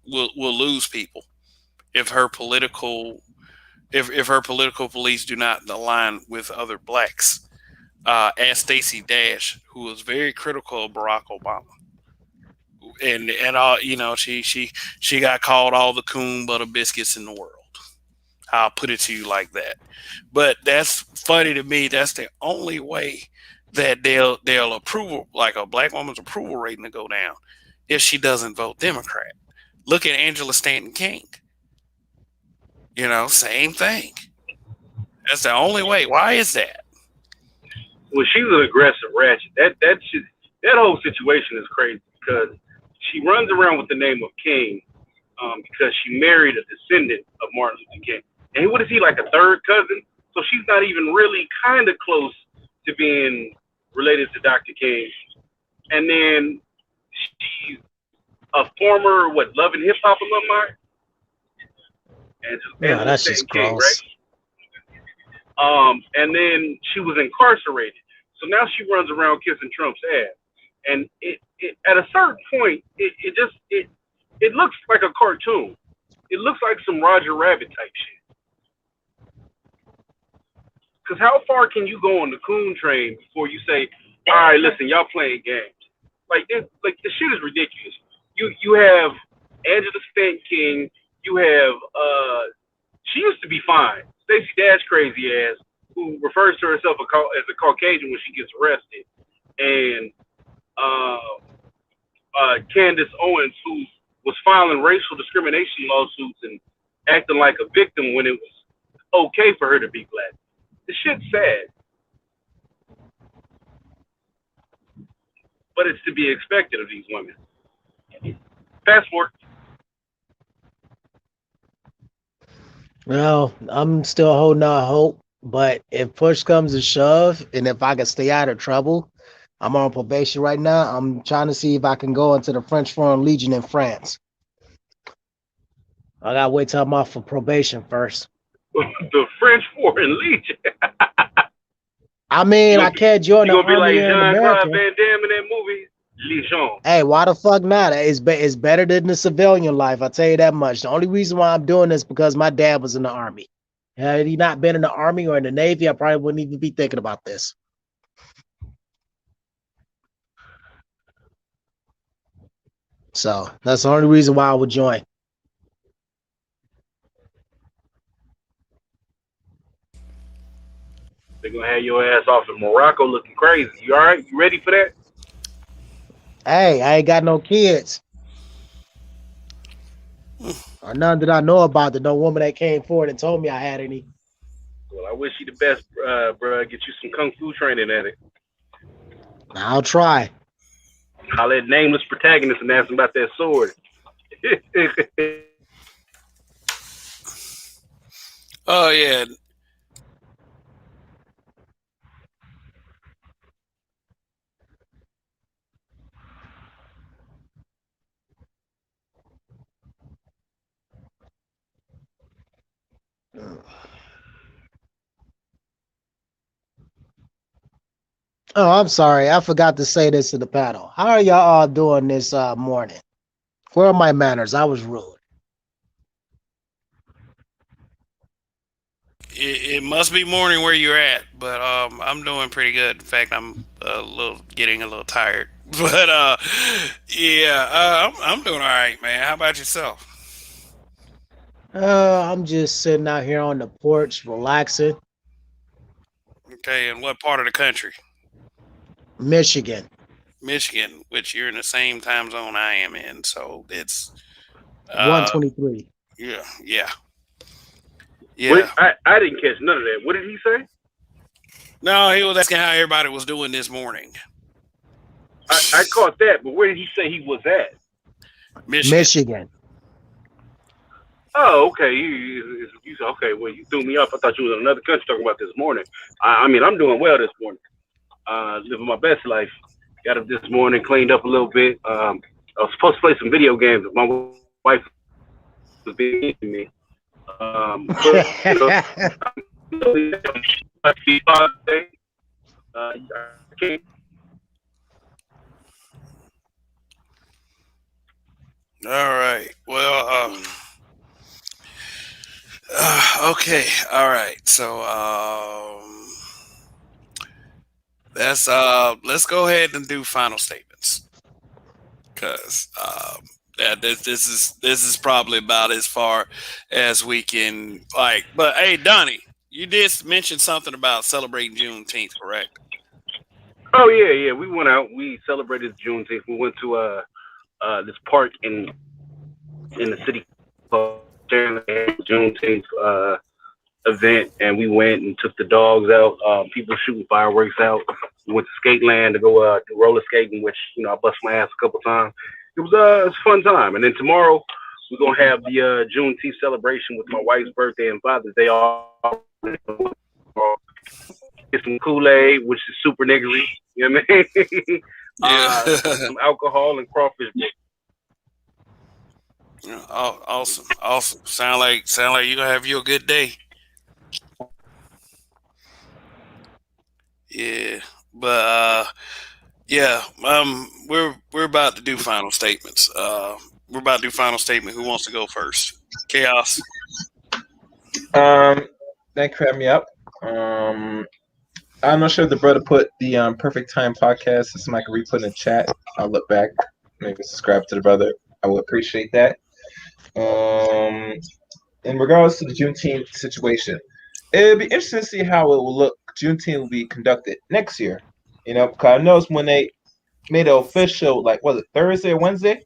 will lose people if her political beliefs do not align with other blacks. As Stacey Dash, who was very critical of Barack Obama, and all she got called all the coon butter biscuits in the world. I'll put it to you like that. But that's funny to me. That's the only way that they'll approve, like a black woman's approval rating to go down if she doesn't vote Democrat. Look at Angela Stanton King. Same thing. That's the only way. Why is that? Well, she's an aggressive ratchet. That whole situation is crazy because she runs around with the name of King because she married a descendant of Martin Luther King. And what is he, like a third cousin? So she's not even really kind of close to being related to Dr. King. And then she's a former, Love and Hip Hop alumni? Yeah, that's just gross. Right? And then she was incarcerated. So now she runs around kissing Trump's ass. And at a certain point, it looks like a cartoon. It looks like some Roger Rabbit type shit. Because how far can you go on the coon train before you say, all right, listen, y'all playing games? Like the shit is ridiculous. You have Angela Stent King. You have she used to be fine. Stacey Dash crazy ass, who refers to herself as a Caucasian when she gets arrested, and Candace Owens, who was filing racial discrimination lawsuits and acting like a victim when it was okay for her to be black. The shit's sad, but it's to be expected of these women. Fast forward. Well, I'm still holding out hope, but if push comes to shove, and if I can stay out of trouble, I'm on probation right now. I'm trying to see if I can go into the French Foreign Legion in France. I gotta wait till I'm off for probation first. The French Foreign Legion. I mean, I can't join the army. You gonna be like Jean-Claude Van Damme in that movie? Legion. Hey, why the fuck not? It's better than the civilian life. I'll tell you that much. The only reason why I'm doing this is because my dad was in the army. Had he not been in the army or in the Navy, I probably wouldn't even be thinking about this. So that's the only reason why I would join. They're gonna have your ass off in Morocco looking crazy. You all right? You ready for that? Hey, I ain't got no kids. Or none that I know about. That no woman that came forward and told me I had any. Well, I wish you the best, bro. Get you some kung fu training at it. I'll try. Holler at nameless protagonist and ask him about that sword. Oh yeah. Oh, I'm sorry. I forgot to say this to the panel. How are y'all all doing this morning? Where are my manners? I was rude. It must be morning where you're at, but I'm doing pretty good. In fact, I'm getting a little tired, but yeah, I'm doing all right, man. How about yourself? I'm just sitting out here on the porch, relaxing. Okay, and what part of the country? Michigan. Michigan, which you're in the same time zone I am in, so it's 123. Yeah. What, I didn't catch none of that. What did he say? No, he was asking how everybody was doing this morning. I caught that, but where did he say he was at? Michigan. Oh, okay. You said, okay, well, you threw me off. I thought you was in another country talking about this morning. I mean, I'm doing well this morning. Living my best life. Got up this morning, cleaned up a little bit. I was supposed to play some video games, but my wife was beating me. But, you know, All right. Well, okay. All right. So, let's go ahead and do final statements, because yeah, this is probably about as far as we can like. But hey, Donnie, you did mention something about celebrating Juneteenth, correct? Oh yeah. We went out. We celebrated Juneteenth. We went to this park in the city called Juneteenth event, and we went and took the dogs out. People shooting fireworks out. We went to skate land to go do roller skating, which I bust my ass a couple times. It was a fun time. And then tomorrow we're gonna have the Juneteenth celebration with my wife's birthday and Father's Day. Get some Kool-Aid, which is super niggery. You know what I mean? Yeah. Some alcohol and crawfish. Oh, awesome. Sound like you gonna have you a good day. Yeah. But yeah, we're about to do final statements. We're about to do final statement. Who wants to go first? Chaos. Um, thank you for having me up. I'm not sure if the brother put the Perfect Time podcast. So somebody can re-put in the chat. I'll look back, maybe subscribe to the brother. I would appreciate that. Um, in regards to the Juneteenth situation, it'd be interesting to see how it will look. Juneteenth will be conducted next year. You know, because I noticed when they made it official, like was it Thursday or Wednesday,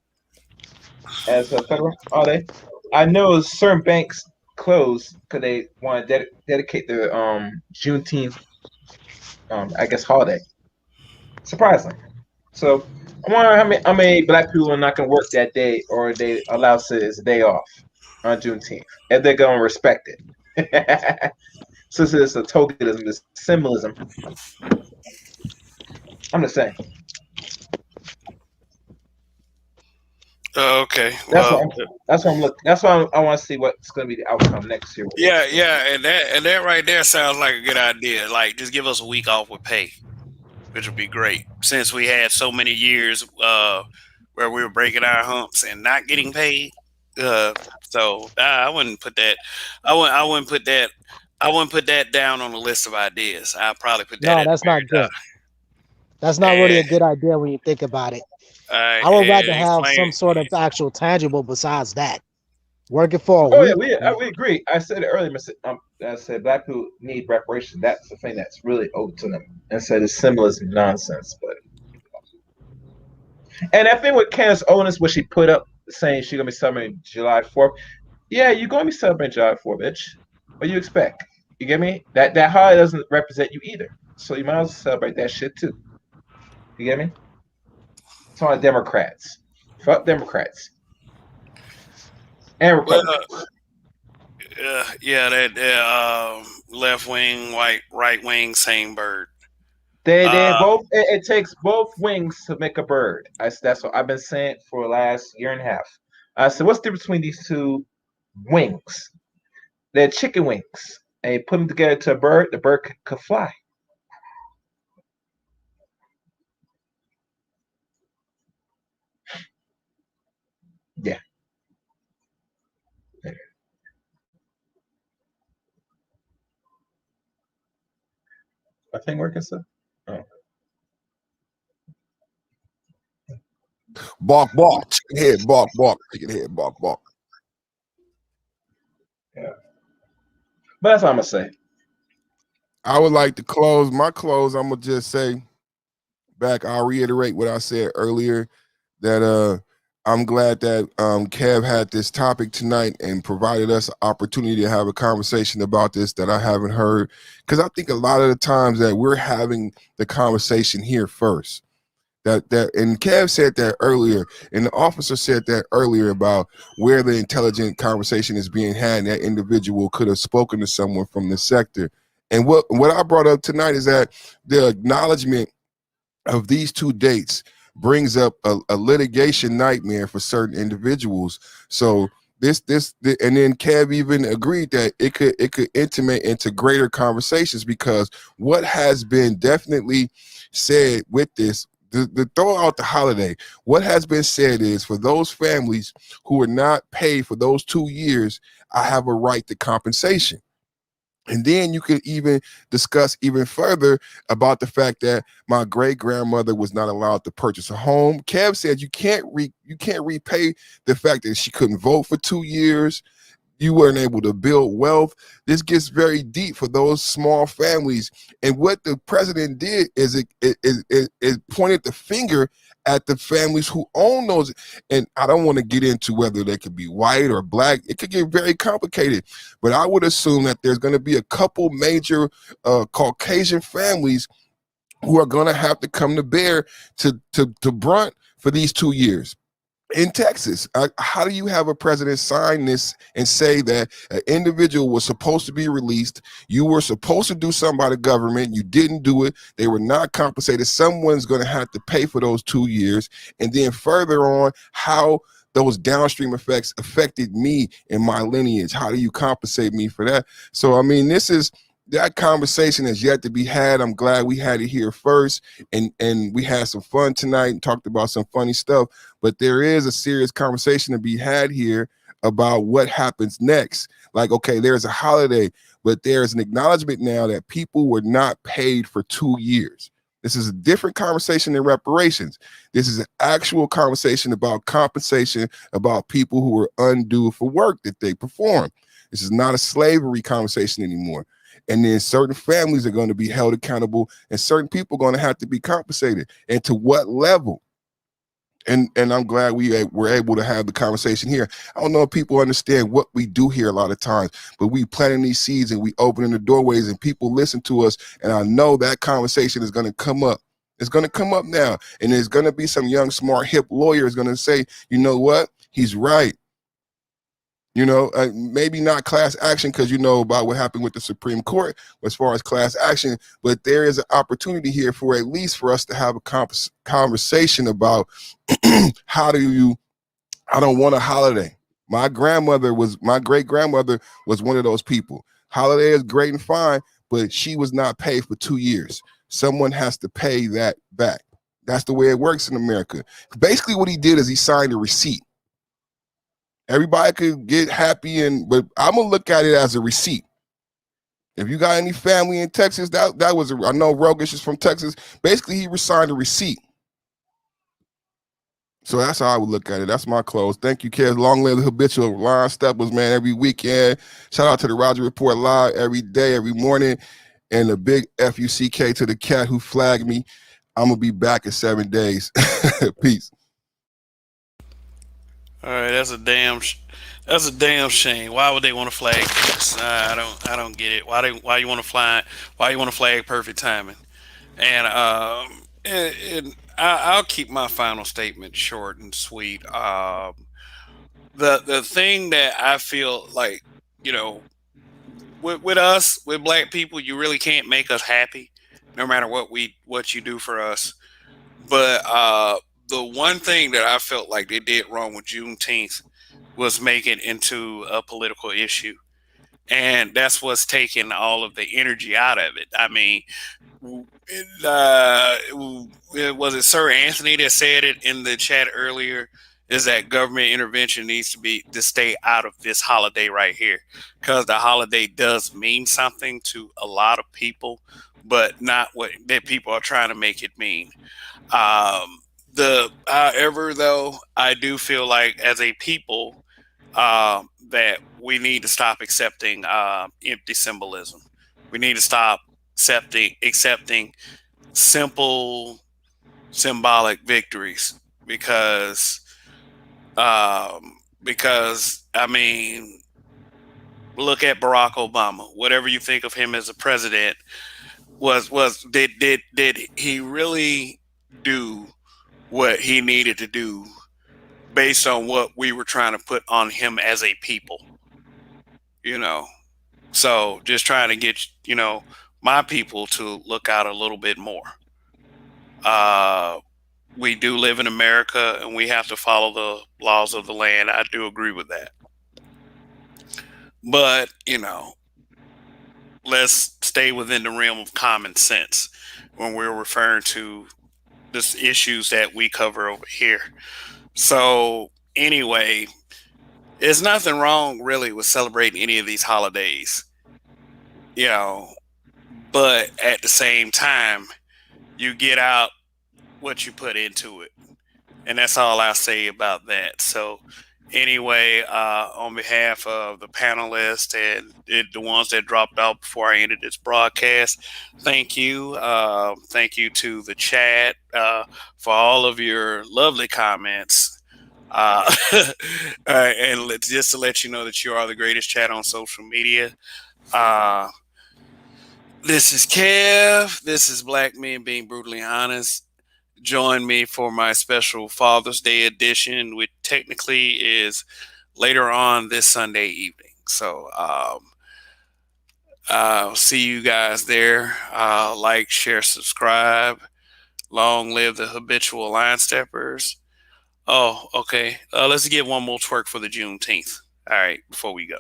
as a federal holiday. I know certain banks closed because they want to dedicate their Juneteenth, I guess, holiday. Surprising. So I wonder how many black people are not going to work that day, or they allow citizens a day off on Juneteenth, if they're going to respect it. Since it's a tokenism, it's symbolism. I'm just saying. Okay. That's what Well, I'm looking. That's why I want to see what's going to be the outcome next year. yeah, and that right there sounds like a good idea. Like, just give us a week off with pay, which would be great. Since we had so many years where we were breaking our humps and not getting paid. So I wouldn't put that. I wouldn't put that. I wouldn't put that down on the list of ideas. I'd probably put that No, at the that's not very good. That's not really top. a good idea when you think about it. And, I would rather and have explain. some sort of actual tangible besides that. Working for a Oh yeah, week. we agree. I said it earlier. I said black people need reparation. That's the thing that's really owed to them. And said it's symbolism nonsense. And I think with Candace Owens, what she put up saying she's gonna be celebrating July 4th. Yeah, you're gonna be celebrating July 4th, bitch. What do you expect? You get me? That holiday doesn't represent you either. So you might as well celebrate that shit too. You get me? It's on Democrats. Fuck Democrats and Well, Republicans. yeah, that left wing, right wing, same bird. They Uh, both. It takes both wings to make a bird. That's what I've been saying for the last year and a half. I said, what's the difference between these two wings? They're chicken wings, and you put them together to a bird. The bird could fly. Yeah. I think working, sir. Oh. Bark, bark, chicken head, bark, bark, chicken head, bark, bark. Yeah. But that's all I'm gonna say. I would like to close my close. I'm gonna just say back. I'll reiterate what I said earlier, that I'm glad that Kev had this topic tonight and provided us an opportunity to have a conversation about this that I haven't heard, because I think a lot of the times that we're having the conversation here first. That and Kev said that earlier, and the officer said that earlier about where the intelligent conversation is being had, and that individual could have spoken to someone from the sector. And what I brought up tonight is that the acknowledgement of these two dates brings up a litigation nightmare for certain individuals. So and then Kev even agreed that it could intimate into greater conversations, because what has been definitely said with this, the throw out the holiday, what has been said is, for those families who were not paid for those 2 years, I have a right to compensation. And then you could even discuss even further about the fact that my great grandmother was not allowed to purchase a home. Kev said you can't repay the fact that she couldn't vote for 2 years. You weren't able to build wealth. This gets very deep for those small families. And what the president did is it pointed the finger at the families who own those. And I don't want to get into whether they could be white or black. It could get very complicated. But I would assume that there's going to be a couple major Caucasian families who are going to have to come to bear to brunt for these 2 years. In Texas, how do you have a president sign this and say that an individual was supposed to be released? You were supposed to do something by the government. You didn't do it. They were not compensated. Someone's going to have to pay for those 2 years. And then further on, how those downstream effects affected me and my lineage. How do you compensate me for that? So, I mean, this is that conversation has yet to be had. I'm glad we had it here first, and we had some fun tonight and talked about some funny stuff. But there is a serious conversation to be had here about what happens next. Like, okay, there's a holiday, but there's an acknowledgement now that people were not paid for 2 years. This is a different conversation than reparations. This is an actual conversation about compensation, about people who were undue for work that they performed. This is not a slavery conversation anymore. And then certain families are going to be held accountable, and certain people are going to have to be compensated. And to what level? And I'm glad we were able to have the conversation here. I don't know if people understand what we do here a lot of times, but we planting these seeds and we opening the doorways and people listen to us. And I know that conversation is going to come up. It's going to come up now. And there's going to be some young, smart, hip lawyers going to say, you know what? He's right. You know, maybe not class action because you know about what happened with the Supreme Court as far as class action, but there is an opportunity here for at least for us to have a conversation about how do you, I don't want a holiday. My great grandmother was one of those people. Holiday is great and fine, but she was not paid for 2 years. Someone has to pay that back. That's the way it works in America. Basically what he did is he signed a receipt. Everybody could get happy, but I'm gonna look at it as a receipt. If you got any family in Texas, that was I know Rogish is from Texas. Basically, he signed a receipt. So that's how I would look at it. That's my close. Thank you, kids. Long live the habitual line steppers, man. Every weekend. Shout out to the Roger Report live every day, every morning, and a big FUCK to the cat who flagged me. I'm gonna be back in 7 days. Peace. All right, that's a damn shame. Why would they want to flag this? I don't get it. Why you want to flag perfect timing? And I'll keep my final statement short and sweet. The thing that I feel like, you know, with us, with black people, you really can't make us happy, no matter what you do for us. But the one thing that I felt like they did wrong with Juneteenth was make it into a political issue, and that's what's taking all of the energy out of it. I mean, was it Sir Anthony that said it in the chat earlier? Is that government intervention needs to stay out of this holiday right here, because the holiday does mean something to a lot of people, but not what that people are trying to make it mean. However, though, I do feel like as a people that we need to stop accepting empty symbolism. We need to stop accepting simple symbolic victories because I mean, look at Barack Obama. Whatever you think of him as a president, did he really do what he needed to do based on what we were trying to put on him as a people? You know, so just trying to get, you know, my people to look out a little bit more. We do live in America and we have to follow the laws of the land. I do agree with that. But, you know, let's stay within the realm of common sense when we're referring to the issues that we cover over here. So, anyway, there's nothing wrong really with celebrating any of these holidays, you know, but at the same time, you get out what you put into it. And that's all I'll say about that. So, anyway, on behalf of the panelists and the ones that dropped out before I ended this broadcast, thank you. Thank you to the chat for all of your lovely comments. And just to let you know that you are the greatest chat on social media. This is Kev. This is Black Men Being Brutally Honest. Join me for my special Father's Day edition, which technically is later on this Sunday evening. So I'll see you guys there. Like, share, subscribe. Long live the habitual line steppers. Oh, okay. Let's get one more twerk for the Juneteenth. All right, before we go.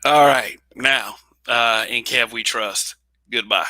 All right. Now, in Kev we trust. Goodbye.